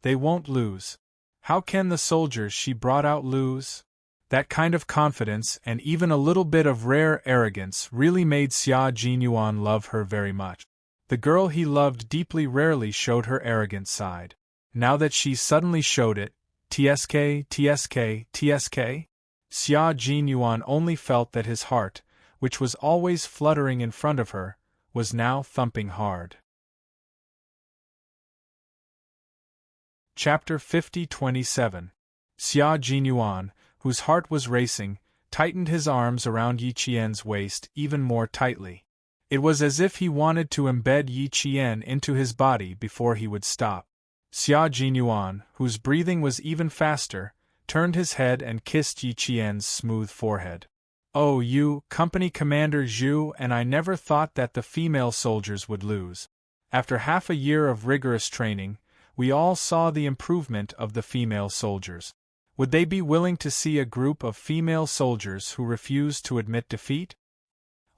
They won't lose. How can the soldiers she brought out lose? That kind of confidence and even a little bit of rare arrogance really made Xia Jinyuan love her very much. The girl he loved deeply rarely showed her arrogant side. Now that she suddenly showed it, TSK, TSK, TSK? Xia Jinyuan only felt that his heart, which was always fluttering in front of her, was now thumping hard. Chapter 50-27. Xia Jinyuan, whose heart was racing, tightened his arms around Yi Qian's waist even more tightly. It was as if he wanted to embed Yi Qian into his body before he would stop. Xia Jinyuan, whose breathing was even faster, turned his head and kissed Yi Qian's smooth forehead. "Oh, you, Company Commander Zhu, and I never thought that the female soldiers would lose. After half a year of rigorous training, we all saw the improvement of the female soldiers. Would they be willing to see a group of female soldiers who refused to admit defeat?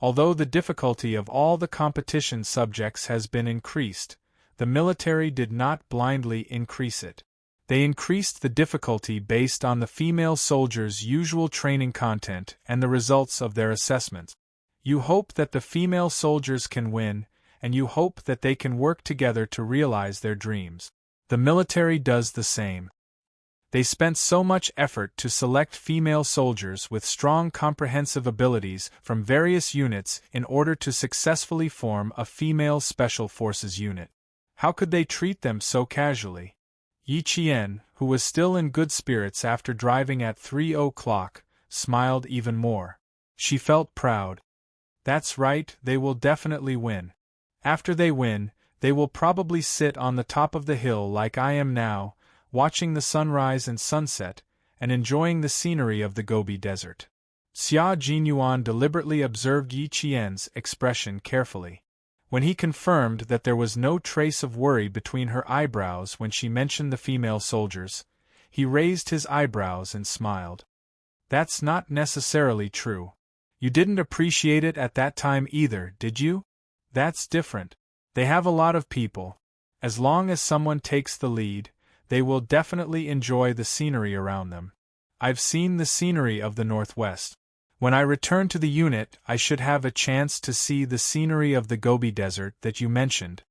Although the difficulty of all the competition subjects has been increased, the military did not blindly increase it. They increased the difficulty based on the female soldiers' usual training content and the results of their assessments. You hope that the female soldiers can win, and you hope that they can work together to realize their dreams. The military does the same. They spent so much effort to select female soldiers with strong comprehensive abilities from various units in order to successfully form a female special forces unit. How could they treat them so casually? Yi Qian, who was still in good spirits after driving at 3:00, smiled even more. She felt proud. That's right, they will definitely win. After they win, they will probably sit on the top of the hill like I am now, watching the sunrise and sunset, and enjoying the scenery of the Gobi Desert. Xia Jinyuan deliberately observed Yi Qian's expression carefully. When he confirmed that there was no trace of worry between her eyebrows when she mentioned the female soldiers, he raised his eyebrows and smiled. That's not necessarily true. You didn't appreciate it at that time either, did you? That's different. They have a lot of people. As long as someone takes the lead, they will definitely enjoy the scenery around them. I've seen the scenery of the Northwest. When I return to the unit, I should have a chance to see the scenery of the Gobi Desert that you mentioned.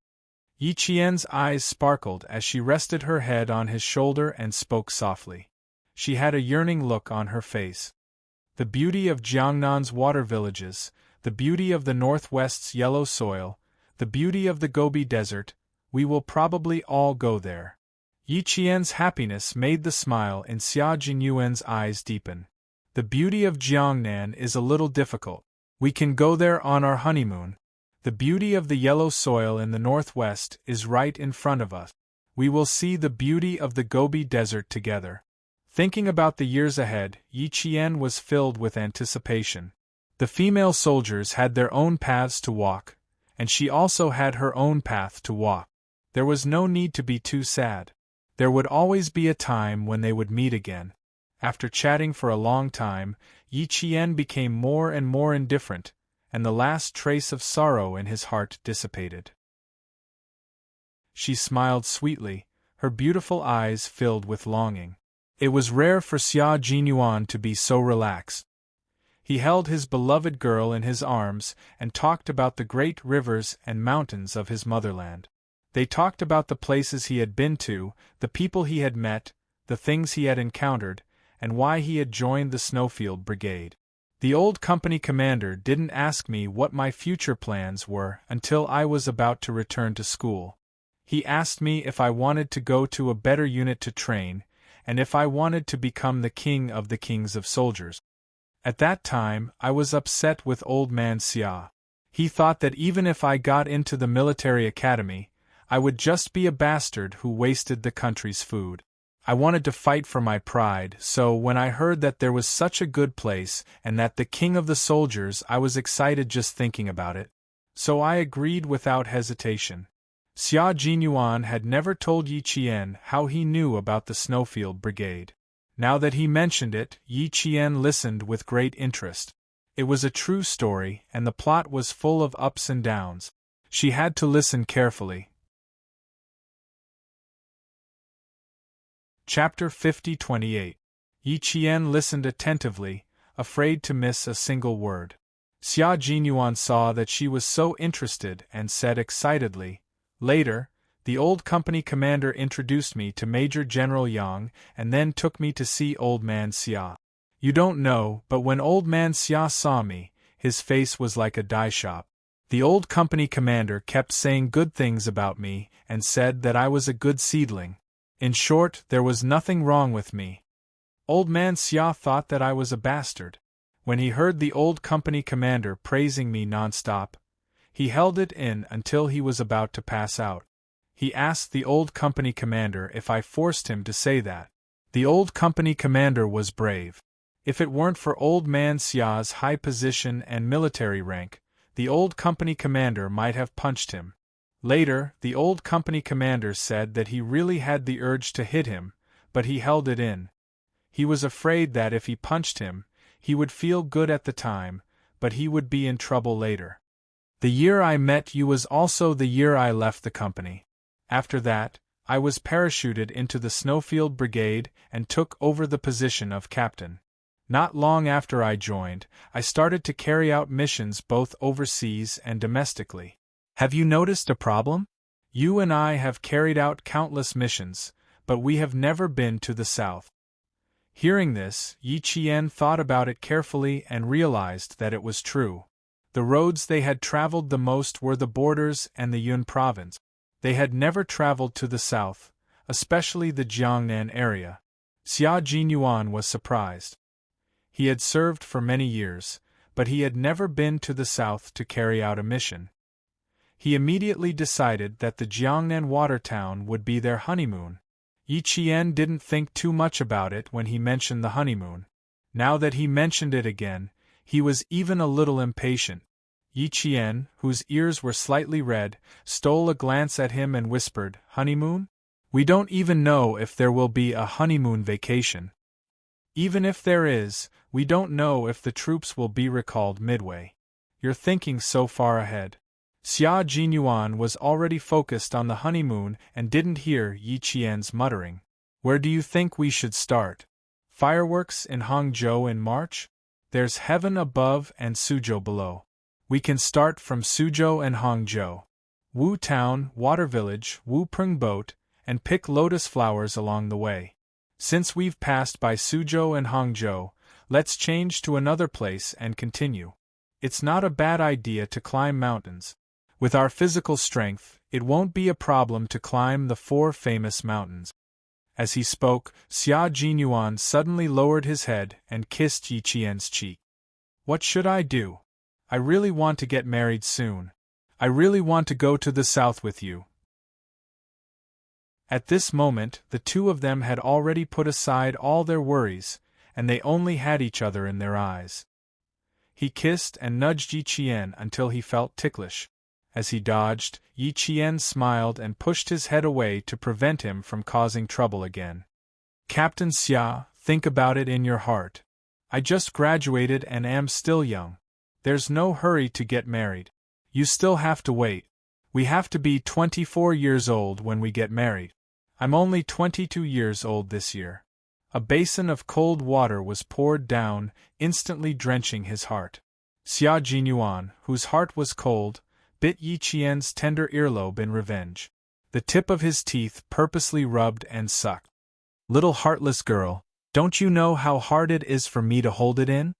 Yi Qian's eyes sparkled as she rested her head on his shoulder and spoke softly. She had a yearning look on her face. The beauty of Jiangnan's water villages, the beauty of the Northwest's yellow soil, the beauty of the Gobi Desert, we will probably all go there. Yi Qian's happiness made the smile in Xia Jinyuan's eyes deepen. The beauty of Jiangnan is a little difficult. We can go there on our honeymoon. The beauty of the yellow soil in the Northwest is right in front of us. We will see the beauty of the Gobi Desert together. Thinking about the years ahead, Yi Qian was filled with anticipation. The female soldiers had their own paths to walk, and she also had her own path to walk. There was no need to be too sad. There would always be a time when they would meet again. After chatting for a long time, Yi Qian became more and more indifferent, and the last trace of sorrow in his heart dissipated. she smiled sweetly, her beautiful eyes filled with longing. It was rare for Xia Jinyuan to be so relaxed. He held his beloved girl in his arms and talked about the great rivers and mountains of his motherland. They talked about the places he had been to, the people he had met, the things he had encountered, and why he had joined the Snowfield Brigade. The old company commander didn't ask me what my future plans were until I was about to return to school. He asked me if I wanted to go to a better unit to train, and if I wanted to become the king of the kings of soldiers. At that time, I was upset with Old Man Xia. He thought that even if I got into the military academy, I would just be a bastard who wasted the country's food. I wanted to fight for my pride, so when I heard that there was such a good place and that the king of the soldiers, I was excited just thinking about it. So I agreed without hesitation. Xia Jinyuan had never told Yi Qian how he knew about the Snowfield Brigade. Now that he mentioned it, Yi Qian listened with great interest. It was a true story, and the plot was full of ups and downs. She had to listen carefully. Chapter 50-28. Yi Qian listened attentively, afraid to miss a single word. Xia Jinyuan saw that she was so interested and said excitedly, "Later, the old company commander introduced me to Major General Yang and then took me to see Old Man Xia. You don't know, but when Old Man Xia saw me, his face was like a dye shop. The old company commander kept saying good things about me and said that I was a good seedling. In short, there was nothing wrong with me. Old Man Xia thought that I was a bastard. When he heard the old company commander praising me non-stop, he held it in until he was about to pass out. He asked the old company commander if I forced him to say that. The old company commander was brave. If it weren't for Old Man Xia's high position and military rank, the old company commander might have punched him. Later, the old company commander said that he really had the urge to hit him, but he held it in. He was afraid that if he punched him, he would feel good at the time, but he would be in trouble later. The year I met you was also the year I left the company. After that, I was parachuted into the Snowfield Brigade and took over the position of captain. Not long after I joined, I started to carry out missions both overseas and domestically. Have you noticed a problem? You and I have carried out countless missions, but we have never been to the south. Hearing this, Yi Qian thought about it carefully and realized that it was true. The roads they had traveled the most were the borders and the Yun province. They had never traveled to the south, especially the Jiangnan area. Xia Jinyuan was surprised. He had served for many years, but he had never been to the south to carry out a mission. He immediately decided that the Jiangnan water town would be their honeymoon. Yi Qian didn't think too much about it when he mentioned the honeymoon. Now that he mentioned it again, he was even a little impatient. Yi Qian, whose ears were slightly red, stole a glance at him and whispered, "Honeymoon? We don't even know if there will be a honeymoon vacation. Even if there is, we don't know if the troops will be recalled midway. You're thinking so far ahead." Xia Jinyuan was already focused on the honeymoon and didn't hear Yi Qian's muttering. "Where do you think we should start? Fireworks in Hangzhou in March? There's heaven above and Suzhou below. We can start from Suzhou and Hangzhou. Wu Town, Water Village, Wu Peng Boat, and pick lotus flowers along the way. Since we've passed by Suzhou and Hangzhou, let's change to another place and continue. It's not a bad idea to climb mountains. With our physical strength, it won't be a problem to climb the 4 famous mountains." As he spoke, Xia Jinyuan suddenly lowered his head and kissed Yi Qian's cheek. "What should I do? I really want to get married soon. I really want to go to the south with you." At this moment, the two of them had already put aside all their worries, and they only had each other in their eyes. He kissed and nudged Yi Qian until he felt ticklish. As he dodged, Yi Qian smiled and pushed his head away to prevent him from causing trouble again. "Captain Xia, think about it in your heart. I just graduated and am still young. There's no hurry to get married. You still have to wait. We have to be 24 years old when we get married. I'm only 22 years old this year. A basin of cold water was poured down, instantly drenching his heart. Xia Jinyuan, whose heart was cold, bit Yi Qian's tender earlobe in revenge. The tip of his teeth purposely rubbed and sucked. Little heartless girl, don't you know how hard it is for me to hold it in?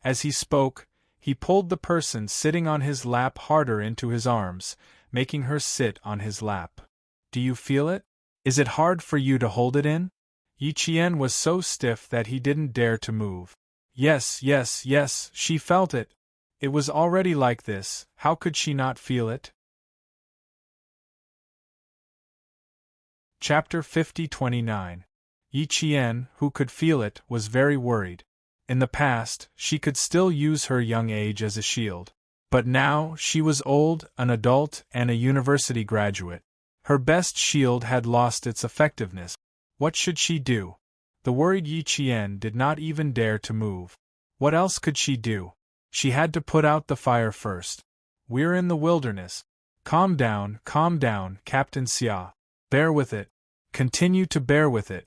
As he spoke, he pulled the person sitting on his lap harder into his arms, making her sit on his lap. Do you feel it? Is it hard for you to hold it in? Yi Qian was so stiff that he didn't dare to move. Yes, she felt it. It was already like this, how could she not feel it? Chapter 50-29. Yi Qian, who could feel it, was very worried. In the past, she could still use her young age as a shield. But now, she was old, an adult, and a university graduate. Her best shield had lost its effectiveness. What should she do? The worried Yi Qian did not even dare to move. What else could she do? She had to put out the fire first. We're in the wilderness. Calm down, Captain Xia. Bear with it. Continue to bear with it.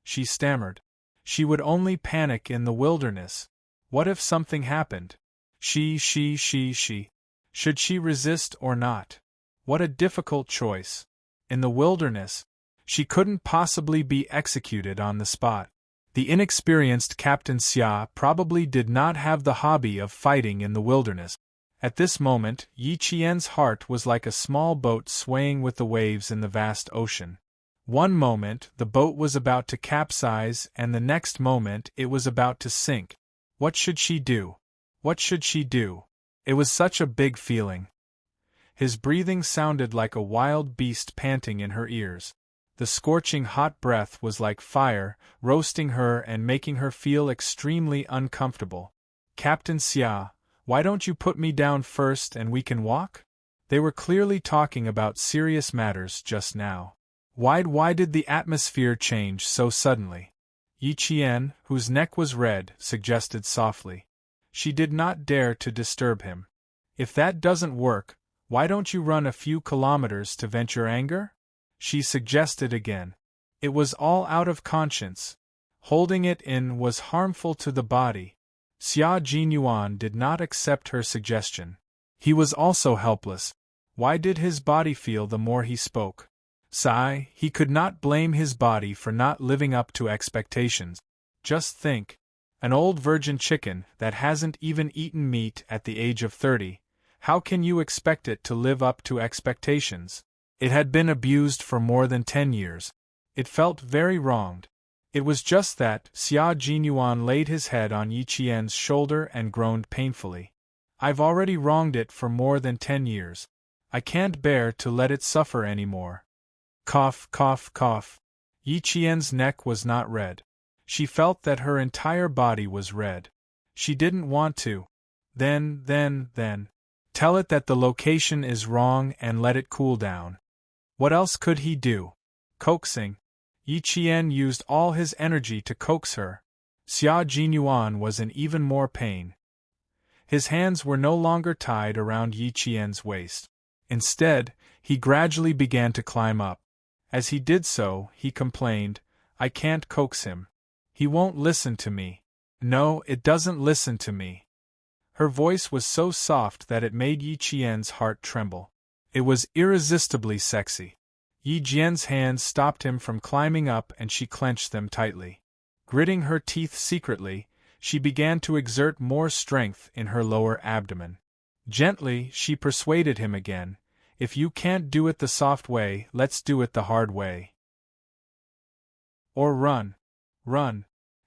She stammered. She would only panic in the wilderness. What if something happened? Should she resist or not? What a difficult choice. In the wilderness, she couldn't possibly be executed on the spot. The inexperienced Captain Xia probably did not have the hobby of fighting in the wilderness. At this moment, Yi Qian's heart was like a small boat swaying with the waves in the vast ocean. One moment, the boat was about to capsize, and the next moment, it was about to sink. What should she do? What should she do? It was such a big feeling. His breathing sounded like a wild beast panting in her ears. The scorching hot breath was like fire, roasting her and making her feel extremely uncomfortable. Captain Xia, why don't you put me down first and we can walk? They were clearly talking about serious matters just now. Why did the atmosphere change so suddenly? Yi Qian, whose neck was red, suggested softly. She did not dare to disturb him. If that doesn't work, why don't you run a few kilometers to vent your anger? She suggested again. It was all out of conscience. Holding it in was harmful to the body. Xia Jinyuan did not accept her suggestion. He was also helpless. Why did his body feel the more he spoke? Sigh, he could not blame his body for not living up to expectations. Just think. An old virgin chicken that hasn't even eaten meat at the age of 30, how can you expect it to live up to expectations? It had been abused for more than 10 years. It felt very wronged. It was just that. Xia Jinyuan laid his head on Yi Qian's shoulder and groaned painfully. I've already wronged it for more than 10 years. I can't bear to let it suffer anymore. Cough. Yi Qian's neck was not red. She felt that her entire body was red. She didn't want to. Then. Tell it that the location is wrong and let it cool down. What else could he do? Coaxing. Yi Qian used all his energy to coax her. Xia Jinyuan was in even more pain. His hands were no longer tied around Yi Qian's waist. Instead, he gradually began to climb up. As he did so, he complained, I can't coax him. He won't listen to me. No, it doesn't listen to me. Her voice was so soft that it made Yi Qian's heart tremble. It was irresistibly sexy. Yi Jian's hands stopped him from climbing up and she clenched them tightly. Gritting her teeth secretly, she began to exert more strength in her lower abdomen. Gently, she persuaded him again, if you can't do it the soft way, let's do it the hard way. Or run.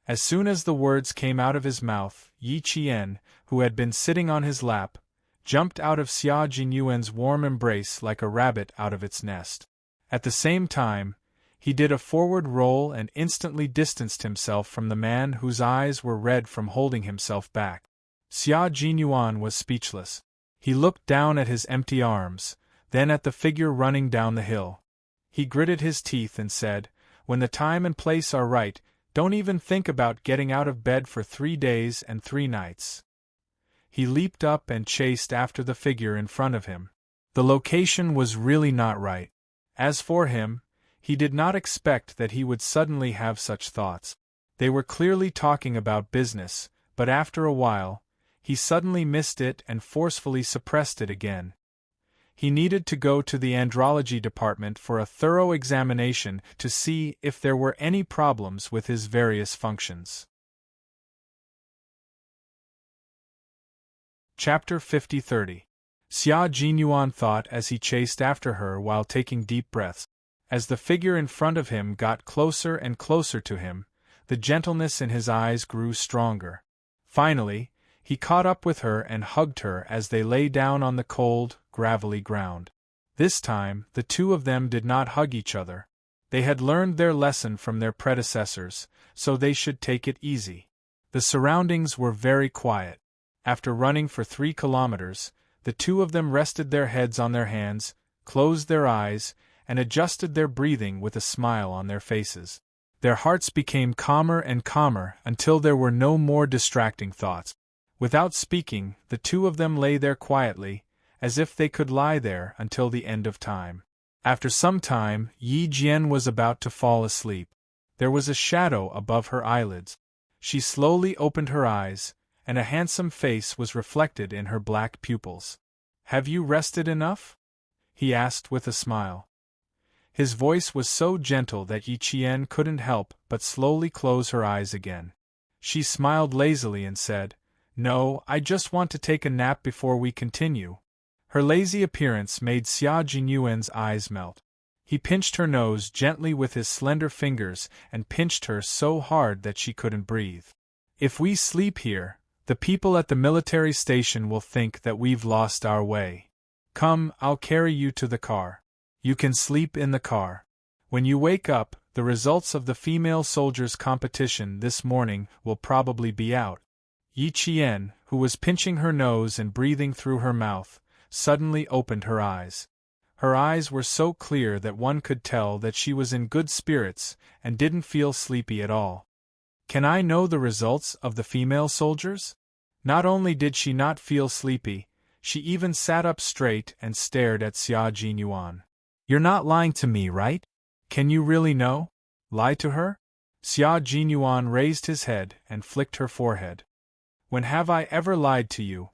As soon as the words came out of his mouth, Yi Qian, who had been sitting on his lap, jumped out of Xia Jinyuan's warm embrace like a rabbit out of its nest. At the same time, he did a forward roll and instantly distanced himself from the man whose eyes were red from holding himself back. Xia Jinyuan was speechless. He looked down at his empty arms, then at the figure running down the hill. He gritted his teeth and said, when the time and place are right, don't even think about getting out of bed for 3 days and 3 nights. He leaped up and chased after the figure in front of him. The location was really not right. As for him, he did not expect that he would suddenly have such thoughts. They were clearly talking about business, but after a while, he suddenly missed it and forcefully suppressed it again. He needed to go to the andrology department for a thorough examination to see if there were any problems with his various functions. Chapter 50-30. Xia Jinyuan thought as he chased after her while taking deep breaths. As the figure in front of him got closer and closer to him, the gentleness in his eyes grew stronger. Finally, he caught up with her and hugged her as they lay down on the cold, gravelly ground. This time, the two of them did not hug each other. They had learned their lesson from their predecessors, so they should take it easy. The surroundings were very quiet. After running for 3 kilometers, the two of them rested their heads on their hands, closed their eyes, and adjusted their breathing with a smile on their faces. Their hearts became calmer and calmer until there were no more distracting thoughts. Without speaking, the two of them lay there quietly, as if they could lie there until the end of time. After some time, Yi Jian was about to fall asleep. There was a shadow above her eyelids. She slowly opened her eyes, and a handsome face was reflected in her black pupils. "Have you rested enough?" he asked with a smile. His voice was so gentle that Yi Qian couldn't help but slowly close her eyes again. She smiled lazily and said, "No, I just want to take a nap before we continue." Her lazy appearance made Xia Jinyuan's eyes melt. He pinched her nose gently with his slender fingers and pinched her so hard that she couldn't breathe. "If we sleep here, the people at the military station will think that we've lost our way. Come, I'll carry you to the car. You can sleep in the car. When you wake up, the results of the female soldiers' competition this morning will probably be out." Yi Qian, who was pinching her nose and breathing through her mouth, suddenly opened her eyes. Her eyes were so clear that one could tell that she was in good spirits and didn't feel sleepy at all. "Can I know the results of the female soldiers?" Not only did she not feel sleepy, she even sat up straight and stared at Xia Jinyuan. "You're not lying to me, right? Can you really know?" "Lie to her?" Xia Jinyuan raised his head and flicked her forehead. "When have I ever lied to you?"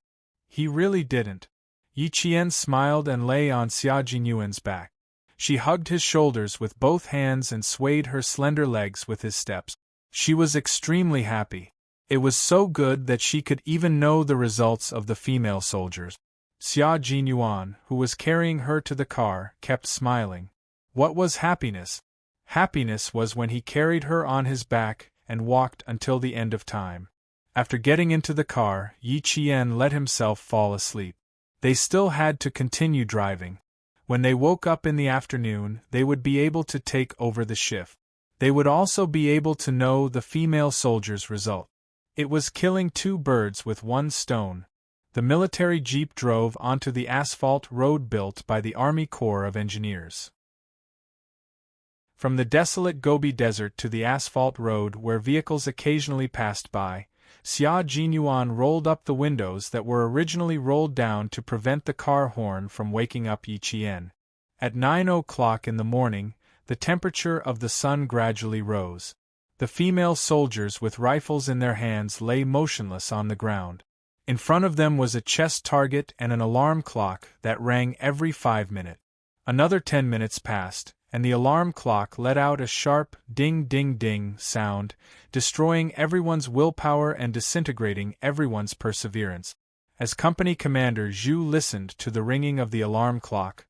He really didn't. Yi Qian smiled and lay on Xia Jinyuan's back. She hugged his shoulders with both hands and swayed her slender legs with his steps. She was extremely happy. It was so good that she could even know the results of the female soldiers. Xia Jinyuan, who was carrying her to the car, kept smiling. What was happiness? Happiness was when he carried her on his back and walked until the end of time. After getting into the car, Yi Qian let himself fall asleep. They still had to continue driving. When they woke up in the afternoon, they would be able to take over the shift. They would also be able to know the female soldier's result. It was killing 2 birds with 1 stone. The military jeep drove onto the asphalt road built by the Army Corps of Engineers. From the desolate Gobi Desert to the asphalt road where vehicles occasionally passed by, Xia Jinyuan rolled up the windows that were originally rolled down to prevent the car horn from waking up Yi Qian. At 9 o'clock in the morning, the temperature of the sun gradually rose. The female soldiers with rifles in their hands lay motionless on the ground. In front of them was a chest target and an alarm clock that rang every 5 minutes. Another 10 minutes passed, and the alarm clock let out a sharp ding-ding-ding sound, destroying everyone's willpower and disintegrating everyone's perseverance. As company commander Zhu listened to the ringing of the alarm clock,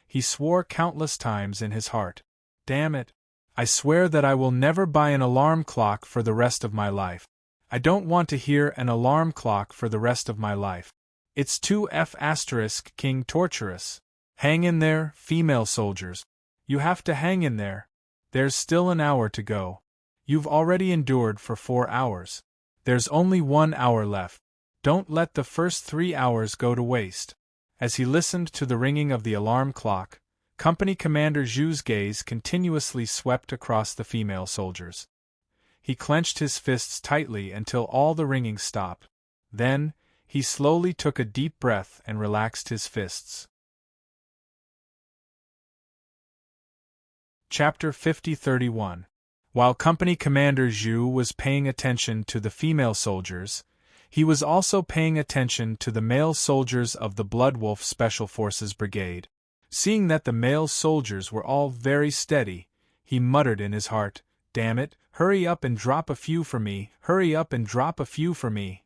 he swore countless times in his heart. "Damn it! I swear that I will never buy an alarm clock for the rest of my life. I don't want to hear an alarm clock for the rest of my life. It's too King torturous. Hang in there, female soldiers. You have to hang in there. There's still an hour to go. You've already endured for 4 hours. There's only 1 hour left. Don't let the first 3 hours go to waste." As he listened to the ringing of the alarm clock, Company Commander Zhu's gaze continuously swept across the female soldiers. He clenched his fists tightly until all the ringing stopped. Then, he slowly took a deep breath and relaxed his fists. Chapter 50-31. While Company Commander Zhu was paying attention to the female soldiers, he was also paying attention to the male soldiers of the Bloodwolf Special Forces Brigade. Seeing that the male soldiers were all very steady, he muttered in his heart, "Damn it, hurry up and drop a few for me, hurry up and drop a few for me."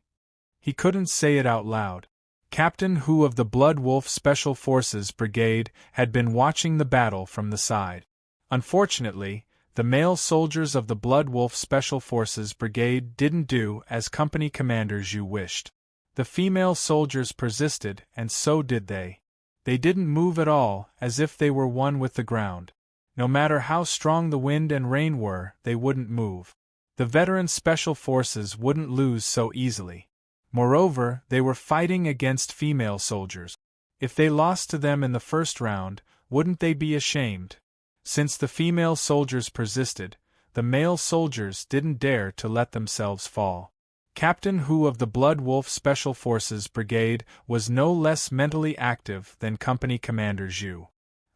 He couldn't say it out loud. Captain Hu of the Bloodwolf Special Forces Brigade had been watching the battle from the side. Unfortunately, the male soldiers of the Bloodwolf Special Forces Brigade didn't do as Company Commander Zhu wished. The female soldiers persisted, and so did they. They didn't move at all, as if they were one with the ground. No matter how strong the wind and rain were, they wouldn't move. The veteran Special Forces wouldn't lose so easily. Moreover, they were fighting against female soldiers. If they lost to them in the first round, wouldn't they be ashamed? Since the female soldiers persisted, the male soldiers didn't dare to let themselves fall. Captain Hu of the Bloodwolf Special Forces Brigade was no less mentally active than Company Commander Zhu.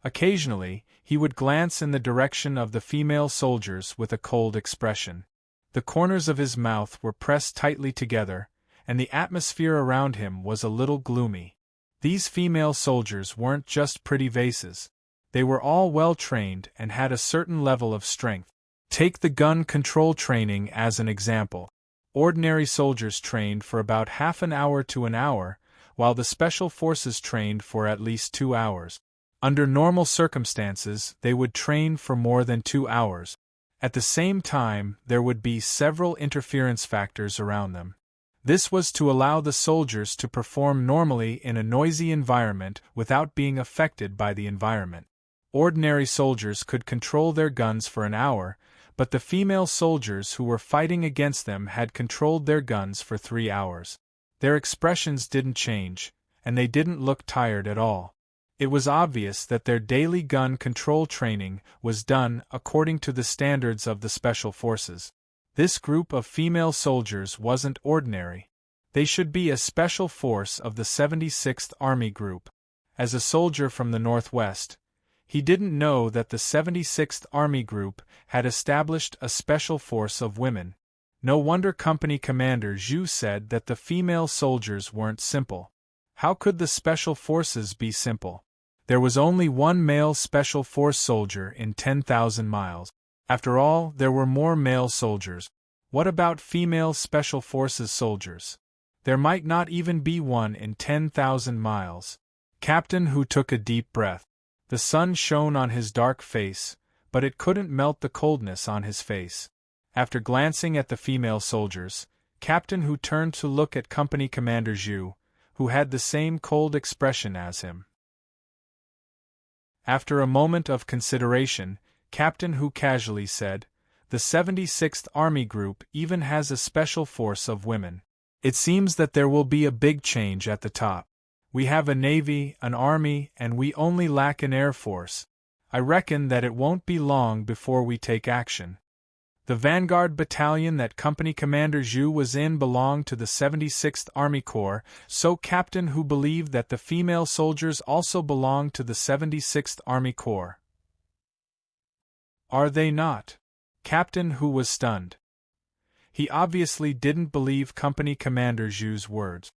Occasionally, he would glance in the direction of the female soldiers with a cold expression. The corners of his mouth were pressed tightly together, and the atmosphere around him was a little gloomy. These female soldiers weren't just pretty vases. They were all well-trained and had a certain level of strength. Take the gun control training as an example. Ordinary soldiers trained for about half an hour to an hour, while the Special Forces trained for at least 2 hours. Under normal circumstances, they would train for more than 2 hours. At the same time, there would be several interference factors around them. This was to allow the soldiers to perform normally in a noisy environment without being affected by the environment. Ordinary soldiers could control their guns for an hour, but the female soldiers who were fighting against them had controlled their guns for 3 hours. Their expressions didn't change, and they didn't look tired at all. It was obvious that their daily gun control training was done according to the standards of the Special Forces. This group of female soldiers wasn't ordinary. They should be a special force of the 76th Army Group. As a soldier from the Northwest, he didn't know that the 76th Army Group had established a special force of women. No wonder Company Commander Zhu said that the female soldiers weren't simple. How could the Special Forces be simple? There was only one male Special Force soldier in 10,000 miles. After all, there were more male soldiers. What about female Special Forces soldiers? There might not even be one in 10,000 miles. Captain Hu took a deep breath. The sun shone on his dark face, but it couldn't melt the coldness on his face. After glancing at the female soldiers, Captain Hu turned to look at Company Commander Zhu, who had the same cold expression as him. After a moment of consideration, Captain Hu casually said, "The 76th Army Group even has a special force of women. It seems that there will be a big change at the top. We have a navy, an army, and we only lack an air force. I reckon that it won't be long before we take action." The vanguard battalion that Company Commander Zhu was in belonged to the 76th Army Corps, so Captain Hu believed that the female soldiers also belonged to the 76th Army Corps. Are they not? Captain Hu was stunned. He obviously didn't believe Company Commander Zhu's words.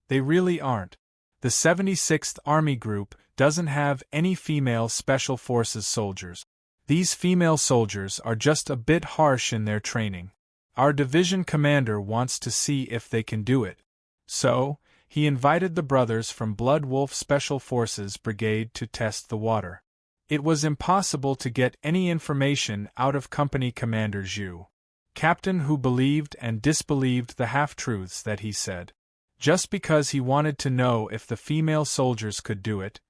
They really aren't. The 76th Army Group doesn't have any female Special Forces soldiers. These female soldiers are just a bit harsh in their training. Our division commander wants to see if they can do it. So, he invited the brothers from Bloodwolf Special Forces Brigade to test the water. It was impossible to get any information out of Company Commander Zhu. Captain Hu believed and disbelieved the half-truths that he said. Just because he wanted to know if the female soldiers could do it,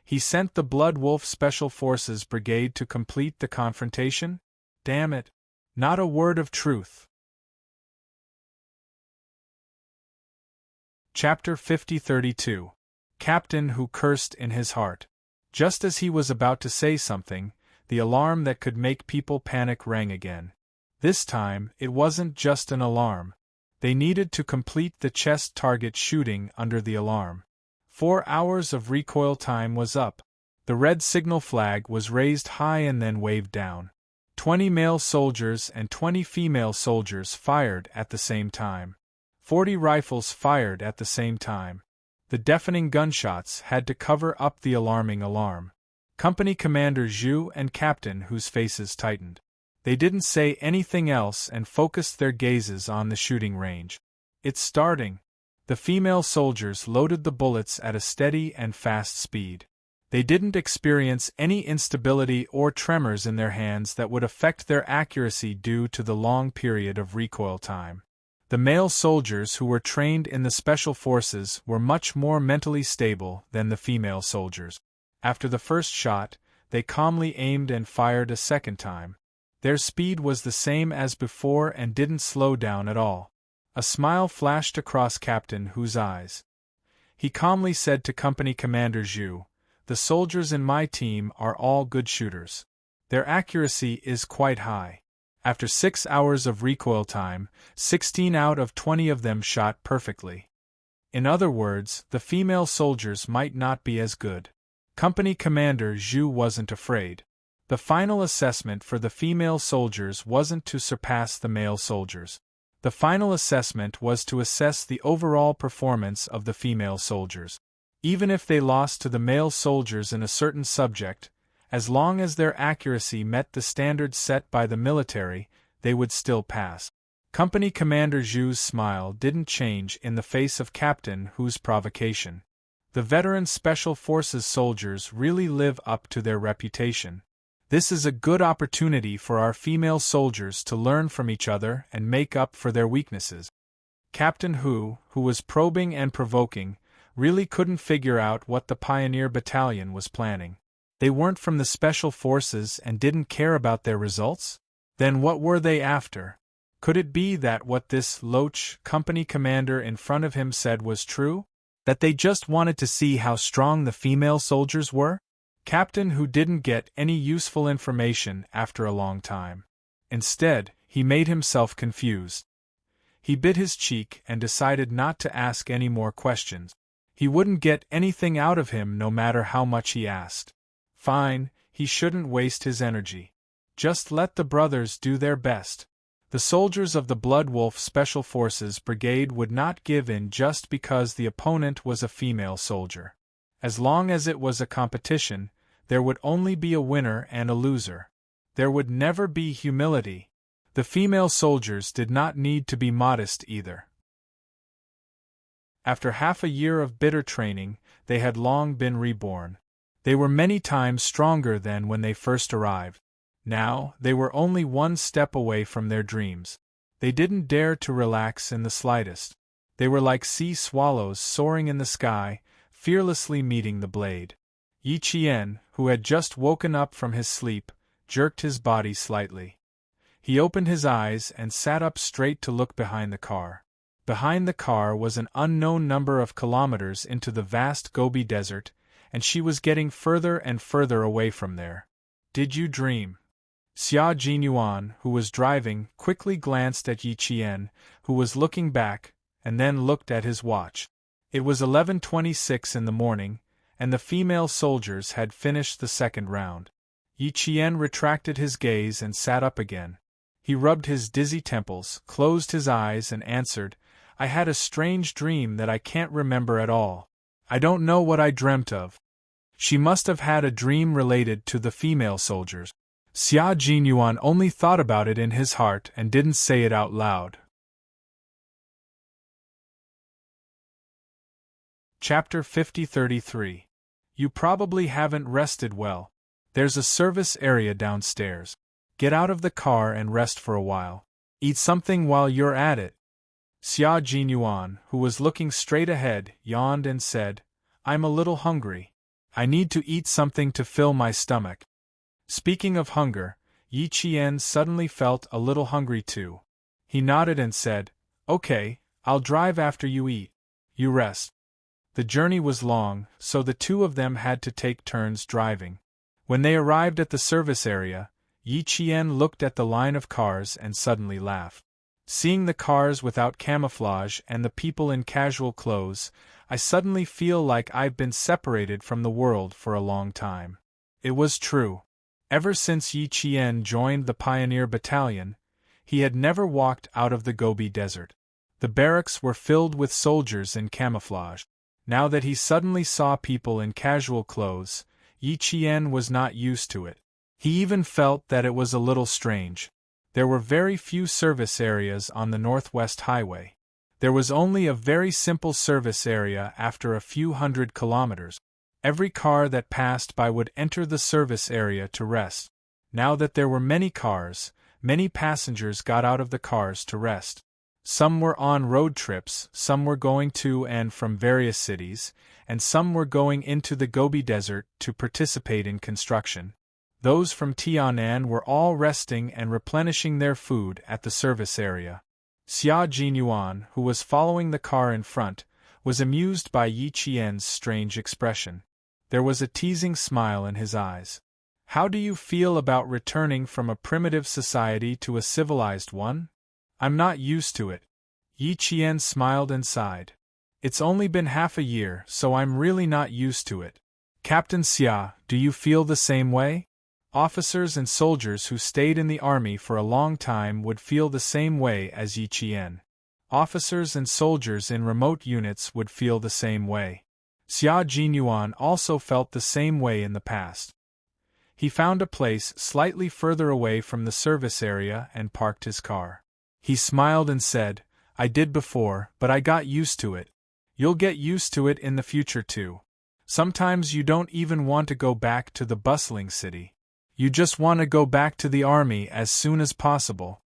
he sent the Bloodwolf Special Forces Brigade to complete the confrontation? Damn it! Not a word of truth. Chapter 50-32. Captain Hu cursed in his heart. Just as he was about to say something, the alarm that could make people panic rang again. This time, it wasn't just an alarm. They needed to complete the chest target shooting under the alarm. 4 hours of recoil time was up. The red signal flag was raised high and then waved down. 20 male soldiers and 20 female soldiers fired at the same time. 40 rifles fired at the same time. The deafening gunshots had to cover up the alarming alarm. Company Commander Zhu and Captain Hu's faces tightened. They didn't say anything else and focused their gazes on the shooting range. It's starting. The female soldiers loaded the bullets at a steady and fast speed. They didn't experience any instability or tremors in their hands that would affect their accuracy due to the long period of recoil time. The male soldiers who were trained in the special forces were much more mentally stable than the female soldiers. After the first shot, they calmly aimed and fired a second time. Their speed was the same as before and didn't slow down at all. A smile flashed across Captain Hu's eyes. He calmly said to Company Commander Zhu, "The soldiers in my team are all good shooters. Their accuracy is quite high. After 6 hours of recoil time, 16 out of 20 of them shot perfectly." In other words, the female soldiers might not be as good. Company Commander Zhu wasn't afraid. The final assessment for the female soldiers wasn't to surpass the male soldiers. The final assessment was to assess the overall performance of the female soldiers. Even if they lost to the male soldiers in a certain subject, as long as their accuracy met the standards set by the military, they would still pass. Company Commander Zhu's smile didn't change in the face of Captain Hu's provocation. The veteran Special Forces soldiers really live up to their reputation. This is a good opportunity for our female soldiers to learn from each other and make up for their weaknesses. Captain Hu was probing and provoking, really couldn't figure out what the Pioneer Battalion was planning. They weren't from the Special Forces and didn't care about their results? Then what were they after? Could it be that what this loach company commander in front of him said was true? That they just wanted to see how strong the female soldiers were? Captain Hu didn't get any useful information after a long time. Instead, he made himself confused. He bit his cheek and decided not to ask any more questions. He wouldn't get anything out of him no matter how much he asked. Fine, he shouldn't waste his energy. Just let the brothers do their best. The soldiers of the Blood Wolf Special Forces Brigade would not give in just because the opponent was a female soldier. As long as it was a competition, there would only be a winner and a loser. There would never be humility. The female soldiers did not need to be modest either. After half a year of bitter training, they had long been reborn. They were many times stronger than when they first arrived. Now, they were only one step away from their dreams. They didn't dare to relax in the slightest. They were like sea swallows soaring in the sky, fearlessly meeting the blade. Yi Qian, who had just woken up from his sleep, jerked his body slightly. He opened his eyes and sat up straight to look behind the car. Behind the car was an unknown number of kilometers into the vast Gobi Desert, and she was getting further and further away from there. Did you dream? Xia Jinyuan, who was driving, quickly glanced at Yi Qian, who was looking back, and then looked at his watch. It was 11:26 in the morning, and the female soldiers had finished the second round. Yi Qian retracted his gaze and sat up again. He rubbed his dizzy temples, closed his eyes and answered, "I had a strange dream that I can't remember at all. I don't know what I dreamt of." She must have had a dream related to the female soldiers. Xia Jinyuan only thought about it in his heart and didn't say it out loud. Chapter 50-33. You probably haven't rested well. There's a service area downstairs. Get out of the car and rest for a while. Eat something while you're at it. Xia Jinyuan, who was looking straight ahead, yawned and said, "I'm a little hungry. I need to eat something to fill my stomach." Speaking of hunger, Yi Qian suddenly felt a little hungry too. He nodded and said, "Okay, I'll drive after you eat. You rest." The journey was long, so the two of them had to take turns driving. When they arrived at the service area, Yi Qian looked at the line of cars and suddenly laughed. Seeing the cars without camouflage and the people in casual clothes, I suddenly feel like I've been separated from the world for a long time. It was true. Ever since Yi Qian joined the Pioneer Battalion, he had never walked out of the Gobi Desert. The barracks were filled with soldiers in camouflage. Now that he suddenly saw people in casual clothes, Yi Qian was not used to it. He even felt that it was a little strange. There were very few service areas on the Northwest Highway. There was only a very simple service area after a few hundred kilometers. Every car that passed by would enter the service area to rest. Now that there were many cars, many passengers got out of the cars to rest. Some were on road trips, some were going to and from various cities, and some were going into the Gobi Desert to participate in construction. Those from Tianan were all resting and replenishing their food at the service area. Xia Jinyuan, who was following the car in front, was amused by Yi Qian's strange expression. There was a teasing smile in his eyes. "How do you feel about returning from a primitive society to a civilized one?" "I'm not used to it." Yi Qian smiled and sighed. "It's only been half a year, so I'm really not used to it." "Captain Xia, do you feel the same way?" Officers and soldiers who stayed in the army for a long time would feel the same way as Yi Qian. Officers and soldiers in remote units would feel the same way. Xia Jinyuan also felt the same way in the past. He found a place slightly further away from the service area and parked his car. He smiled and said, "I did before, but I got used to it. You'll get used to it in the future too. Sometimes you don't even want to go back to the bustling city. You just want to go back to the army as soon as possible."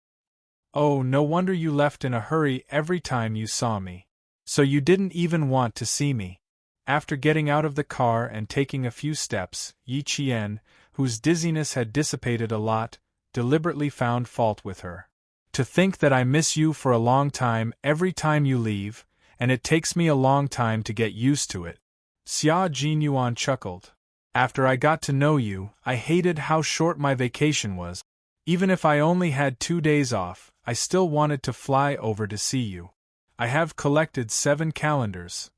"Oh, no wonder you left in a hurry every time you saw me. So you didn't even want to see me." After getting out of the car and taking a few steps, Yi Qian, whose dizziness had dissipated a lot, deliberately found fault with her. "To think that I miss you for a long time every time you leave, and it takes me a long time to get used to it." Xia Jinyuan chuckled. "After I got to know you, I hated how short my vacation was. Even if I only had 2 days off, I still wanted to fly over to see you. I have collected 7 calendars.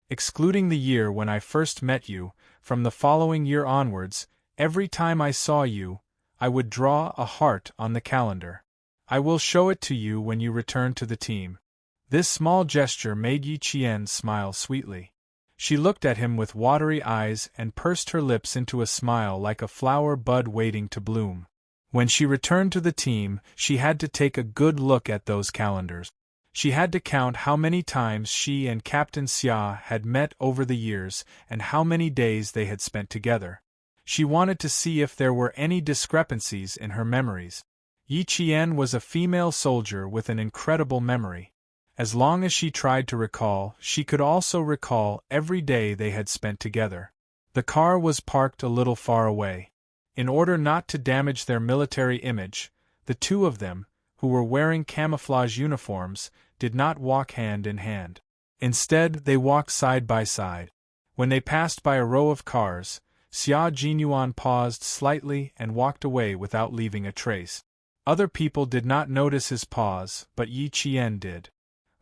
Excluding the year when I first met you, from the following year onwards, every time I saw you, I would draw a heart on the calendar. I will show it to you when you return to the team." This small gesture made Yi Qian smile sweetly. She looked at him with watery eyes and pursed her lips into a smile like a flower bud waiting to bloom. When she returned to the team, she had to take a good look at those calendars. She had to count how many times she and Captain Xia had met over the years and how many days they had spent together. She wanted to see if there were any discrepancies in her memories. Yi Qian was a female soldier with an incredible memory. As long as she tried to recall, she could also recall every day they had spent together. The car was parked a little far away. In order not to damage their military image, the two of them, who were wearing camouflage uniforms, did not walk hand in hand. Instead, they walked side by side. When they passed by a row of cars, Xia Jinyuan paused slightly and walked away without leaving a trace. Other people did not notice his pause, but Yi Qian did.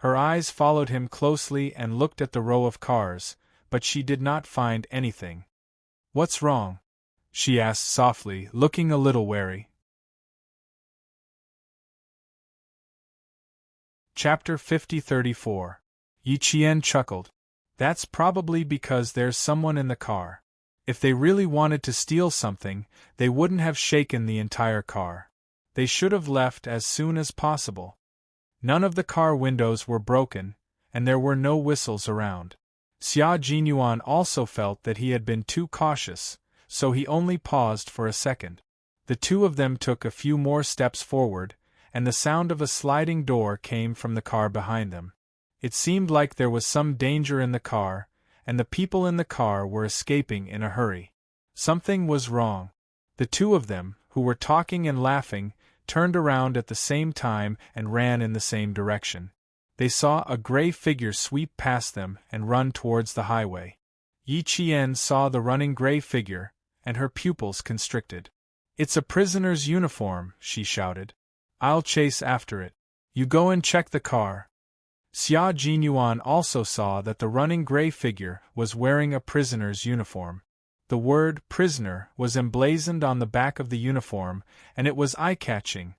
Her eyes followed him closely and looked at the row of cars, but she did not find anything. "What's wrong?" she asked softly, looking a little wary. Chapter 50-34. Yi Qian chuckled. "That's probably because there's someone in the car. If they really wanted to steal something, they wouldn't have shaken the entire car. They should have left as soon as possible." None of the car windows were broken, and there were no whistles around. Xia Jinyuan also felt that he had been too cautious, so he only paused for a second. The two of them took a few more steps forward, and the sound of a sliding door came from the car behind them. It seemed like there was some danger in the car, and the people in the car were escaping in a hurry. Something was wrong. The two of them, who were talking and laughing, turned around at the same time and ran in the same direction. They saw a gray figure sweep past them and run towards the highway. Yi Qian saw the running gray figure, and her pupils constricted. "It's a prisoner's uniform," she shouted. I'll chase after it. You go and check the car. Xia Jinyuan also saw that the running gray figure was wearing a prisoner's uniform. The word prisoner was emblazoned on the back of the uniform, and it was eye-catching.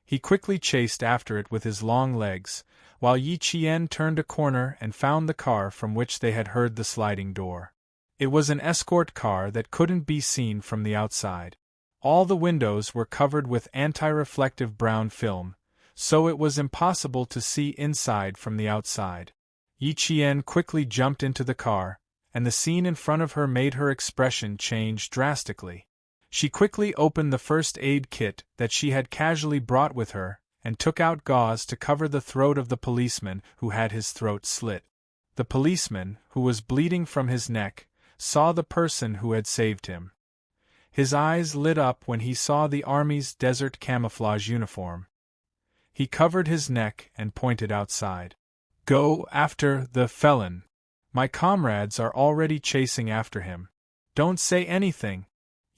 He quickly chased after it with his long legs, while Yi Qian turned a corner and found the car from which they had heard the sliding door. It was an escort car that couldn't be seen from the outside. All the windows were covered with anti-reflective brown film, so it was impossible to see inside from the outside. Yi Qian quickly jumped into the car, and the scene in front of her made her expression change drastically. She quickly opened the first aid kit that she had casually brought with her, and took out gauze to cover the throat of the policeman who had his throat slit. The policeman, who was bleeding from his neck, saw the person who had saved him. His eyes lit up when he saw the army's desert camouflage uniform. He covered his neck and pointed outside. Go after the felon. My comrades are already chasing after him. Don't say anything.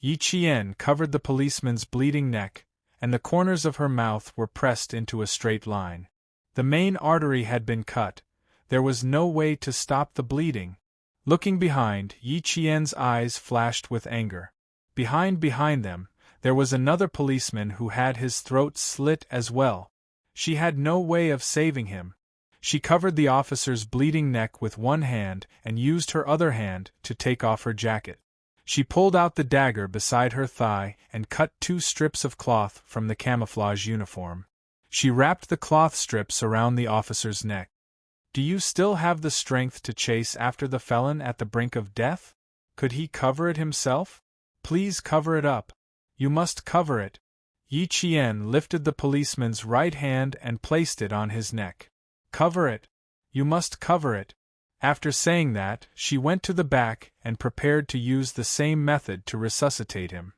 Yi Qian covered the policeman's bleeding neck, and the corners of her mouth were pressed into a straight line. The main artery had been cut. There was no way to stop the bleeding. Looking behind, Yi Qian's eyes flashed with anger. Behind them, there was another policeman who had his throat slit as well. She had no way of saving him. She covered the officer's bleeding neck with one hand and used her other hand to take off her jacket. She pulled out the dagger beside her thigh and cut 2 strips of cloth from the camouflage uniform. She wrapped the cloth strips around the officer's neck. Do you still have the strength to chase after the felon at the brink of death? Could he cover it himself? Please cover it up. You must cover it. Yi Qian lifted the policeman's right hand and placed it on his neck. Cover it. You must cover it. After saying that, she went to the back and prepared to use the same method to resuscitate him.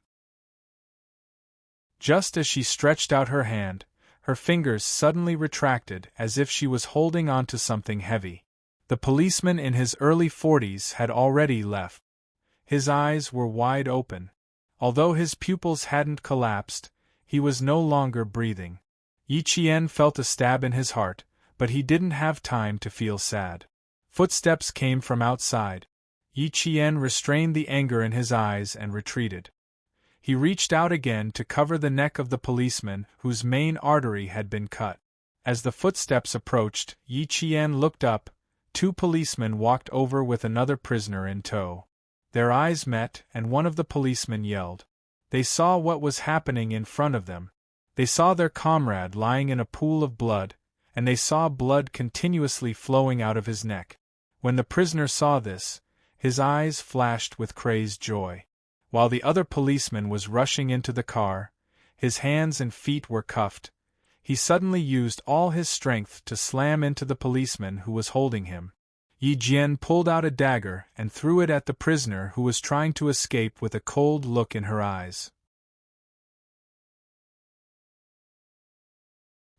Just as she stretched out her hand, her fingers suddenly retracted as if she was holding onto something heavy. The policeman in his early 40s had already left. His eyes were wide open. Although his pupils hadn't collapsed, he was no longer breathing. Yi Qian felt a stab in his heart, but he didn't have time to feel sad. Footsteps came from outside. Yi Qian restrained the anger in his eyes and retreated. He reached out again to cover the neck of the policeman whose main artery had been cut. As the footsteps approached, Yi Qian looked up. 2 policemen walked over with another prisoner in tow. Their eyes met, and one of the policemen yelled. They saw what was happening in front of them. They saw their comrade lying in a pool of blood, and they saw blood continuously flowing out of his neck. When the prisoner saw this, his eyes flashed with crazed joy. While the other policeman was rushing into the car, his hands and feet were cuffed. He suddenly used all his strength to slam into the policeman who was holding him. Yi Jian pulled out a dagger and threw it at the prisoner who was trying to escape with a cold look in her eyes.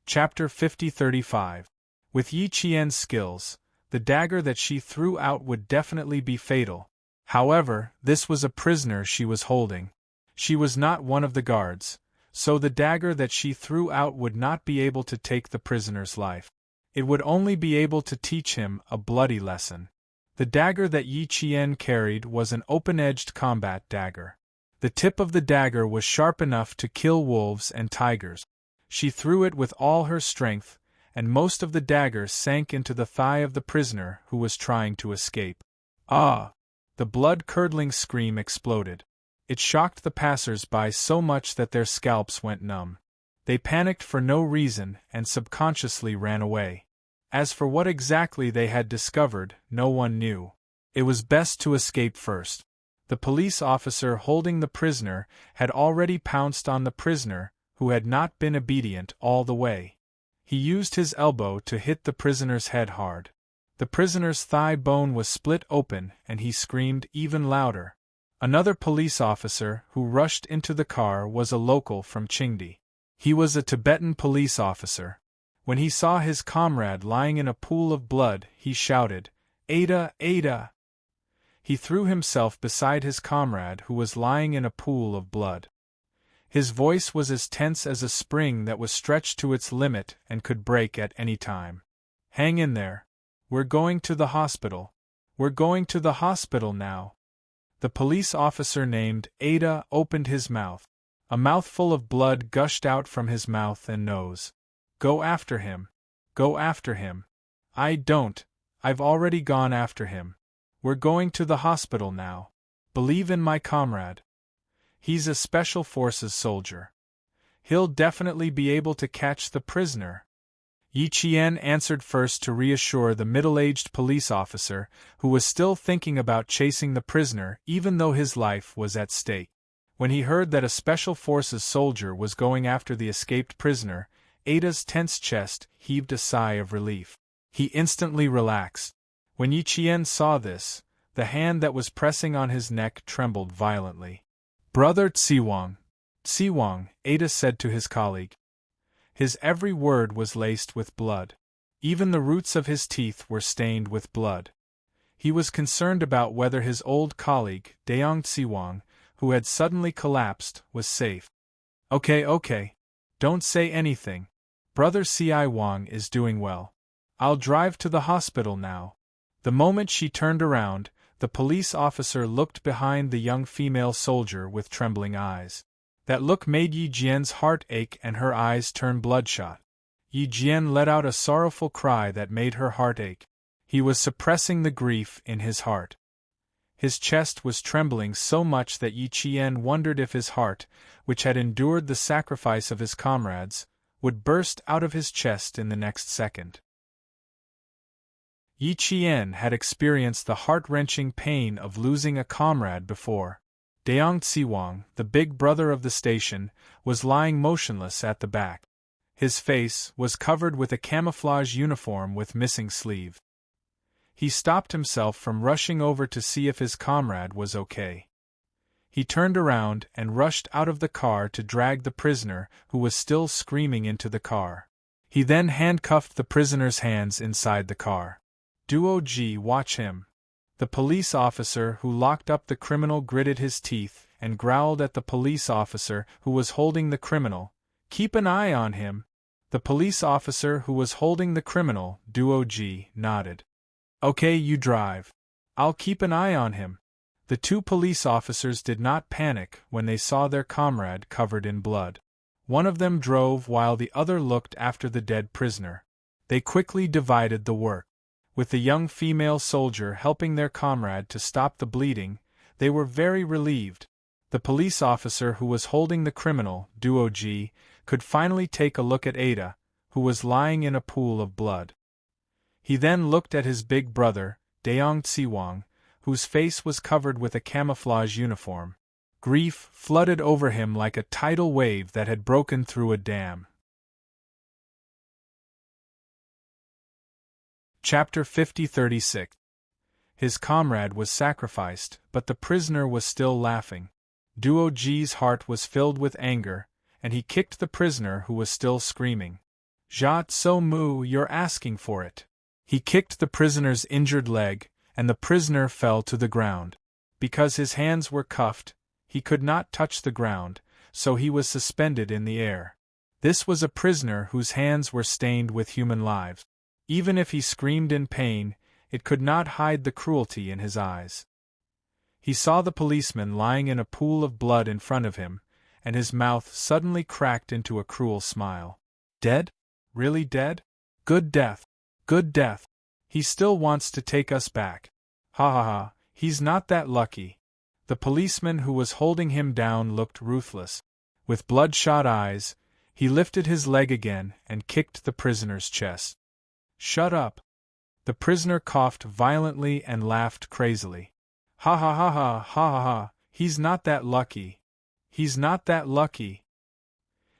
Chapter 50-35. With Yi Qian's skills, the dagger that she threw out would definitely be fatal. However, this was a prisoner she was holding. She was not one of the guards, so the dagger that she threw out would not be able to take the prisoner's life. It would only be able to teach him a bloody lesson. The dagger that Yi Qian carried was an open-edged combat dagger. The tip of the dagger was sharp enough to kill wolves and tigers. She threw it with all her strength, and most of the dagger sank into the thigh of the prisoner who was trying to escape. Ah! The blood-curdling scream exploded. It shocked the passers-by so much that their scalps went numb. They panicked for no reason and subconsciously ran away. As for what exactly they had discovered, no one knew. It was best to escape first. The police officer holding the prisoner had already pounced on the prisoner, who had not been obedient all the way. He used his elbow to hit the prisoner's head hard. The prisoner's thigh bone was split open and he screamed even louder. Another police officer who rushed into the car was a local from Qingdi. He was a Tibetan police officer. When he saw his comrade lying in a pool of blood, he shouted, "Ada, Ada!" He threw himself beside his comrade who was lying in a pool of blood. His voice was as tense as a spring that was stretched to its limit and could break at any time. Hang in there. We're going to the hospital. We're going to the hospital now. The police officer named Ada opened his mouth. A mouthful of blood gushed out from his mouth and nose. Go after him. Go after him. I don't. I've already gone after him. We're going to the hospital now. Believe in my comrade. He's a Special Forces soldier. He'll definitely be able to catch the prisoner. Yi Qian answered first to reassure the middle-aged police officer, who was still thinking about chasing the prisoner even though his life was at stake. When he heard that a Special Forces soldier was going after the escaped prisoner, Ada's tense chest heaved a sigh of relief. He instantly relaxed. When Yi Qian saw this, the hand that was pressing on his neck trembled violently. Brother Tsiwang, Ada said to his colleague. His every word was laced with blood. Even the roots of his teeth were stained with blood. He was concerned about whether his old colleague, Deong Tsiwang, who had suddenly collapsed, was safe. Okay. Don't say anything. Brother C.I. Wang is doing well. I'll drive to the hospital now. The moment she turned around, the police officer looked behind the young female soldier with trembling eyes. That look made Yi Jian's heart ache and her eyes turn bloodshot. Yi Jian let out a sorrowful cry that made her heart ache. He was suppressing the grief in his heart. His chest was trembling so much that Yi Qian wondered if his heart, which had endured the sacrifice of his comrades, would burst out of his chest in the next second. Yi Qian had experienced the heart-wrenching pain of losing a comrade before. Deong Tsiwang, the big brother of the station, was lying motionless at the back. His face was covered with a camouflage uniform with missing sleeve. He stopped himself from rushing over to see if his comrade was okay. He turned around and rushed out of the car to drag the prisoner, who was still screaming, into the car. He then handcuffed the prisoner's hands inside the car. Duo Ji, watch him. The police officer who locked up the criminal gritted his teeth and growled at the police officer who was holding the criminal. Keep an eye on him. The police officer who was holding the criminal, Duo Ji, nodded. Okay, you drive. I'll keep an eye on him. The two police officers did not panic when they saw their comrade covered in blood. One of them drove while the other looked after the dead prisoner. They quickly divided the work. With the young female soldier helping their comrade to stop the bleeding, they were very relieved. The police officer who was holding the criminal, Duo Ji, could finally take a look at Ada, who was lying in a pool of blood. He then looked at his big brother, Deong Tsiwang, whose face was covered with a camouflage uniform. Grief flooded over him like a tidal wave that had broken through a dam. Chapter 50-36. His comrade was sacrificed, but the prisoner was still laughing. Duo Ji's heart was filled with anger, and he kicked the prisoner who was still screaming. Jia Tso Mu, you're asking for it. He kicked the prisoner's injured leg, and the prisoner fell to the ground. Because his hands were cuffed, he could not touch the ground, so he was suspended in the air. This was a prisoner whose hands were stained with human lives. Even if he screamed in pain, it could not hide the cruelty in his eyes. He saw the policeman lying in a pool of blood in front of him, and his mouth suddenly cracked into a cruel smile. Dead? Really dead? Good death. Good death. He still wants to take us back. Ha ha ha, he's not that lucky. The policeman who was holding him down looked ruthless. With bloodshot eyes, he lifted his leg again and kicked the prisoner's chest. Shut up. The prisoner coughed violently and laughed crazily. Ha ha ha ha ha ha ha, he's not that lucky. He's not that lucky.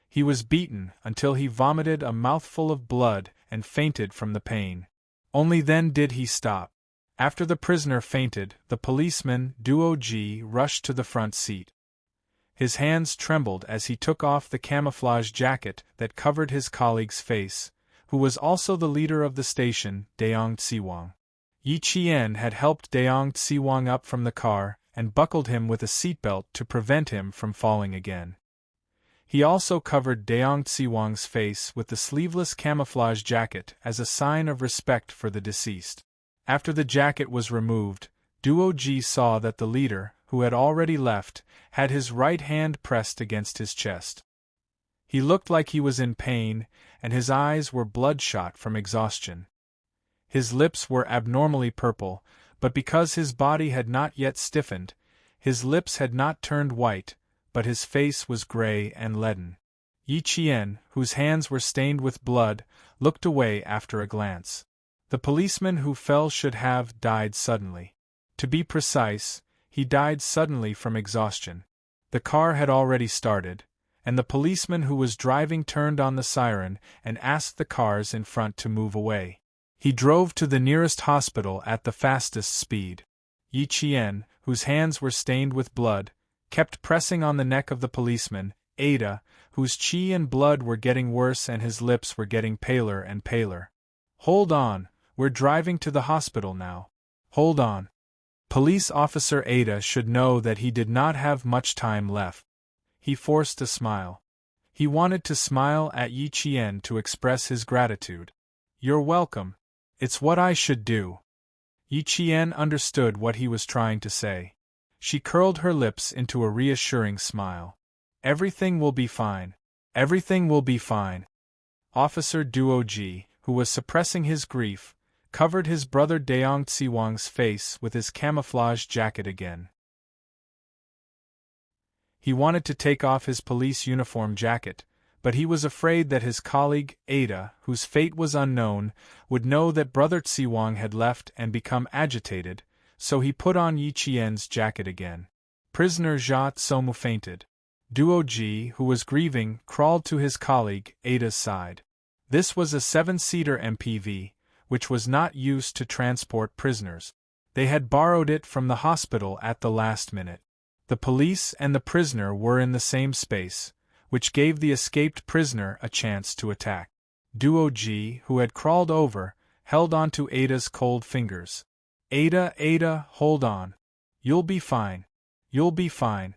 He was beaten until he vomited a mouthful of blood and fainted from the pain. Only then did he stop. After the prisoner fainted, the policeman, Duo Ji, rushed to the front seat. His hands trembled as he took off the camouflage jacket that covered his colleague's face, who was also the leader of the station, Deong Tsiwang. Yi Qian had helped Deong Tsiwang up from the car and buckled him with a seatbelt to prevent him from falling again. He also covered Daong Tsiwang's face with the sleeveless camouflage jacket as a sign of respect for the deceased. After the jacket was removed, Duo Ji saw that the leader, who had already left, had his right hand pressed against his chest. He looked like he was in pain, and his eyes were bloodshot from exhaustion. His lips were abnormally purple, but because his body had not yet stiffened, his lips had not turned white, but his face was gray and leaden. Yi Qian, whose hands were stained with blood, looked away after a glance. The policeman who fell should have died suddenly. To be precise, he died suddenly from exhaustion. The car had already started, and the policeman who was driving turned on the siren and asked the cars in front to move away. He drove to the nearest hospital at the fastest speed. Yi Qian, whose hands were stained with blood, kept pressing on the neck of the policeman, Ada, whose qi and blood were getting worse and his lips were getting paler and paler. "Hold on, we're driving to the hospital now. Hold on." Police officer Ada should know that he did not have much time left. He forced a smile. He wanted to smile at Yi Qian to express his gratitude. "You're welcome. It's what I should do." Yi Qian understood what he was trying to say. She curled her lips into a reassuring smile. "Everything will be fine. Everything will be fine." Officer Duo Ji, who was suppressing his grief, covered his brother Daong Tsiwang's face with his camouflage jacket again. He wanted to take off his police uniform jacket, but he was afraid that his colleague, Ada, whose fate was unknown, would know that brother Tsiwang had left and become agitated, so he put on Yi Qian's jacket again. Prisoner Jia Tsomu fainted. Duo Ji, who was grieving, crawled to his colleague, Ada's side. This was a 7-seater MPV, which was not used to transport prisoners. They had borrowed it from the hospital at the last minute. The police and the prisoner were in the same space, which gave the escaped prisoner a chance to attack. Duo Ji, who had crawled over, held onto Ada's cold fingers. Ada, hold on. You'll be fine. You'll be fine."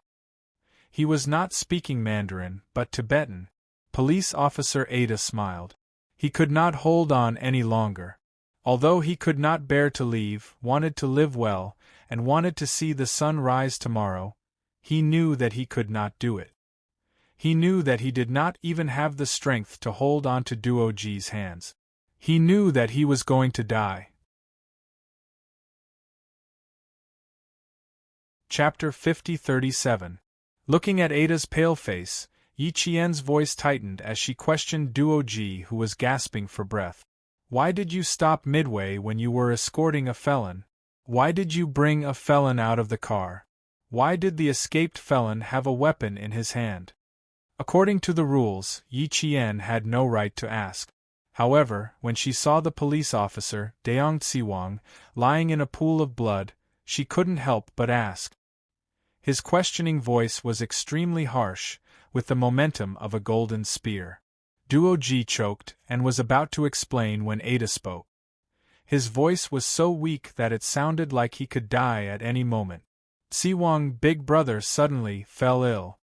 He was not speaking Mandarin, but Tibetan. Police officer Ada smiled. He could not hold on any longer. Although he could not bear to leave, wanted to live well, and wanted to see the sun rise tomorrow, he knew that he could not do it. He knew that he did not even have the strength to hold on to Duo Ji's hands. He knew that he was going to die. Chapter 50-37. Looking at Ada's pale face, Yi Qian's voice tightened as she questioned Duo Ji, who was gasping for breath. "Why did you stop midway when you were escorting a felon? Why did you bring a felon out of the car? Why did the escaped felon have a weapon in his hand?" According to the rules, Yi Qian had no right to ask. However, when she saw the police officer, Daong Tsiwang, lying in a pool of blood, she couldn't help but ask. His questioning voice was extremely harsh, with the momentum of a golden spear. Duo Ji choked and was about to explain when Ada spoke. His voice was so weak that it sounded like he could die at any moment. "Tsiwang, big brother, suddenly fell ill.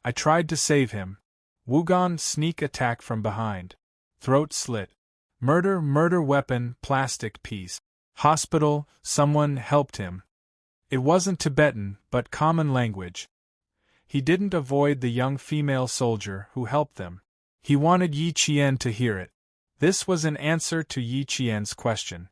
I tried to save him. Wugan sneak attack from behind. Throat slit. Murder weapon, plastic piece. Hospital, someone helped him." It wasn't Tibetan, but common language. He didn't avoid the young female soldier who helped them. He wanted Yi Qian to hear it. This was an answer to Yi Qian's question.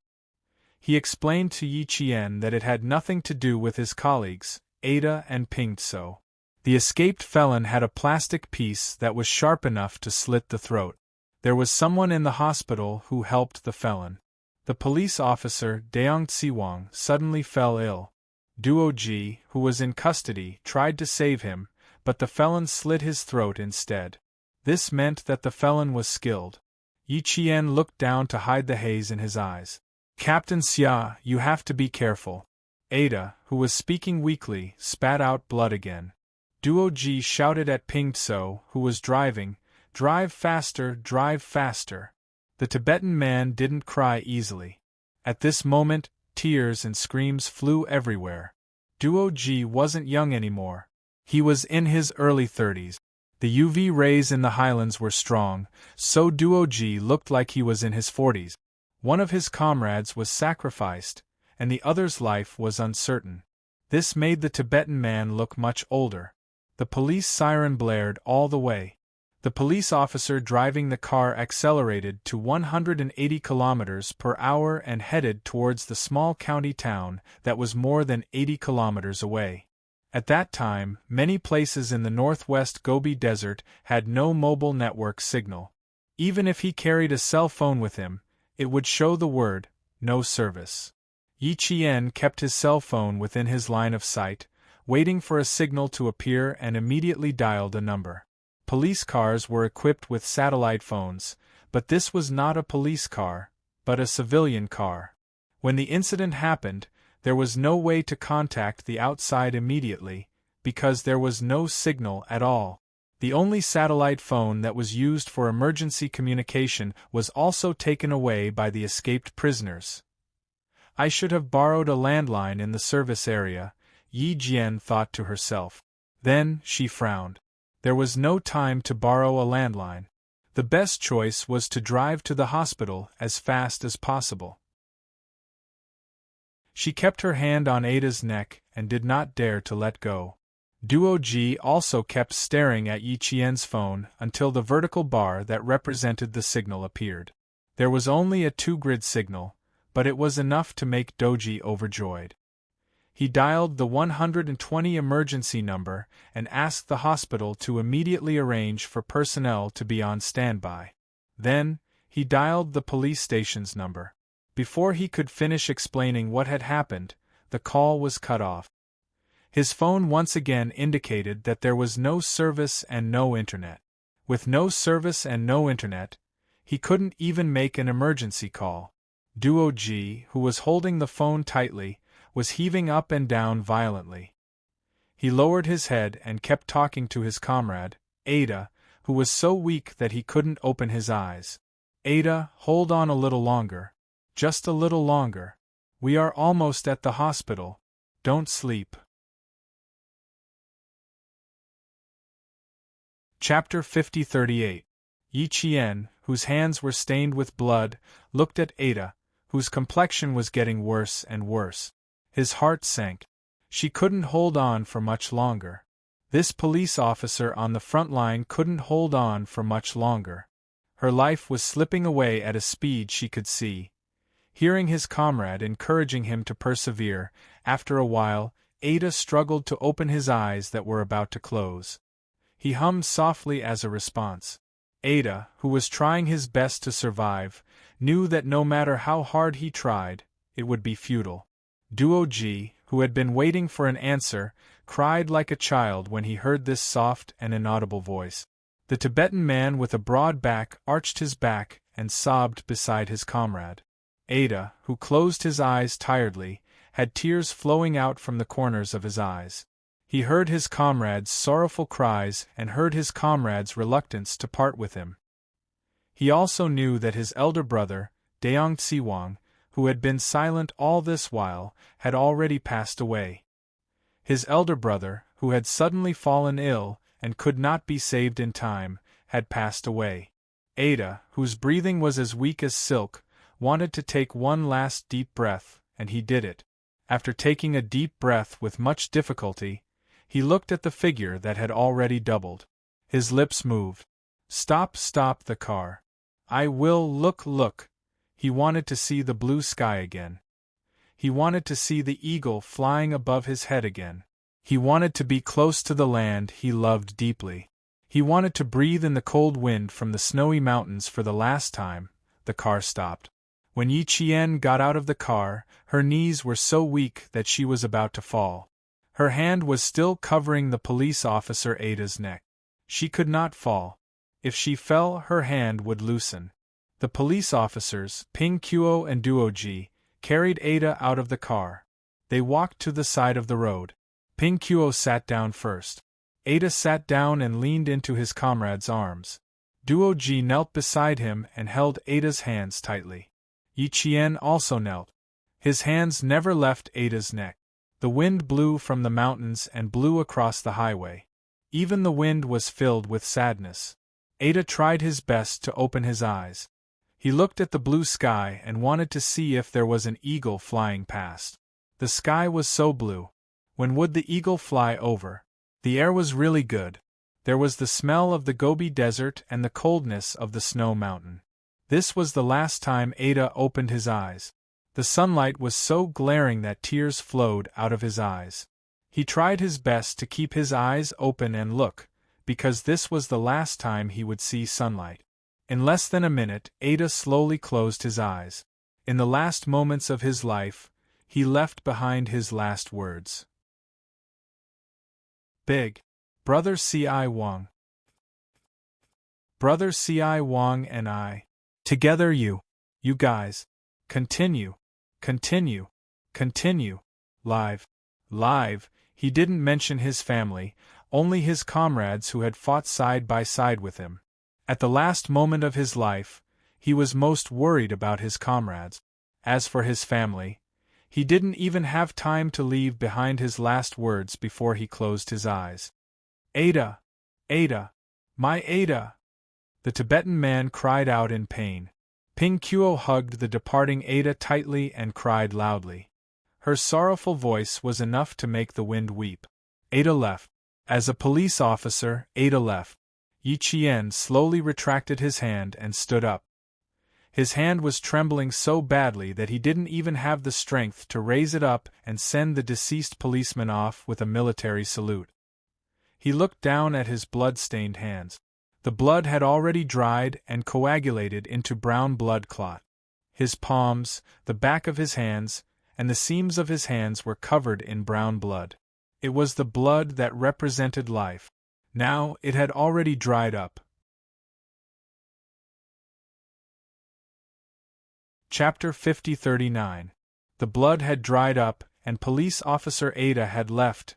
He explained to Yi Qian that it had nothing to do with his colleagues, Ada and Ping Tso. The escaped felon had a plastic piece that was sharp enough to slit the throat. There was someone in the hospital who helped the felon. The police officer, Daong Tsiwang, suddenly fell ill. Duo Ji, who was in custody, tried to save him, but the felon slit his throat instead. This meant that the felon was skilled. Yi Qian looked down to hide the haze in his eyes. "Captain Xia, you have to be careful." Ada, who was speaking weakly, spat out blood again. Duo Ji shouted at Ping Tso, who was driving, "Drive faster, drive faster." The Tibetan man didn't cry easily. At this moment, tears and screams flew everywhere. Duo Ji wasn't young anymore. He was in his early 30s. The UV rays in the highlands were strong, so Duo Ji looked like he was in his 40s. One of his comrades was sacrificed, and the other's life was uncertain. This made the Tibetan man look much older. The police siren blared all the way. The police officer driving the car accelerated to 180 kilometers per hour and headed towards the small county town that was more than 80 kilometers away. At that time, many places in the northwest Gobi Desert had no mobile network signal. Even if he carried a cell phone with him, it would show the word, "no service." Yi Qian kept his cell phone within his line of sight, waiting for a signal to appear and immediately dialed a number. Police cars were equipped with satellite phones, but this was not a police car, but a civilian car. When the incident happened, there was no way to contact the outside immediately, because there was no signal at all. The only satellite phone that was used for emergency communication was also taken away by the escaped prisoners. I should have borrowed a landline in the service area, Yi Jian thought to herself. Then, she frowned. There was no time to borrow a landline. The best choice was to drive to the hospital as fast as possible. She kept her hand on Ada's neck and did not dare to let go. Duo Ji also kept staring at Yi Qian's phone until the vertical bar that represented the signal appeared. There was only a 2-grid signal, but it was enough to make Doji overjoyed. He dialed the 120 emergency number and asked the hospital to immediately arrange for personnel to be on standby. Then, he dialed the police station's number. Before he could finish explaining what had happened, the call was cut off. His phone once again indicated that there was no service and no internet. With no service and no internet, he couldn't even make an emergency call. Duo Ji, who was holding the phone tightly, was heaving up and down violently. He lowered his head and kept talking to his comrade, Ada, who was so weak that he couldn't open his eyes. "Ada, hold on a little longer. Just a little longer. We are almost at the hospital. Don't sleep." Chapter 50-38. Yi Qian, whose hands were stained with blood, looked at Ada, whose complexion was getting worse and worse. His heart sank. She couldn't hold on for much longer. This police officer on the front line couldn't hold on for much longer. Her life was slipping away at a speed she could see. Hearing his comrade encouraging him to persevere, after a while, Ada struggled to open his eyes that were about to close. He hummed softly as a response. Ada, who was trying his best to survive, knew that no matter how hard he tried, it would be futile. Duo Ji, who had been waiting for an answer, cried like a child when he heard this soft and inaudible voice. The Tibetan man with a broad back arched his back and sobbed beside his comrade. Ada, who closed his eyes tiredly, had tears flowing out from the corners of his eyes. He heard his comrade's sorrowful cries and heard his comrade's reluctance to part with him. He also knew that his elder brother, Deong Tsiwang, who had been silent all this while, had already passed away. His elder brother, who had suddenly fallen ill and could not be saved in time, had passed away. Ada, whose breathing was as weak as silk, wanted to take one last deep breath, and he did it. After taking a deep breath with much difficulty, he looked at the figure that had already doubled. His lips moved. "Stop the car. I will look. He wanted to see the blue sky again. He wanted to see the eagle flying above his head again. He wanted to be close to the land he loved deeply. He wanted to breathe in the cold wind from the snowy mountains for the last time. The car stopped. When Yi Qian got out of the car, her knees were so weak that she was about to fall. Her hand was still covering the police officer Ada's neck. She could not fall. If she fell, her hand would loosen. The police officers, Ping Kuo and Duo Ji, carried Ada out of the car. They walked to the side of the road. Ping Kuo sat down first. Ada sat down and leaned into his comrade's arms. Duo Ji knelt beside him and held Ada's hands tightly. Yi Qian also knelt. His hands never left Ada's neck. The wind blew from the mountains and blew across the highway. Even the wind was filled with sadness. Ada tried his best to open his eyes. He looked at the blue sky and wanted to see if there was an eagle flying past. The sky was so blue. When would the eagle fly over? The air was really good. There was the smell of the Gobi Desert and the coldness of the snow mountain. This was the last time Ada opened his eyes. The sunlight was so glaring that tears flowed out of his eyes. He tried his best to keep his eyes open and look, because this was the last time he would see sunlight. In less than a minute, Ada slowly closed his eyes. In the last moments of his life, he left behind his last words. Big Brother C.I. Wang. Brother C.I. Wang and I. Together you guys. Continue. Live. He didn't mention his family, only his comrades who had fought side by side with him. At the last moment of his life, he was most worried about his comrades. As for his family, he didn't even have time to leave behind his last words before he closed his eyes. Ada! Ada! My Ada! The Tibetan man cried out in pain. Ping Kuo hugged the departing Ada tightly and cried loudly. Her sorrowful voice was enough to make the wind weep. Ada left. As a police officer, Ada left. Yi Qian slowly retracted his hand and stood up. His hand was trembling so badly that he didn't even have the strength to raise it up and send the deceased policeman off with a military salute. He looked down at his blood-stained hands. The blood had already dried and coagulated into brown blood clot. His palms, the back of his hands, and the seams of his hands were covered in brown blood. It was the blood that represented life. Now it had already dried up. Chapter 50-39. The blood had dried up, and Police Officer Ada had left.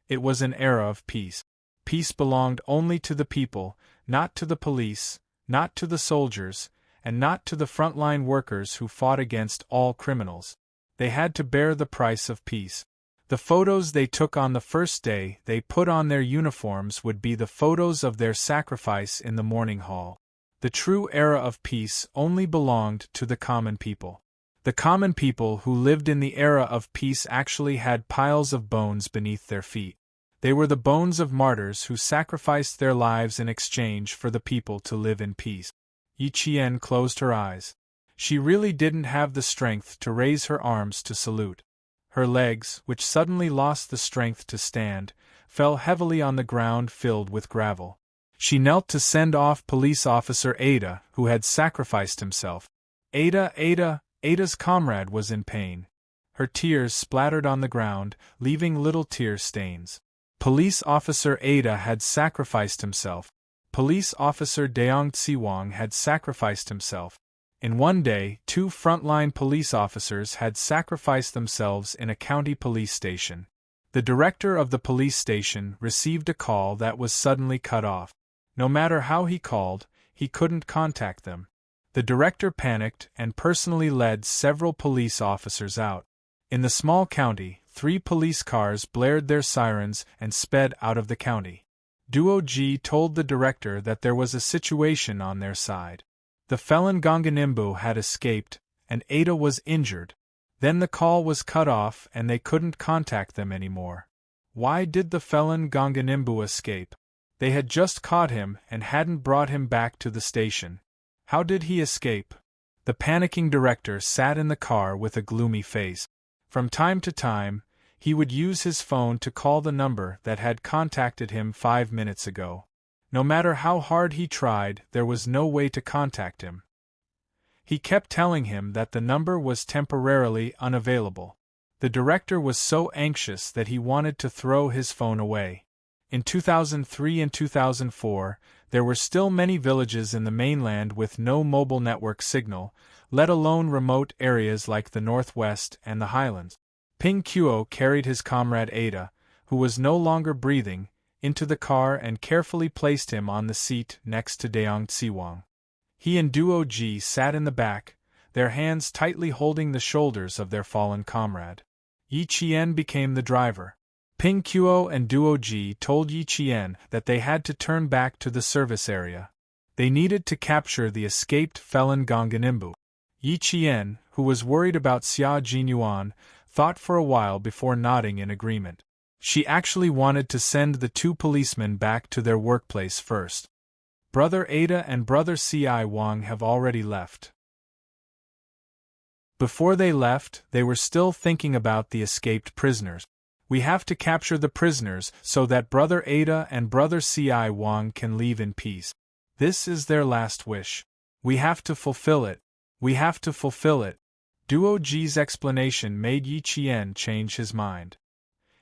It was an era of peace. Peace belonged only to the people, not to the police, not to the soldiers, and not to the frontline workers who fought against all criminals. They had to bear the price of peace. The photos they took on the first day they put on their uniforms would be the photos of their sacrifice in the mourning hall. The true era of peace only belonged to the common people. The common people who lived in the era of peace actually had piles of bones beneath their feet. They were the bones of martyrs who sacrificed their lives in exchange for the people to live in peace. Yi Qian closed her eyes. She really didn't have the strength to raise her arms to salute. Her legs, which suddenly lost the strength to stand, fell heavily on the ground filled with gravel. She knelt to send off Police Officer Ada, who had sacrificed himself. Ada's comrade was in pain. Her tears splattered on the ground, leaving little tear stains. Police Officer Ada had sacrificed himself. Police Officer Deong Tsiwang had sacrificed himself. In one day, 2 frontline police officers had sacrificed themselves in a county police station. The director of the police station received a call that was suddenly cut off. No matter how he called, he couldn't contact them. The director panicked and personally led several police officers out. In the small county, 3 police cars blared their sirens and sped out of the county. Duo Ji told the director that there was a situation on their side. The felon Gonganimbu had escaped, and Ada was injured. Then the call was cut off and they couldn't contact them anymore. Why did the felon Gonganimbu escape? They had just caught him and hadn't brought him back to the station. How did he escape? The panicking director sat in the car with a gloomy face. From time to time, he would use his phone to call the number that had contacted him 5 minutes ago. No matter how hard he tried, there was no way to contact him. He kept telling him that the number was temporarily unavailable. The director was so anxious that he wanted to throw his phone away. In 2003 and 2004, there were still many villages in the mainland with no mobile network signal, let alone remote areas like the Northwest and the Highlands. Ping Kuo carried his comrade Ada, who was no longer breathing, into the car and carefully placed him on the seat next to Deong Tsiwang. He and Duo Ji sat in the back, their hands tightly holding the shoulders of their fallen comrade. Yi Qian became the driver. Ping Qiu and Duo Ji told Yi Qian that they had to turn back to the service area. They needed to capture the escaped felon Gonganimbu. Yi Qian, who was worried about Xia Jinyuan, thought for a while before nodding in agreement. She actually wanted to send the two policemen back to their workplace first. Brother Ada and Brother C.I. Wang have already left. Before they left, they were still thinking about the escaped prisoners. We have to capture the prisoners so that Brother Ada and Brother C.I. Wang can leave in peace. This is their last wish. We have to fulfill it. We have to fulfill it. Duo Ji's explanation made Yi Qian change his mind.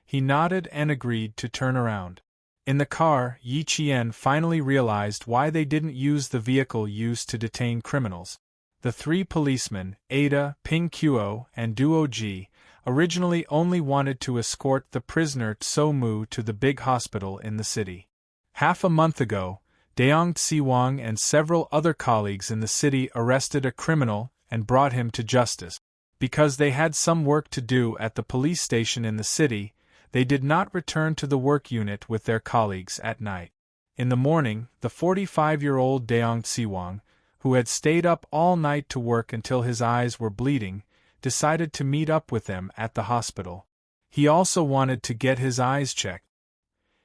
He nodded and agreed to turn around. In the car, Yi Qian finally realized why they didn't use the vehicle used to detain criminals. The three policemen, Ada, Ping Qiu, and Duo Ji, originally only wanted to escort the prisoner Tso Mu to the big hospital in the city. Half a month ago, Deong Tsiwang and several other colleagues in the city arrested a criminal and brought him to justice. Because they had some work to do at the police station in the city, they did not return to the work unit with their colleagues at night. In the morning, the 45-year-old Deong Tsiwang, who had stayed up all night to work until his eyes were bleeding, decided to meet up with them at the hospital. He also wanted to get his eyes checked.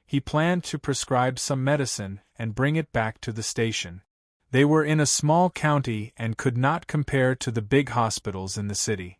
He planned to prescribe some medicine and bring it back to the station. They were in a small county and could not compare to the big hospitals in the city.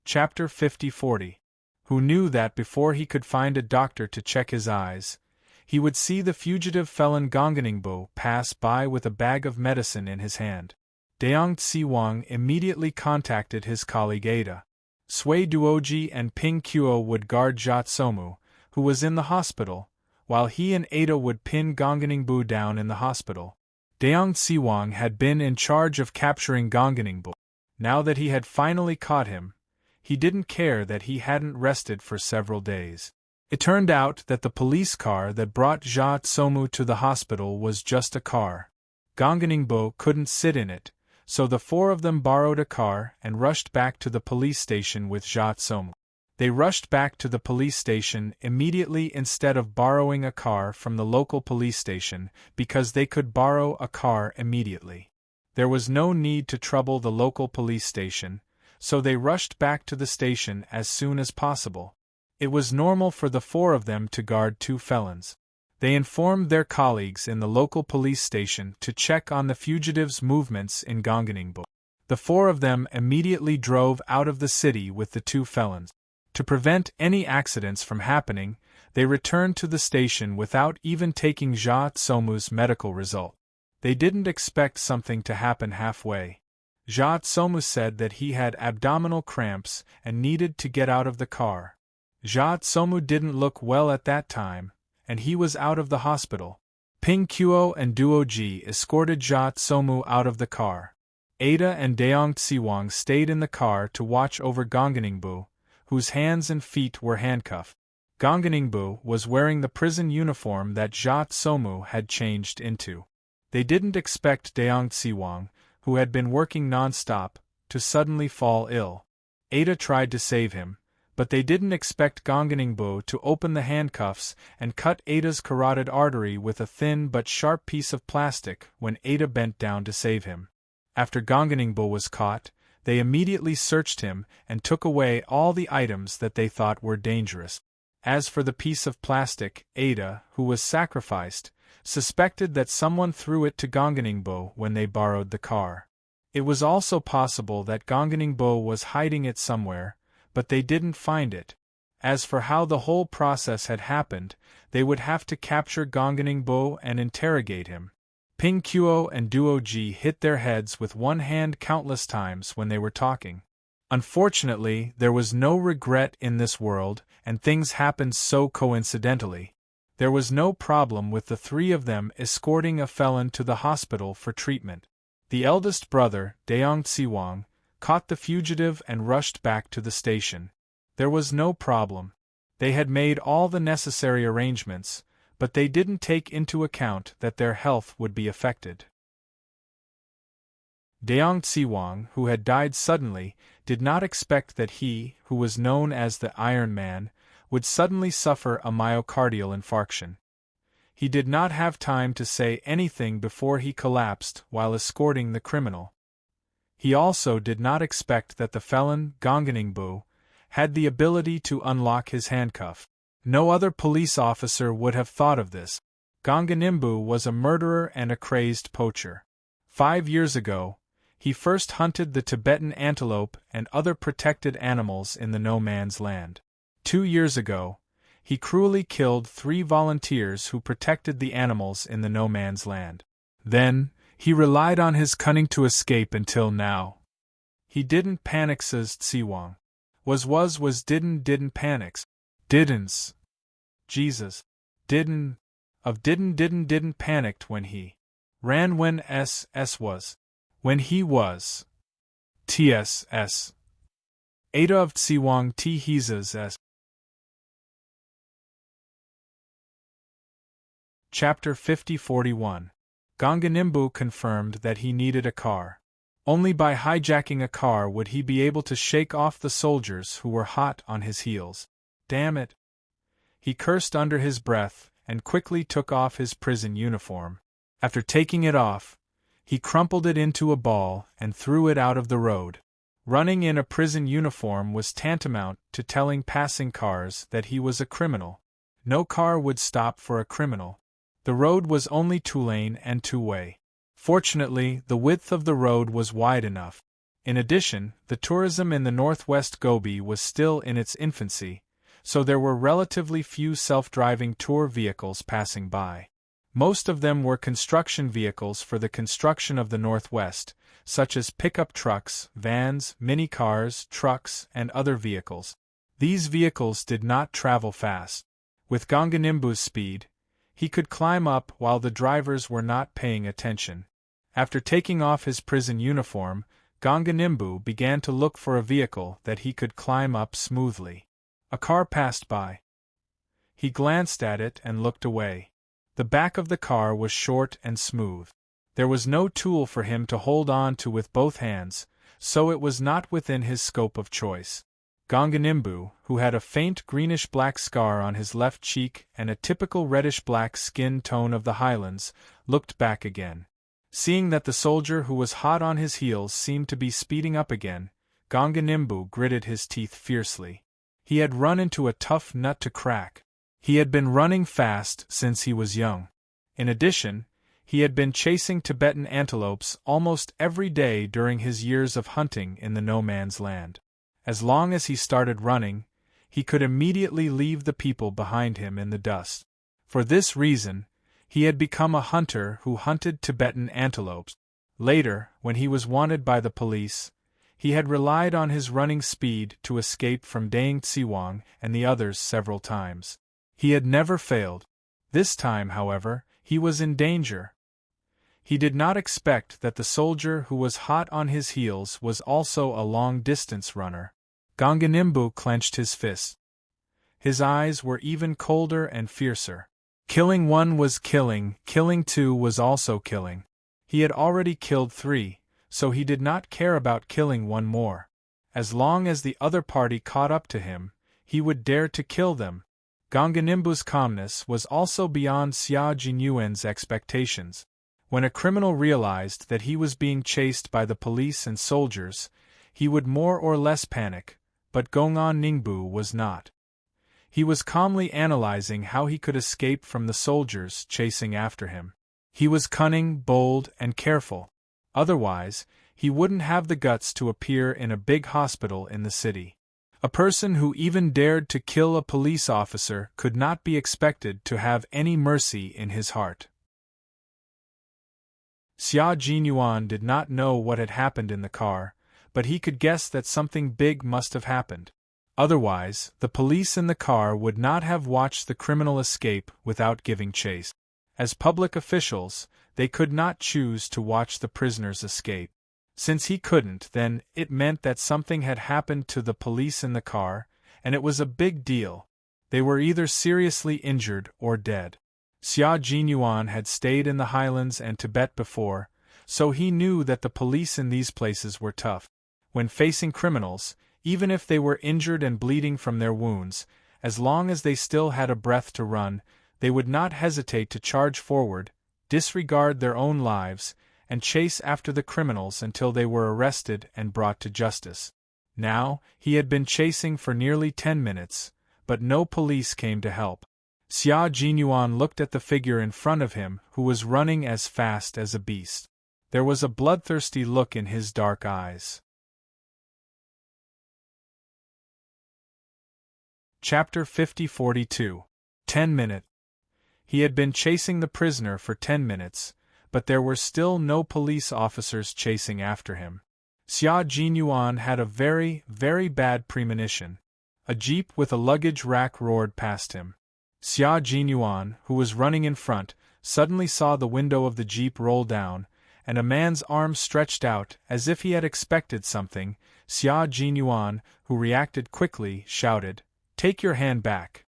Chapter 50-40. Who knew that before he could find a doctor to check his eyes, he would see the fugitive felon Gonganingbo pass by with a bag of medicine in his hand. Deong Tsiwang immediately contacted his colleague Ada. Sui Duoji and Ping Qiu would guard Jia Tsomu, who was in the hospital, while he and Ada would pin Gonganingbo down in the hospital. Deong Tsiwang had been in charge of capturing Gonganingbo. Now that he had finally caught him, he didn't care that he hadn't rested for several days. It turned out that the police car that brought Jia Tsomu to the hospital was just a car. Gonganingbo couldn't sit in it, so the four of them borrowed a car and rushed back to the police station with Jia Tsomu. They rushed back to the police station immediately instead of borrowing a car from the local police station because they could borrow a car immediately. There was no need to trouble the local police station, so they rushed back to the station as soon as possible. It was normal for the four of them to guard two felons. They informed their colleagues in the local police station to check on the fugitives' movements in Gonganingbo. The four of them immediately drove out of the city with the two felons. To prevent any accidents from happening, they returned to the station without even taking Jia Tsomu's medical result. They didn't expect something to happen halfway. Jia Tsomu said that he had abdominal cramps and needed to get out of the car. Jia Tsomu didn't look well at that time, and he was out of the hospital. Ping Qiu and Duo Ji escorted Jia Tsomu out of the car. Ada and Deong Tsiwang stayed in the car to watch over Gonganingbo, whose hands and feet were handcuffed. Gonganingbo was wearing the prison uniform that Jia Tsomu had changed into. They didn't expect Deong Tsiwang, who had been working non-stop, to suddenly fall ill. Ada tried to save him, but they didn't expect Gonganingbo to open the handcuffs and cut Ada's carotid artery with a thin but sharp piece of plastic when Ada bent down to save him. After Gonganingbo was caught, they immediately searched him and took away all the items that they thought were dangerous. As for the piece of plastic, Ada, who was sacrificed, suspected that someone threw it to Gonganingbo when they borrowed the car. It was also possible that Gonganingbo was hiding it somewhere, but they didn't find it. As for how the whole process had happened, they would have to capture Gonganingbo and interrogate him. Ping Qiu and Duo Ji hit their heads with one hand countless times when they were talking. Unfortunately, there was no regret in this world, and things happened so coincidentally. There was no problem with the three of them escorting a felon to the hospital for treatment. The eldest brother, Deong Tsiwang, caught the fugitive and rushed back to the station. There was no problem. They had made all the necessary arrangements, but they didn't take into account that their health would be affected. Daong Tsiwang, who had died suddenly, did not expect that he, who was known as the Iron Man, would suddenly suffer a myocardial infarction. He did not have time to say anything before he collapsed while escorting the criminal. He also did not expect that the felon, Gonganingbu, had the ability to unlock his handcuff. No other police officer would have thought of this. Gonganimbu was a murderer and a crazed poacher. 5 years ago, he first hunted the Tibetan antelope and other protected animals in the no man's land. 2 years ago, he cruelly killed 3 volunteers who protected the animals in the no man's land. Then, he relied on his cunning to escape until now. He didn't panic, says Tsiwang. Was didn't panics. Didn't. Jesus. Didn't panicked when he ran when was. When he was. TSS. Ada of Tsiwang T Hizas S. Chapter 50-41. Gonganimbu confirmed that he needed a car. Only by hijacking a car would he be able to shake off the soldiers who were hot on his heels. Damn it! He cursed under his breath and quickly took off his prison uniform. After taking it off, he crumpled it into a ball and threw it out of the road. Running in a prison uniform was tantamount to telling passing cars that he was a criminal. No car would stop for a criminal. The road was only 2-lane and 2-way. Fortunately, the width of the road was wide enough. In addition, the tourism in the northwest Gobi was still in its infancy, so there were relatively few self-driving tour vehicles passing by. Most of them were construction vehicles for the construction of the Northwest, such as pickup trucks, vans, mini-cars, trucks, and other vehicles. These vehicles did not travel fast. With Gonganimbu's speed, he could climb up while the drivers were not paying attention. After taking off his prison uniform, Gonganimbu began to look for a vehicle that he could climb up smoothly. A car passed by. He glanced at it and looked away. The back of the car was short and smooth. There was no tool for him to hold on to with both hands, so it was not within his scope of choice. Gonganimbu, who had a faint greenish-black scar on his left cheek and a typical reddish-black skin tone of the highlands, looked back again. Seeing that the soldier who was hot on his heels seemed to be speeding up again, Gonganimbu gritted his teeth fiercely. He had run into a tough nut to crack. He had been running fast since he was young. In addition, he had been chasing Tibetan antelopes almost every day during his years of hunting in the no man's land. As long as he started running, he could immediately leave the people behind him in the dust. For this reason, he had become a hunter who hunted Tibetan antelopes. Later, when he was wanted by the police, he had relied on his running speed to escape from Daong Tsiwang and the others several times. He had never failed. This time, however, he was in danger. He did not expect that the soldier who was hot on his heels was also a long-distance runner. Gonganimbu clenched his fists. His eyes were even colder and fiercer. Killing one was killing 2 was also killing. He had already killed 3, so he did not care about killing 1 more. As long as the other party caught up to him, he would dare to kill them. Gonganimbu's calmness was also beyond Xia Jinyuan's expectations. When a criminal realized that he was being chased by the police and soldiers, he would more or less panic, but Gonganimbu was not. He was calmly analyzing how he could escape from the soldiers chasing after him. He was cunning, bold, and careful. Otherwise, he wouldn't have the guts to appear in a big hospital in the city. A person who even dared to kill a police officer could not be expected to have any mercy in his heart. Xia Jinyuan did not know what had happened in the car, but he could guess that something big must have happened. Otherwise, the police in the car would not have watched the criminal escape without giving chase. As public officials, they could not choose to watch the prisoner's escape. Since he couldn't, then it meant that something had happened to the police in the car, and it was a big deal. They were either seriously injured or dead. Xia Jinyuan had stayed in the highlands and Tibet before, so he knew that the police in these places were tough. When facing criminals, even if they were injured and bleeding from their wounds, as long as they still had a breath to run, they would not hesitate to charge forward, disregard their own lives, and chase after the criminals until they were arrested and brought to justice. Now, he had been chasing for nearly 10 minutes, but no police came to help. Xia Jinyuan looked at the figure in front of him, who was running as fast as a beast. There was a bloodthirsty look in his dark eyes. Chapter 50-42. 10-minute. He had been chasing the prisoner for 10 minutes, but there were still no police officers chasing after him. Xia Jinyuan had a very, very bad premonition. A jeep with a luggage rack roared past him. Xia Jinyuan, who was running in front, suddenly saw the window of the jeep roll down, and a man's arm stretched out as if he had expected something. Xia Jinyuan, who reacted quickly, shouted, "Take your hand back."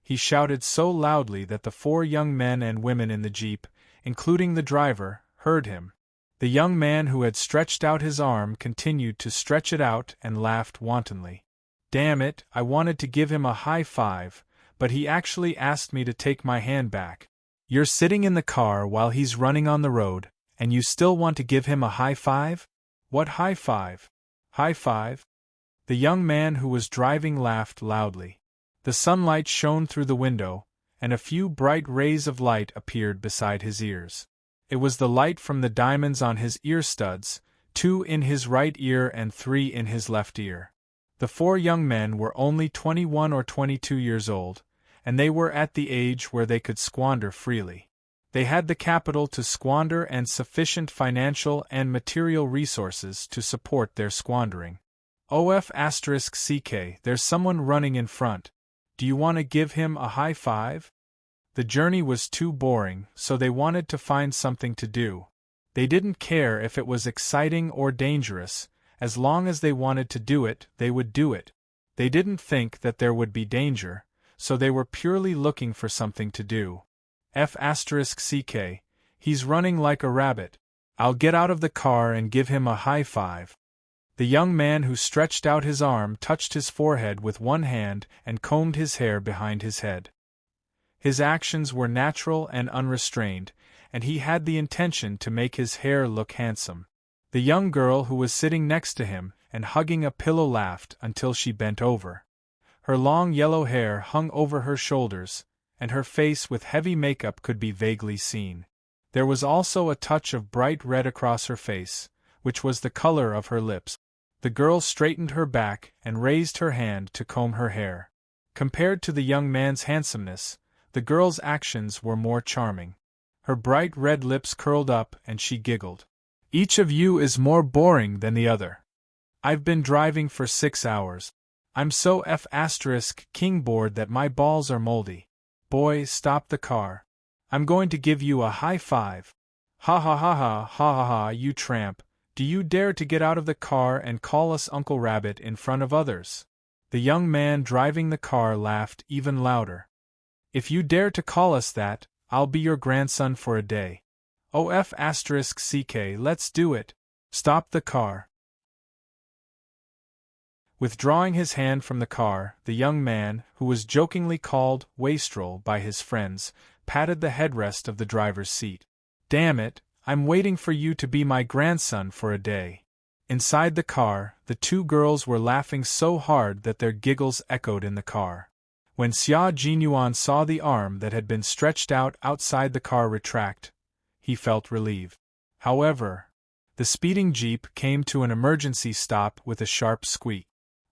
He shouted so loudly that the 4 young men and women in the jeep, including the driver, heard him. The young man who had stretched out his arm continued to stretch it out and laughed wantonly. "Damn it, I wanted to give him a high five, but he actually asked me to take my hand back. You're sitting in the car while he's running on the road, and you still want to give him a high five? What high five? High five?" The young man who was driving laughed loudly. The sunlight shone through the window, and a few bright rays of light appeared beside his ears. It was the light from the diamonds on his ear studs, 2 in his right ear and 3 in his left ear. The 4 young men were only 21 or 22 years old, and they were at the age where they could squander freely. They had the capital to squander and sufficient financial and material resources to support their squandering. OF*CK, there's someone running in front. Do you want to give him a high five? The journey was too boring, so they wanted to find something to do. They didn't care if it was exciting or dangerous, as long as they wanted to do it, they would do it. They didn't think that there would be danger, so they were purely looking for something to do. F*CK, he's running like a rabbit. I'll get out of the car and give him a high five. The young man who stretched out his arm touched his forehead with one hand and combed his hair behind his head. His actions were natural and unrestrained, and he had the intention to make his hair look handsome. The young girl who was sitting next to him and hugging a pillow laughed until she bent over. Her long yellow hair hung over her shoulders, and her face with heavy makeup could be vaguely seen. There was also a touch of bright red across her face, which was the color of her lips. The girl straightened her back and raised her hand to comb her hair. Compared to the young man's handsomeness, the girl's actions were more charming. Her bright red lips curled up and she giggled. "Each of you is more boring than the other. I've been driving for 6 hours. I'm so F*king bored that my balls are moldy. Boy, stop the car. I'm going to give you a high five. Ha ha ha ha ha ha ha, you tramp. Do you dare to get out of the car and call us Uncle Rabbit in front of others?" The young man driving the car laughed even louder. "If you dare to call us that, I'll be your grandson for a day. OF*CK, let's do it. Stop the car." Withdrawing his hand from the car, the young man, who was jokingly called Wastrel by his friends, patted the headrest of the driver's seat. "Damn it, I'm waiting for you to be my grandson for a day." Inside the car, the 2 girls were laughing so hard that their giggles echoed in the car. When Xia Jinyuan saw the arm that had been stretched out outside the car retract, he felt relieved. However, the speeding jeep came to an emergency stop with a sharp squeak.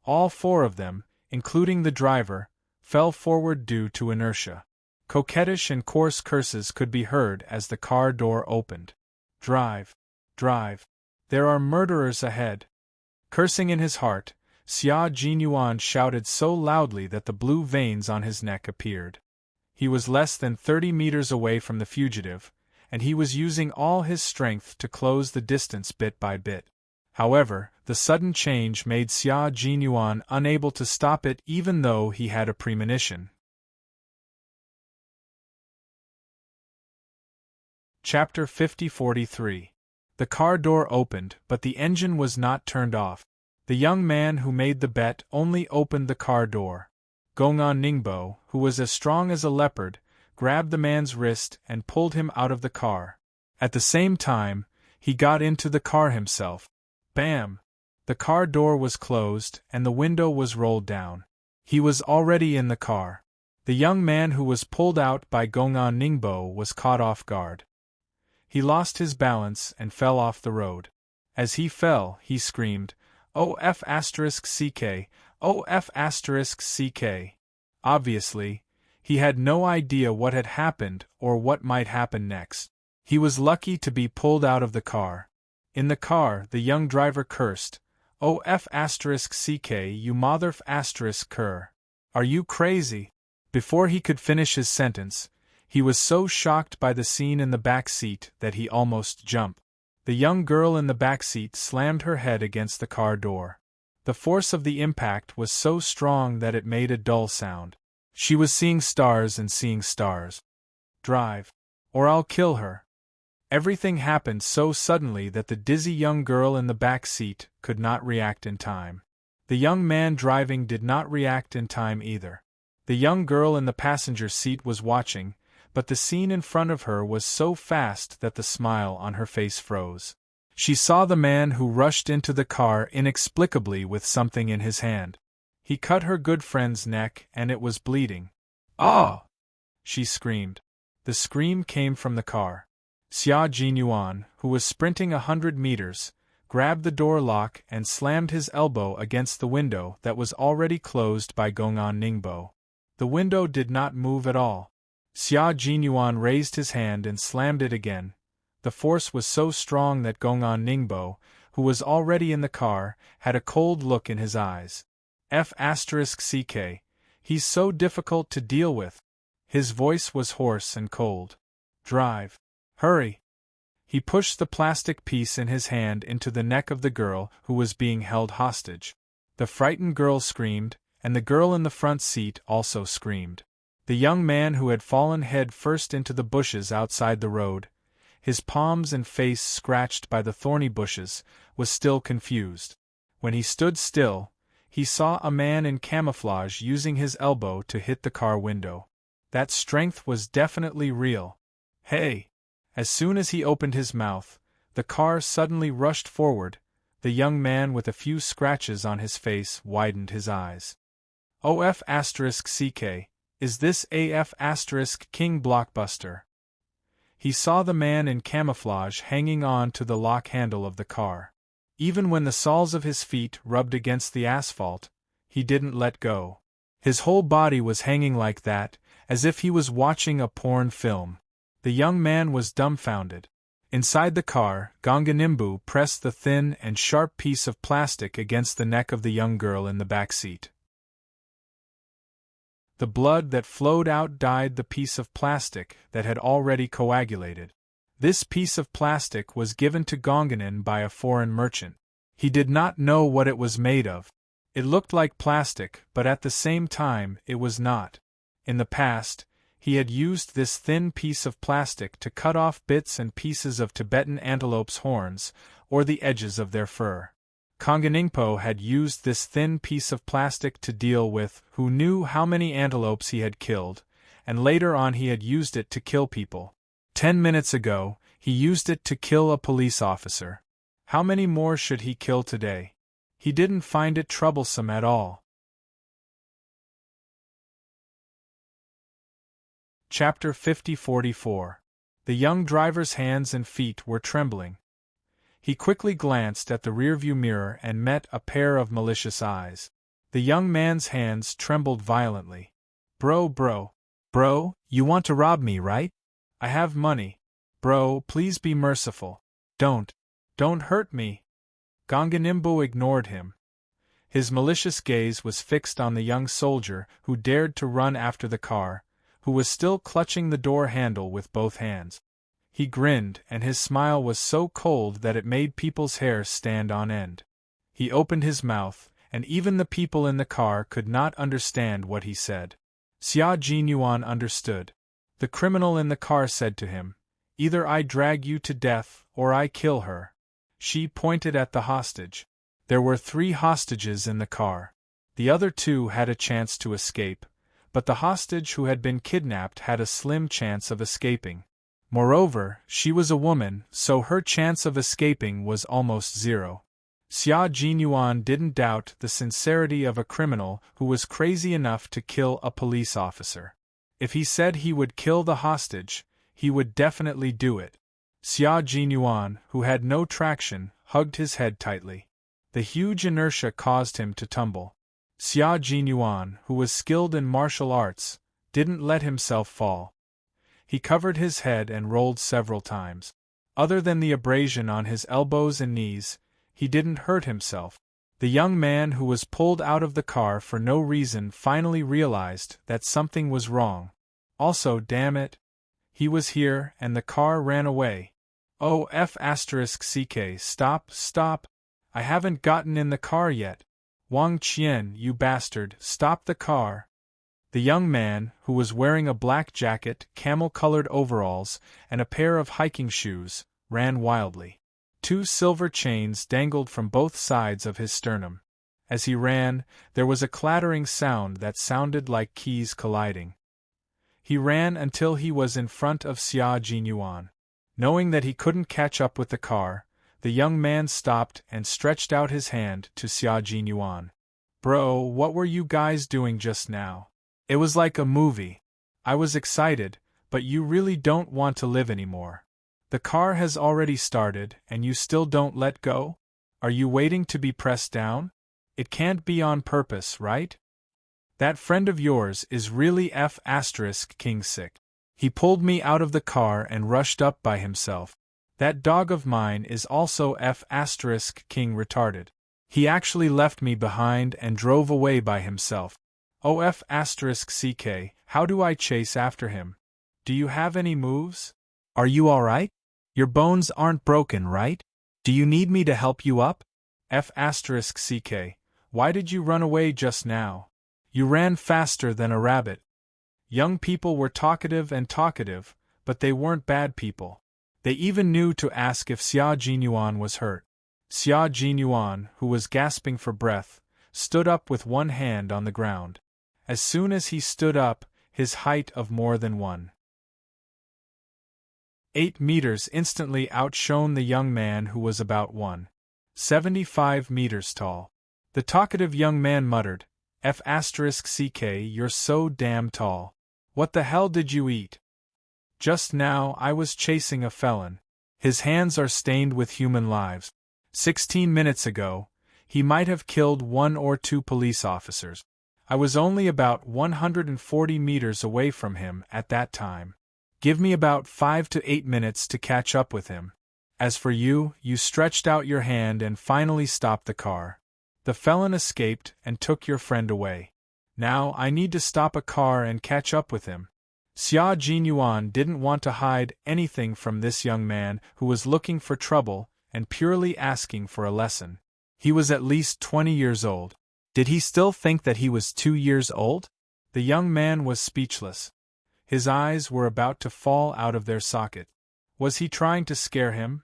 All 4 of them, including the driver, fell forward due to inertia. Coquettish and coarse curses could be heard as the car door opened. "Drive! Drive! There are murderers ahead!" Cursing in his heart, Xia Jinyuan shouted so loudly that the blue veins on his neck appeared. He was less than 30 meters away from the fugitive, and he was using all his strength to close the distance bit by bit. However, the sudden change made Xia Jinyuan unable to stop it even though he had a premonition. Chapter 50-43. The car door opened, but the engine was not turned off. The young man who made the bet only opened the car door. Gongan Ningbo, who was as strong as a leopard, grabbed the man's wrist and pulled him out of the car. At the same time, he got into the car himself. Bam! The car door was closed and the window was rolled down. He was already in the car. The young man who was pulled out by Gongan Ningbo was caught off guard. He lost his balance and fell off the road. As he fell, he screamed, OF*CK, OF*CK. Obviously, he had no idea what had happened or what might happen next. He was lucky to be pulled out of the car. In the car, the young driver cursed, OF*CK, you mother***cur. Are you crazy? Before he could finish his sentence, he was so shocked by the scene in the back seat that he almost jumped. The young girl in the back seat slammed her head against the car door. The force of the impact was so strong that it made a dull sound. She was seeing stars and seeing stars. Drive. Or I'll kill her. Everything happened so suddenly that the dizzy young girl in the back seat could not react in time. The young man driving did not react in time either. The young girl in the passenger seat was watching, but the scene in front of her was so fast that the smile on her face froze. She saw the man who rushed into the car inexplicably with something in his hand. He cut her good friend's neck and it was bleeding. "Ah!" she screamed. The scream came from the car. Xia Jinyuan, who was sprinting 100 meters, grabbed the door lock and slammed his elbow against the window that was already closed by Gongan Ningbo. The window did not move at all. Xia Jinyuan raised his hand and slammed it again. The force was so strong that Gongan Ningbo, who was already in the car, had a cold look in his eyes. F***CK. He's so difficult to deal with. His voice was hoarse and cold. Drive. Hurry. He pushed the plastic piece in his hand into the neck of the girl who was being held hostage. The frightened girl screamed, and the girl in the front seat also screamed. The young man who had fallen head first into the bushes outside the road, his palms and face scratched by the thorny bushes, was still confused. When he stood still, he saw a man in camouflage using his elbow to hit the car window. That strength was definitely real. Hey! As soon as he opened his mouth, the car suddenly rushed forward. The young man with a few scratches on his face widened his eyes. OF***CK, is this AF***King Blockbuster? He saw the man in camouflage hanging on to the lock handle of the car. Even when the soles of his feet rubbed against the asphalt, he didn't let go. His whole body was hanging like that, as if he was watching a porn film. The young man was dumbfounded. Inside the car, Gonganimbu pressed the thin and sharp piece of plastic against the neck of the young girl in the back seat. The blood that flowed out dyed the piece of plastic that had already coagulated. This piece of plastic was given to Gonganin by a foreign merchant. He did not know what it was made of. It looked like plastic, but at the same time it was not. In the past, he had used this thin piece of plastic to cut off bits and pieces of Tibetan antelopes' horns, or the edges of their fur. Konganingpo had used this thin piece of plastic to deal with who knew how many antelopes he had killed, and later on he had used it to kill people. 10 minutes ago, he used it to kill a police officer. How many more should he kill today? He didn't find it troublesome at all. Chapter 50-44. The young driver's hands and feet were trembling. He quickly glanced at the rearview mirror and met a pair of malicious eyes. The young man's hands trembled violently. Bro, you want to rob me, right? I have money. Bro, please be merciful. Don't hurt me. Gonganimbo ignored him. His malicious gaze was fixed on the young soldier who dared to run after the car, who was still clutching the door handle with both hands. He grinned, and his smile was so cold that it made people's hair stand on end. He opened his mouth, and even the people in the car could not understand what he said. Xia Jinyuan understood. The criminal in the car said to him, Either I drag you to death, or I kill her." She pointed at the hostage. There were 3 hostages in the car. The other 2 had a chance to escape, but the hostage who had been kidnapped had a slim chance of escaping. Moreover, she was a woman, so her chance of escaping was almost 0. Xia Jinyuan didn't doubt the sincerity of a criminal who was crazy enough to kill a police officer. If he said he would kill the hostage, he would definitely do it. Xia Jinyuan, who had no traction, hugged his head tightly. The huge inertia caused him to tumble. Xia Jinyuan, who was skilled in martial arts, didn't let himself fall. He covered his head and rolled several times. Other than the abrasion on his elbows and knees, he didn't hurt himself. The young man who was pulled out of the car for no reason finally realized that something was wrong. Also, damn it, he was here and the car ran away. Oh, f***ck, stop. I haven't gotten in the car yet. Wang Qian, you bastard, stop the car. The young man, who was wearing a black jacket, camel-colored overalls, and a pair of hiking shoes, ran wildly. 2 silver chains dangled from both sides of his sternum. As he ran, there was a clattering sound that sounded like keys colliding. He ran until he was in front of Xia Jinyuan. Knowing that he couldn't catch up with the car, the young man stopped and stretched out his hand to Xia Jinyuan. "Bro, what were you guys doing just now? It was like a movie. I was excited, but you really don't want to live anymore. The car has already started, and you still don't let go? Are you waiting to be pressed down? It can't be on purpose, right? That friend of yours is really King sick. He pulled me out of the car and rushed up by himself. That dog of mine is also King retarded. He actually left me behind and drove away by himself. Oh *ck, how do I chase after him? Do you have any moves? Are you alright? Your bones aren't broken, right? Do you need me to help you up? *ck, why did you run away just now? You ran faster than a rabbit. Young people were talkative, but they weren't bad people. They even knew to ask if Xia Jinyuan was hurt. Xia Jinyuan, who was gasping for breath, stood up with one hand on the ground. As soon as he stood up, his height of more than 1.8 meters instantly outshone the young man who was about 1.75 meters tall. The talkative young man muttered, "*ck, you're so damn tall. What the hell did you eat? Just now I was chasing a felon. His hands are stained with human lives. 16 minutes ago, he might have killed 1 or 2 police officers. I was only about 140 meters away from him at that time. Give me about 5 to 8 minutes to catch up with him. As for you, you stretched out your hand and finally stopped the car. The felon escaped and took your friend away. Now I need to stop a car and catch up with him." Xia Jinyuan didn't want to hide anything from this young man who was looking for trouble and purely asking for a lesson. He was at least 20 years old. Did he still think that he was 2 years old? The young man was speechless. His eyes were about to fall out of their socket. Was he trying to scare him?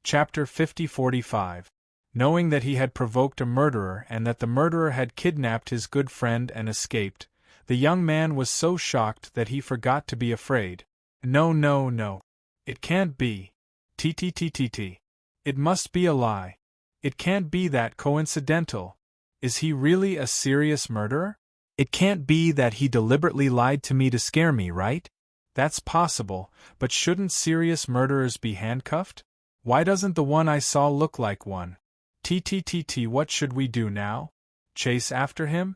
Chapter 50-45. Knowing that he had provoked a murderer and that the murderer had kidnapped his good friend and escaped, the young man was so shocked that he forgot to be afraid. No. It can't be. T. It must be a lie. It can't be that coincidental. Is he really a serious murderer? It can't be that he deliberately lied to me to scare me, right? That's possible, but shouldn't serious murderers be handcuffed? Why doesn't the one I saw look like one? What should we do now? Chase after him?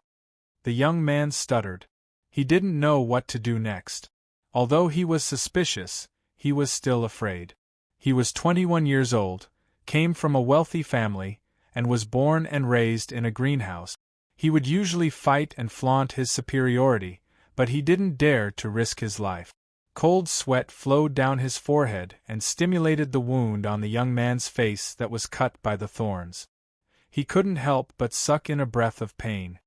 The young man stuttered. He didn't know what to do next. Although he was suspicious, he was still afraid. He was 21 years old, came from a wealthy family, and was born and raised in a greenhouse. He would usually fight and flaunt his superiority, but he didn't dare to risk his life. Cold sweat flowed down his forehead and stimulated the wound on the young man's face that was cut by the thorns. He couldn't help but suck in a breath of pain.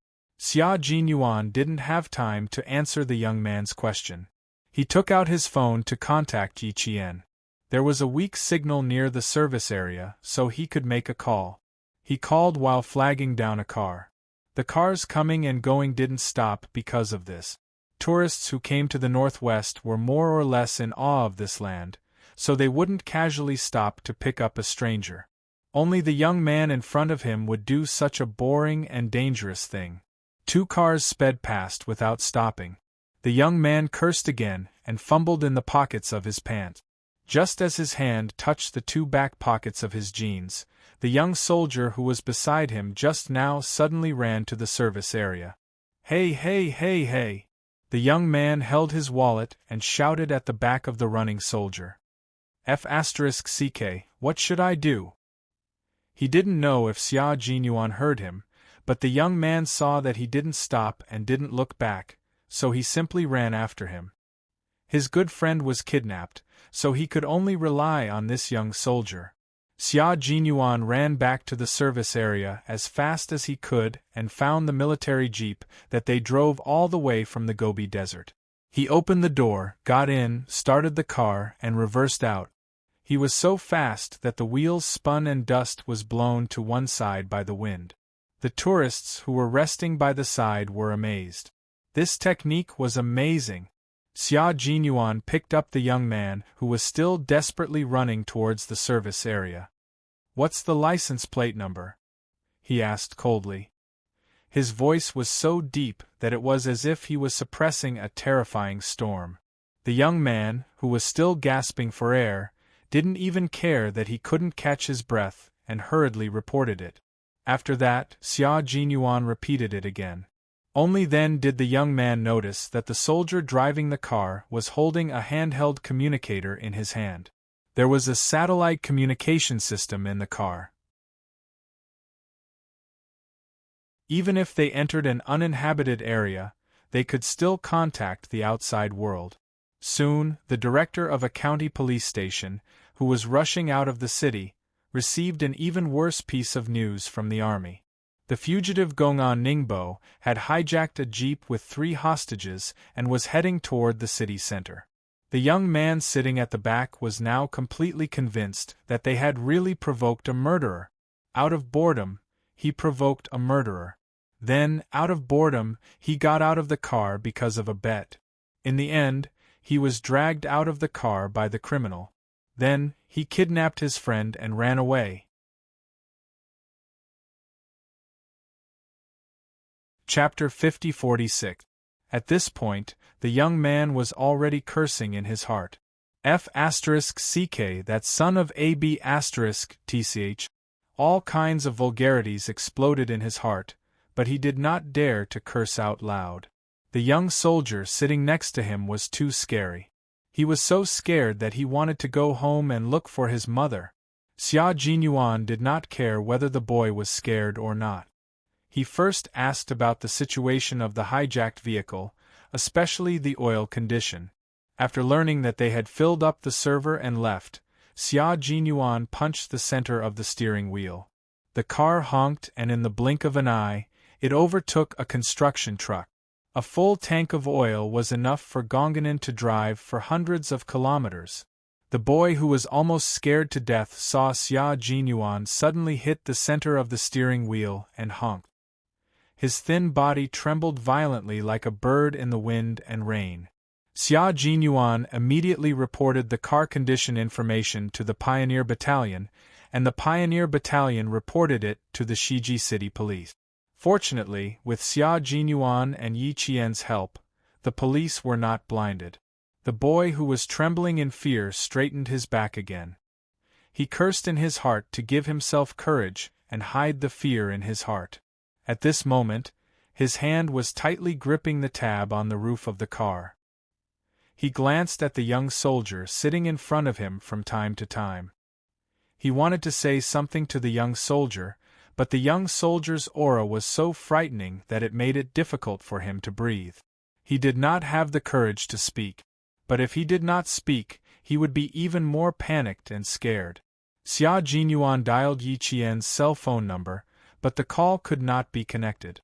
Xia Jinyuan didn't have time to answer the young man's question. He took out his phone to contact Yi Qian. There was a weak signal near the service area, so he could make a call. He called while flagging down a car. The cars coming and going didn't stop because of this. Tourists who came to the northwest were more or less in awe of this land, so they wouldn't casually stop to pick up a stranger. Only the young man in front of him would do such a boring and dangerous thing. 2 cars sped past without stopping. The young man cursed again and fumbled in the pockets of his pants. Just as his hand touched the 2 back pockets of his jeans, the young soldier who was beside him just now suddenly ran to the service area. Hey, hey, hey, hey! The young man held his wallet and shouted at the back of the running soldier. F***CK, what should I do? He didn't know if Xia Jinyuan heard him, but the young man saw that he didn't stop and didn't look back, so he simply ran after him. His good friend was kidnapped, so he could only rely on this young soldier. Xia Jinyuan ran back to the service area as fast as he could and found the military jeep that they drove all the way from the Gobi Desert. He opened the door, got in, started the car, and reversed out. He was so fast that the wheels spun and dust was blown to one side by the wind. The tourists who were resting by the side were amazed. This technique was amazing. Xia Jinyuan picked up the young man who was still desperately running towards the service area. What's the license plate number? He asked coldly. His voice was so deep that it was as if he was suppressing a terrifying storm. The young man, who was still gasping for air, didn't even care that he couldn't catch his breath and hurriedly reported it. After that, Xia Jinyuan repeated it again. Only then did the young man notice that the soldier driving the car was holding a handheld communicator in his hand. There was a satellite communication system in the car. Even if they entered an uninhabited area, they could still contact the outside world. Soon, the director of a county police station, who was rushing out of the city, received an even worse piece of news from the army. The fugitive Gongan Ningbo had hijacked a jeep with 3 hostages and was heading toward the city center. The young man sitting at the back was now completely convinced that they had really provoked a murderer. Out of boredom, he provoked a murderer. Then, out of boredom, he got out of the car because of a bet. In the end, he was dragged out of the car by the criminal. Then, he kidnapped his friend and ran away. Chapter 50-46. At this point, the young man was already cursing in his heart. F***CK, that son of AB***TCH. All kinds of vulgarities exploded in his heart, but he did not dare to curse out loud. The young soldier sitting next to him was too scary. He was so scared that he wanted to go home and look for his mother. Xia Jinyuan did not care whether the boy was scared or not. He first asked about the situation of the hijacked vehicle, especially the oil condition. After learning that they had filled up the server and left, Xia Jinyuan punched the center of the steering wheel. The car honked and in the blink of an eye, it overtook a construction truck. A full tank of oil was enough for Gonganin to drive for hundreds of kilometers. The boy who was almost scared to death saw Xia Jinyuan suddenly hit the center of the steering wheel and honked. His thin body trembled violently like a bird in the wind and rain. Xia Jinyuan immediately reported the car condition information to the Pioneer Battalion, and the Pioneer Battalion reported it to the Shiji City Police. Fortunately, with Xia Jinyuan and Yi Qian's help, the police were not blinded. The boy who was trembling in fear straightened his back again. He cursed in his heart to give himself courage and hide the fear in his heart. At this moment, his hand was tightly gripping the tab on the roof of the car. He glanced at the young soldier sitting in front of him from time to time. He wanted to say something to the young soldier, but the young soldier's aura was so frightening that it made it difficult for him to breathe. He did not have the courage to speak. But if he did not speak, he would be even more panicked and scared. Xia Jinyuan dialed Yi Qian's cell phone number, but the call could not be connected.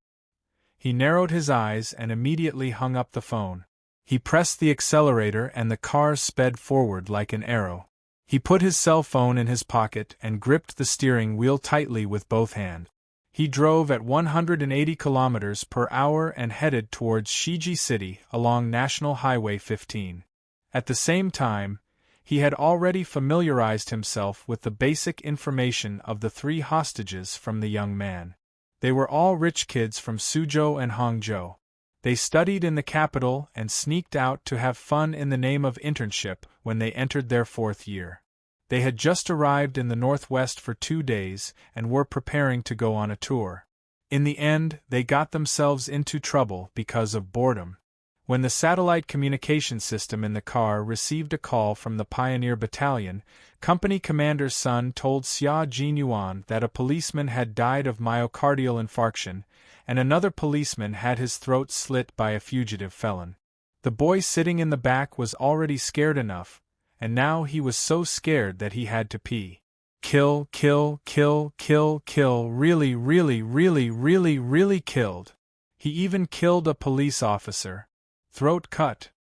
He narrowed his eyes and immediately hung up the phone. He pressed the accelerator and the car sped forward like an arrow. He put his cell phone in his pocket and gripped the steering wheel tightly with both hands. He drove at 180 kilometers per hour and headed towards Shiji City along National Highway 15. At the same time, he had already familiarized himself with the basic information of the 3 hostages from the young man. They were all rich kids from Suzhou and Hangzhou. They studied in the capital and sneaked out to have fun in the name of internship when they entered their 4th year. They had just arrived in the Northwest for 2 days and were preparing to go on a tour. In the end, they got themselves into trouble because of boredom. When the satellite communication system in the car received a call from the Pioneer Battalion, Company Commander's son told Xia Jinyuan that a policeman had died of myocardial infarction, and another policeman had his throat slit by a fugitive felon. The boy sitting in the back was already scared enough, and now he was so scared that he had to pee. Kill, kill, kill, kill, kill, really, really, really, really, really killed. He even killed a police officer. Throat cut.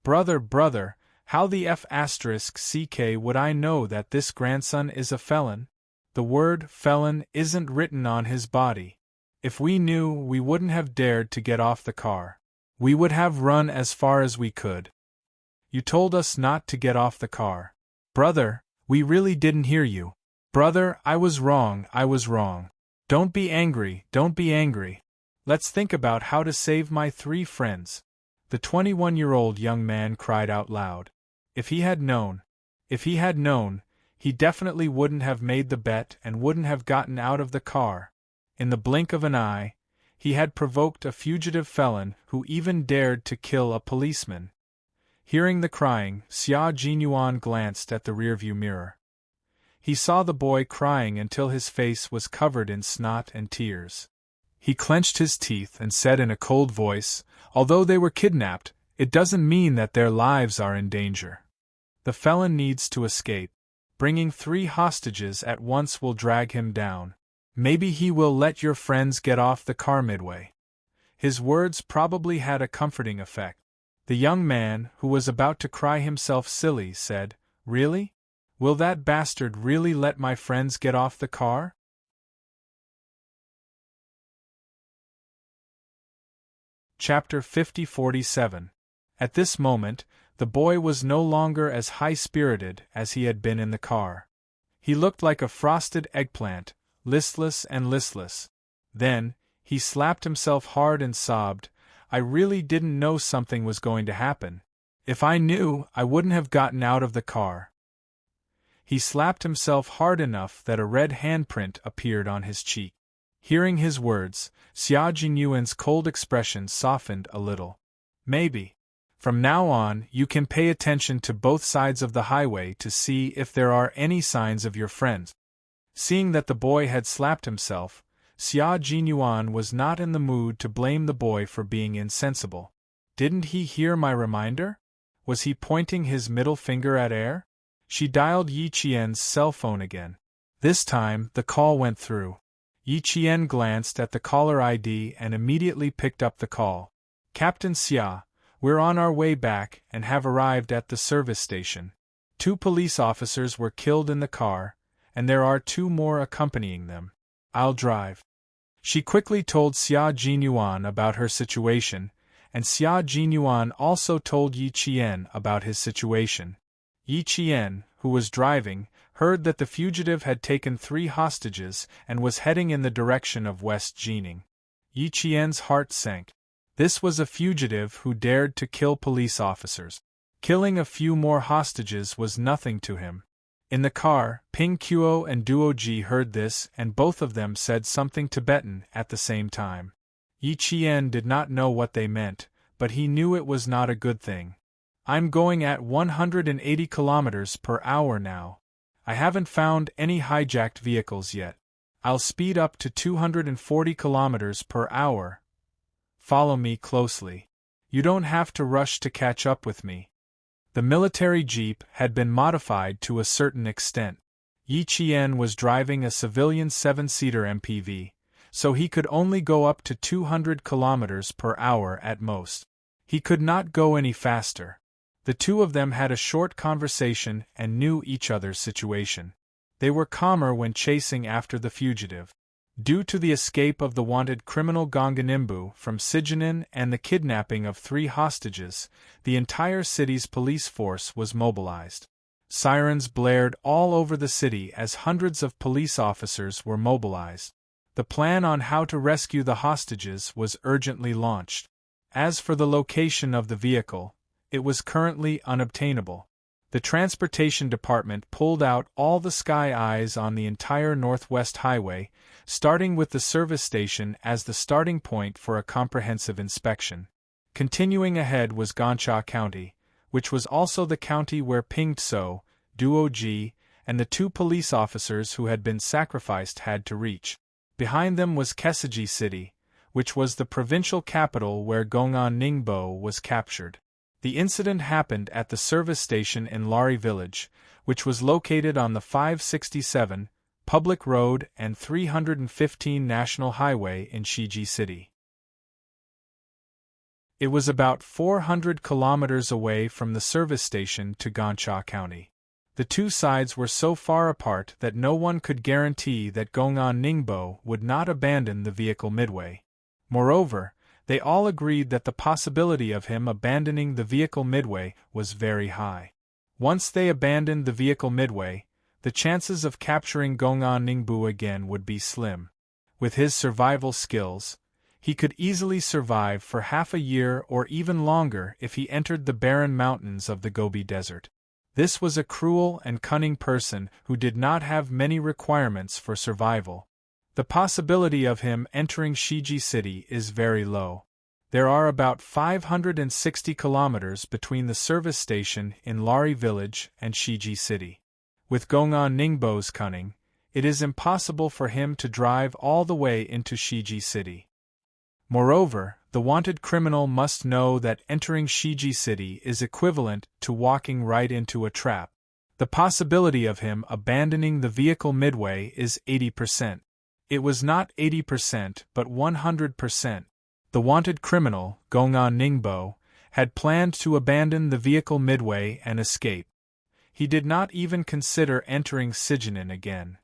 Brother, how the f*ck would I know that this grandson is a felon? The word felon isn't written on his body. If we knew, we wouldn't have dared to get off the car. We would have run as far as we could. You told us not to get off the car. Brother, we really didn't hear you. Brother, I was wrong. Don't be angry. Let's think about how to save my 3 friends. The 21-year-old young man cried out loud. If he had known, he definitely wouldn't have made the bet and wouldn't have gotten out of the car. In the blink of an eye, he had provoked a fugitive felon who even dared to kill a policeman. Hearing the crying, Xia Jinyuan glanced at the rearview mirror. He saw the boy crying until his face was covered in snot and tears. He clenched his teeth and said in a cold voice, "Although they were kidnapped, it doesn't mean that their lives are in danger. The felon needs to escape. Bringing 3 hostages at once will drag him down. Maybe he will let your friends get off the car midway." His words probably had a comforting effect. The young man, who was about to cry himself silly, said, "Really? Will that bastard really let my friends get off the car?" Chapter 50-47. At this moment, the boy was no longer as high-spirited as he had been in the car. He looked like a frosted eggplant, listless. Then, he slapped himself hard and sobbed, "I really didn't know something was going to happen. If I knew, I wouldn't have gotten out of the car." He slapped himself hard enough that a red handprint appeared on his cheek. Hearing his words, Xia Jinyuan's cold expression softened a little. "Maybe. From now on, you can pay attention to both sides of the highway to see if there are any signs of your friends." Seeing that the boy had slapped himself, Xia Jinyuan was not in the mood to blame the boy for being insensible. Didn't he hear my reminder? Was he pointing his middle finger at air? She dialed Yi Qian's cell phone again. This time, the call went through. Yi Qian glanced at the caller ID and immediately picked up the call. "Captain Xia, we're on our way back and have arrived at the service station. 2 police officers were killed in the car, and there are 2 more accompanying them. I'll drive." She quickly told Xia Jinyuan about her situation, and Xia Jinyuan also told Yi Qian about his situation. Yi Qian, who was driving, heard that the fugitive had taken 3 hostages and was heading in the direction of West Jining. Yi Qian's heart sank. This was a fugitive who dared to kill police officers. Killing a few more hostages was nothing to him. In the car, Ping Qiu and Duo Ji heard this and both of them said something Tibetan at the same time. Yi Qian did not know what they meant, but he knew it was not a good thing. "I'm going at 180 kilometers per hour now. I haven't found any hijacked vehicles yet. I'll speed up to 240 kilometers per hour. Follow me closely. You don't have to rush to catch up with me." The military jeep had been modified to a certain extent. Yi Qian was driving a civilian 7-seater MPV, so he could only go up to 200 kilometers per hour at most. He could not go any faster. The two of them had a short conversation and knew each other's situation. They were calmer when chasing after the fugitive. Due to the escape of the wanted criminal Gonganimbu from Sijanin and the kidnapping of 3 hostages, the entire city's police force was mobilized. Sirens blared all over the city as hundreds of police officers were mobilized. The plan on how to rescue the hostages was urgently launched. As for the location of the vehicle, it was currently unobtainable. The Transportation Department pulled out all the sky eyes on the entire Northwest Highway, starting with the service station as the starting point for a comprehensive inspection. Continuing ahead was Gansha County, which was also the county where Ping Tso, Duo Ji, and the 2 police officers who had been sacrificed had to reach. Behind them was Kesaji City, which was the provincial capital where Gongan Ningbo was captured. The incident happened at the service station in Lari Village, which was located on the 567 public road and 315 national highway in Shiji City. It was about 400 kilometers away from the service station to Gansha County. The two sides were so far apart that no one could guarantee that Gongan Ningbo would not abandon the vehicle midway. Moreover, they all agreed that the possibility of him abandoning the vehicle midway was very high. Once they abandoned the vehicle midway, the chances of capturing Gongan Ningbo again would be slim. With his survival skills, he could easily survive for half a year or even longer if he entered the barren mountains of the Gobi Desert. This was a cruel and cunning person who did not have many requirements for survival. The possibility of him entering Shiji City is very low. There are about 560 kilometers between the service station in Lari Village and Shiji City. With Gongan Ningbo's cunning, it is impossible for him to drive all the way into Shiji City. Moreover, the wanted criminal must know that entering Shiji City is equivalent to walking right into a trap. The possibility of him abandoning the vehicle midway is 80%. It was not 80% but 100%. The wanted criminal, Gongan Ningbo, had planned to abandon the vehicle midway and escape. He did not even consider entering Sijanin again.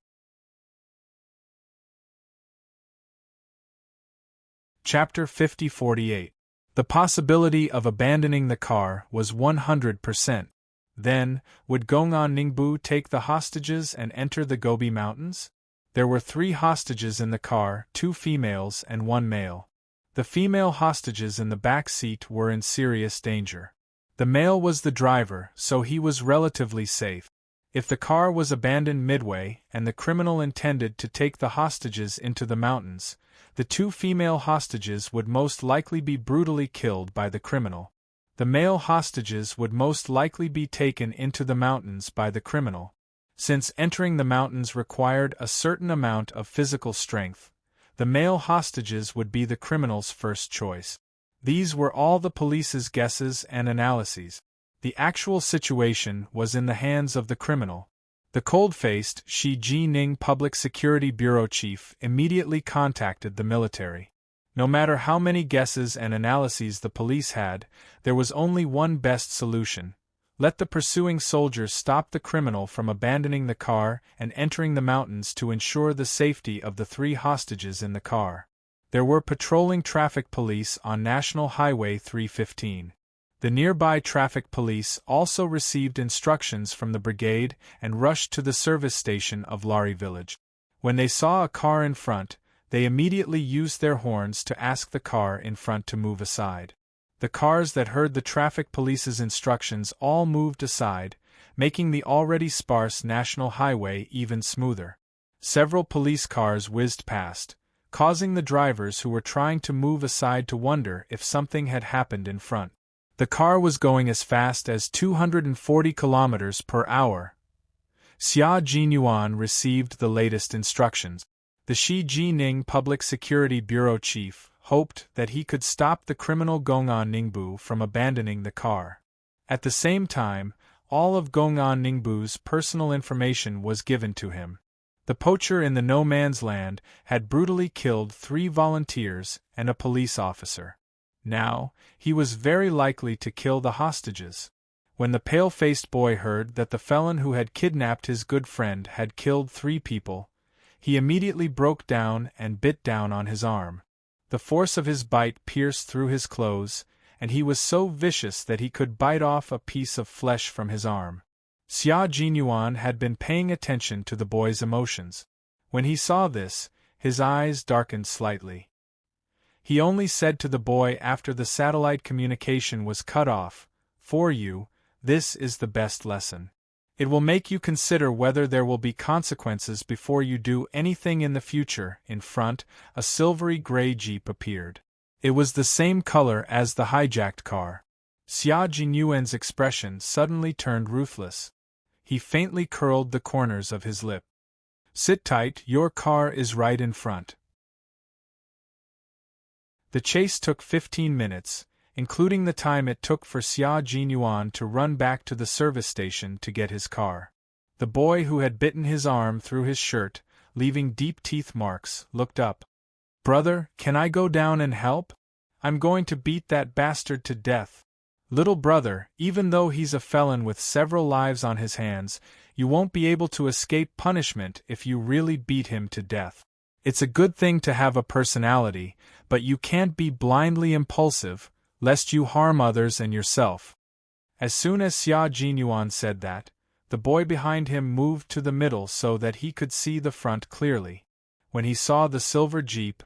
Chapter 50-48. The possibility of abandoning the car was 100%. Then, would Gongan Ningbo take the hostages and enter the Gobi Mountains? There were 3 hostages in the car, 2 females and 1 male. The female hostages in the back seat were in serious danger. The male was the driver, so he was relatively safe. If the car was abandoned midway and the criminal intended to take the hostages into the mountains, the 2 female hostages would most likely be brutally killed by the criminal. The male hostages would most likely be taken into the mountains by the criminal. Since entering the mountains required a certain amount of physical strength, the male hostages would be the criminal's first choice. These were all the police's guesses and analyses. The actual situation was in the hands of the criminal. The cold-faced Shi Jining Public Security Bureau chief immediately contacted the military. No matter how many guesses and analyses the police had, there was only one best solution. Let the pursuing soldiers stop the criminal from abandoning the car and entering the mountains to ensure the safety of the 3 hostages in the car. There were patrolling traffic police on National Highway 315. The nearby traffic police also received instructions from the brigade and rushed to the service station of Lari Village. When they saw a car in front, they immediately used their horns to ask the car in front to move aside. The cars that heard the traffic police's instructions all moved aside, making the already sparse national highway even smoother. Several police cars whizzed past, causing the drivers who were trying to move aside to wonder if something had happened in front. The car was going as fast as 240 kilometers per hour. Xia Jinyuan received the latest instructions. The Shi Jining Public Security Bureau chief hoped that he could stop the criminal Gongan Ningbo from abandoning the car. At the same time, all of Gongan Ningbo's personal information was given to him. The poacher in the no man's land had brutally killed 3 volunteers and a police officer. Now, he was very likely to kill the hostages. When the pale-faced boy heard that the felon who had kidnapped his good friend had killed 3 people, he immediately broke down and bit down on his arm. The force of his bite pierced through his clothes, and he was so vicious that he could bite off a piece of flesh from his arm. Xia Jinyuan had been paying attention to the boy's emotions. When he saw this, his eyes darkened slightly. He only said to the boy after the satellite communication was cut off, "For you, this is the best lesson. It will make you consider whether there will be consequences before you do anything in the future." In front, a silvery gray jeep appeared. It was the same color as the hijacked car. Xia Jinyuan's expression suddenly turned ruthless. He faintly curled the corners of his lip. "Sit tight, your car is right in front." The chase took 15 minutes, including the time it took for Xia Jinyuan to run back to the service station to get his car. The boy who had bitten his arm through his shirt, leaving deep teeth marks, looked up. "Brother, can I go down and help? I'm going to beat that bastard to death." "Little brother, even though he's a felon with several lives on his hands, you won't be able to escape punishment if you really beat him to death. It's a good thing to have a personality, but you can't be blindly impulsive, lest you harm others and yourself." As soon as Xia Jinyuan said that, the boy behind him moved to the middle so that he could see the front clearly. When he saw the silver jeep,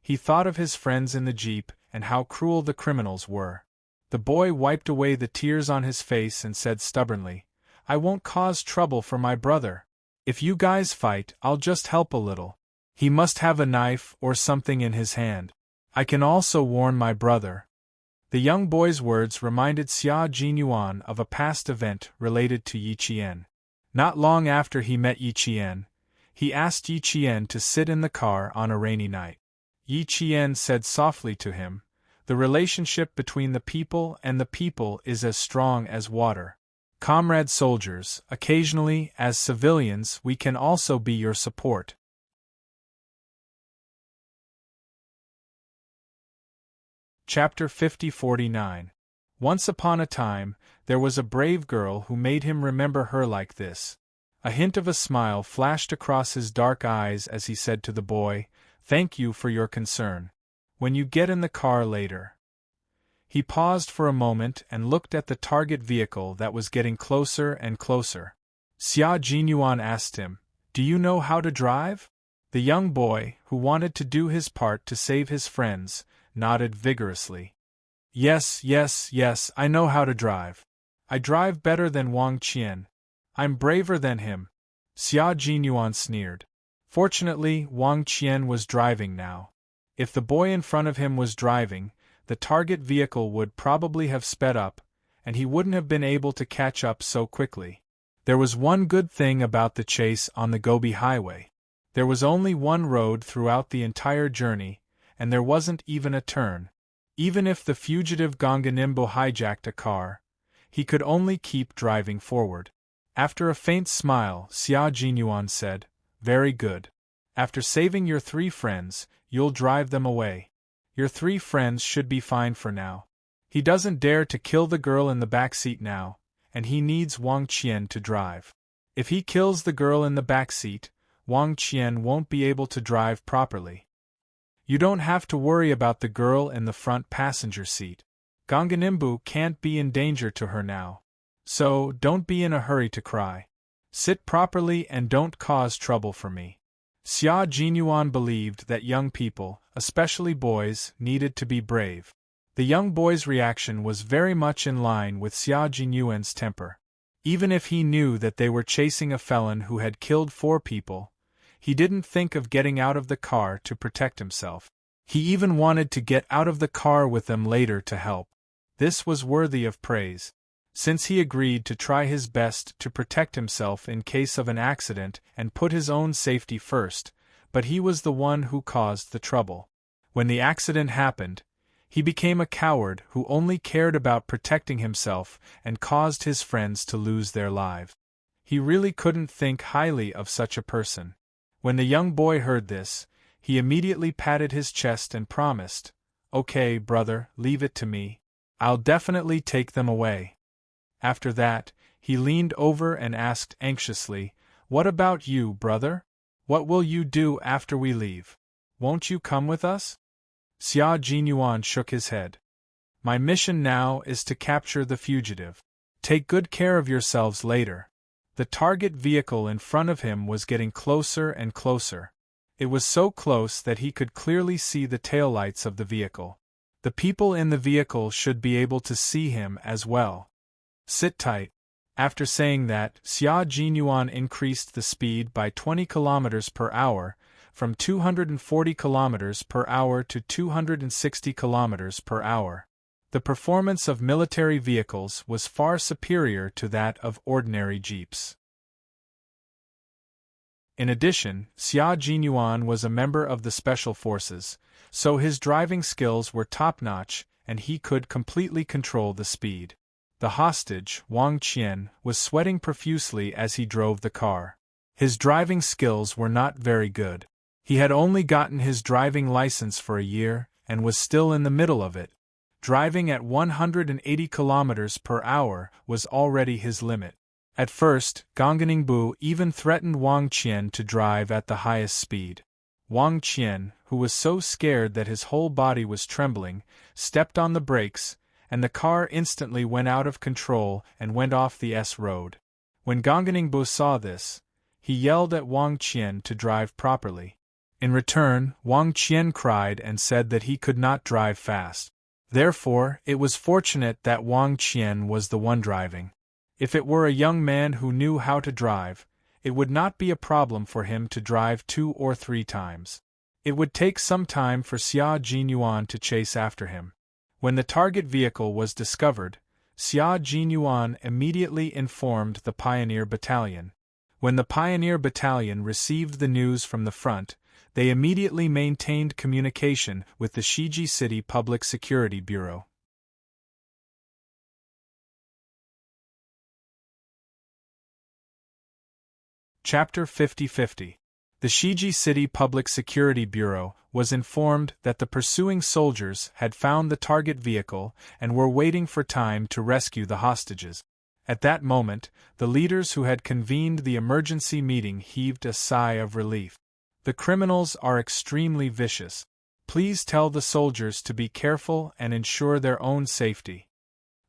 he thought of his friends in the jeep and how cruel the criminals were. The boy wiped away the tears on his face and said stubbornly, "I won't cause trouble for my brother. If you guys fight, I'll just help a little. He must have a knife or something in his hand. I can also warn my brother." The young boy's words reminded Xia Jinyuan of a past event related to Yi Qian. Not long after he met Yi Qian, he asked Yi Qian to sit in the car on a rainy night. Yi Qian said softly to him, "The relationship between the people and the people is as strong as water. Comrade soldiers, occasionally, as civilians, we can also be your support." Chapter 50-49. Once upon a time, there was a brave girl who made him remember her like this. A hint of a smile flashed across his dark eyes as he said to the boy, "Thank you for your concern. When you get in the car later." He paused for a moment and looked at the target vehicle that was getting closer and closer. Xia Jinyuan asked him, "Do you know how to drive?" The young boy, who wanted to do his part to save his friends, nodded vigorously. Yes, I know how to drive. I drive better than Wang Qian. I'm braver than him." Xia Jinyuan sneered. Fortunately, Wang Qian was driving now. If the boy in front of him was driving, the target vehicle would probably have sped up, and he wouldn't have been able to catch up so quickly. There was one good thing about the chase on the Gobi Highway. There was only one road throughout the entire journey, and there wasn't even a turn. Even if the fugitive Gonganimbo hijacked a car, he could only keep driving forward. After a faint smile, Xia Jinyuan said, "Very good. After saving your 3 friends, you'll drive them away. Your 3 friends should be fine for now. He doesn't dare to kill the girl in the back seat now, and he needs Wang Qian to drive. If he kills the girl in the back seat, Wang Qian won't be able to drive properly. You don't have to worry about the girl in the front passenger seat. Gonganimbo can't be in danger to her now. So, don't be in a hurry to cry. Sit properly and don't cause trouble for me." Xia Jinyuan believed that young people, especially boys, needed to be brave. The young boy's reaction was very much in line with Xia Jinyuan's temper. Even if he knew that they were chasing a felon who had killed 4 people, he didn't think of getting out of the car to protect himself. He even wanted to get out of the car with them later to help. This was worthy of praise. Since he agreed to try his best to protect himself in case of an accident and put his own safety first, but he was the one who caused the trouble. When the accident happened, he became a coward who only cared about protecting himself and caused his friends to lose their lives. He really couldn't think highly of such a person. When the young boy heard this, he immediately patted his chest and promised, "Okay, brother, leave it to me. I'll definitely take them away." After that, he leaned over and asked anxiously, "What about you, brother? What will you do after we leave? Won't you come with us?" Xia Jinyuan shook his head. "My mission now is to capture the fugitive. Take good care of yourselves later." The target vehicle in front of him was getting closer and closer. It was so close that he could clearly see the taillights of the vehicle. The people in the vehicle should be able to see him as well. "Sit tight." After saying that, Xia Jinyuan increased the speed by 20 km per hour, from 240 km per hour to 260 km per hour. The performance of military vehicles was far superior to that of ordinary jeeps. In addition, Xia Jinyuan was a member of the Special Forces, so his driving skills were top-notch and he could completely control the speed. The hostage, Wang Qian, was sweating profusely as he drove the car. His driving skills were not very good. He had only gotten his driving license for a year and was still in the middle of it. Driving at 180 km per hour was already his limit. At first, Gongningbu even threatened Wang Qian to drive at the highest speed. Wang Qian, who was so scared that his whole body was trembling, stepped on the brakes, and the car instantly went out of control and went off the S road. When Gongningbu saw this, he yelled at Wang Qian to drive properly. In return, Wang Qian cried and said that he could not drive fast. Therefore, it was fortunate that Wang Qian was the one driving. If it were a young man who knew how to drive, it would not be a problem for him to drive 2 or 3 times. It would take some time for Xia Jinyuan to chase after him. When the target vehicle was discovered, Xia Jinyuan immediately informed the Pioneer Battalion. When the Pioneer Battalion received the news from the front, they immediately maintained communication with the Shiji City Public Security Bureau. Chapter 50-50. The Shiji City Public Security Bureau was informed that the pursuing soldiers had found the target vehicle and were waiting for time to rescue the hostages. At that moment, the leaders who had convened the emergency meeting heaved a sigh of relief. The criminals are extremely vicious. Please tell the soldiers to be careful and ensure their own safety.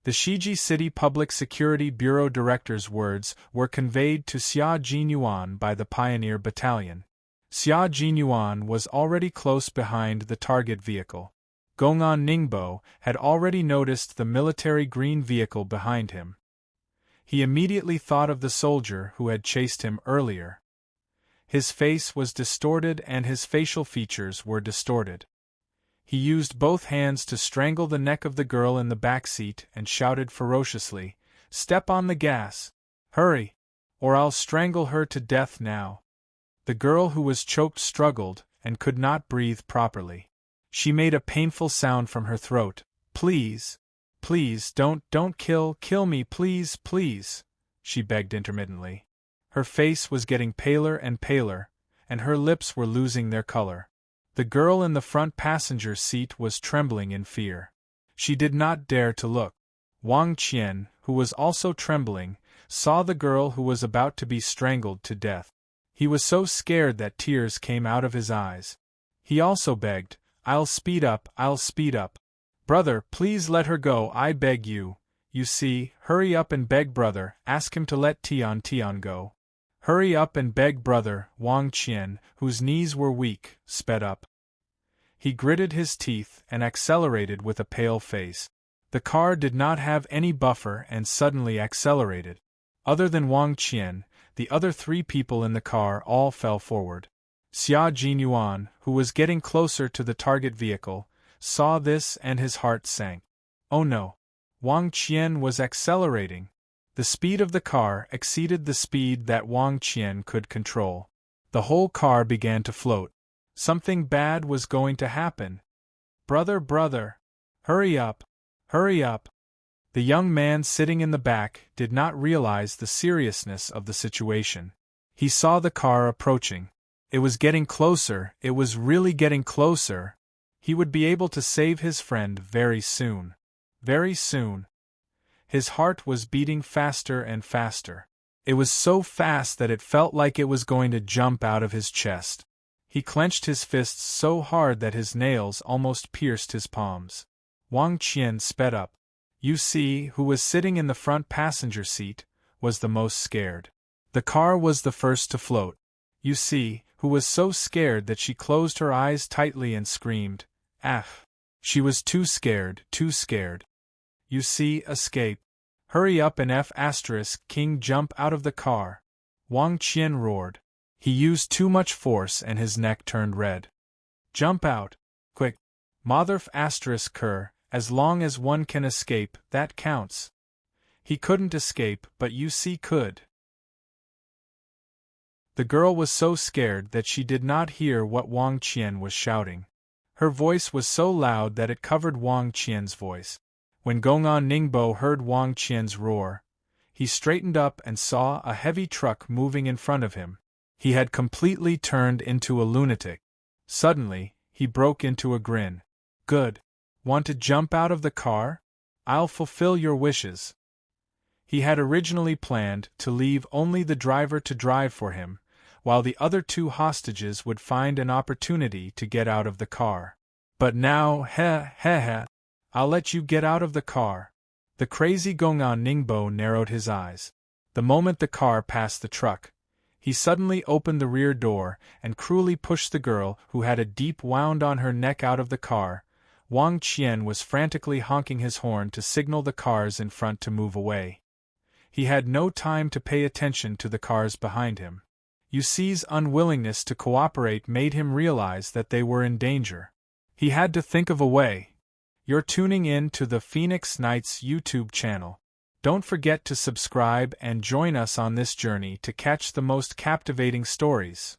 The Shiji City Public Security Bureau Director's words were conveyed to Xia Jinyuan by the Pioneer Battalion. Xia Jinyuan was already close behind the target vehicle. Gongan Ningbo had already noticed the military green vehicle behind him. He immediately thought of the soldier who had chased him earlier. His face was distorted and his facial features were distorted. He used both hands to strangle the neck of the girl in the back seat and shouted ferociously, "Step on the gas! Hurry! Or I'll strangle her to death now!" The girl who was choked struggled and could not breathe properly. She made a painful sound from her throat. "Please! Please don't kill me, please, please!" she begged intermittently. Her face was getting paler and paler, and her lips were losing their color. The girl in the front passenger seat was trembling in fear. She did not dare to look. Wang Qian, who was also trembling, saw the girl who was about to be strangled to death. He was so scared that tears came out of his eyes. He also begged, I'll speed up. Brother, please let her go, I beg you. You see, hurry up and beg brother, ask him to let Tian go. Hurry up and beg brother." Wang Qian, whose knees were weak, sped up. He gritted his teeth and accelerated with a pale face. The car did not have any buffer and suddenly accelerated. Other than Wang Qian, the other 3 people in the car all fell forward. Xia Jinyuan, who was getting closer to the target vehicle, saw this and his heart sank. Oh no! Wang Qian was accelerating. The speed of the car exceeded the speed that Wang Qian could control. The whole car began to float. Something bad was going to happen. Brother! Hurry up! The young man sitting in the back did not realize the seriousness of the situation. He saw the car approaching. It was getting closer, it was really getting closer. He would be able to save his friend very soon. Very soon. His heart was beating faster and faster. It was so fast that it felt like it was going to jump out of his chest. He clenched his fists so hard that his nails almost pierced his palms. Wang Qian sped up. Yu Si, who was sitting in the front passenger seat, was the most scared. The car was the first to float. Yu Si, who was so scared that she closed her eyes tightly and screamed, "Ah!" She was too scared, too scared. "You see, escape. Hurry up and King jump out of the car." Wang Qian roared. He used too much force and his neck turned red. "Jump out. Quick. Motherf Ker, as long as one can escape, that counts." He couldn't escape, but Yu Si could. The girl was so scared that she did not hear what Wang Qian was shouting. Her voice was so loud that it covered Wang Qian's voice. When Gong'an Ningbo heard Wang Qian's roar, he straightened up and saw a heavy truck moving in front of him. He had completely turned into a lunatic. Suddenly, he broke into a grin. "Good. Want to jump out of the car? I'll fulfill your wishes." He had originally planned to leave only the driver to drive for him, while the other two hostages would find an opportunity to get out of the car. But now, I'll let you get out of the car. The crazy Gong'an Ningbo narrowed his eyes. The moment the car passed the truck, he suddenly opened the rear door and cruelly pushed the girl who had a deep wound on her neck out of the car. Wang Qian was frantically honking his horn to signal the cars in front to move away. He had no time to pay attention to the cars behind him. Yu Si's unwillingness to cooperate made him realize that they were in danger. He had to think of a way. You're tuning in to the Phoenix Nights YouTube channel. Don't forget to subscribe and join us on this journey to catch the most captivating stories.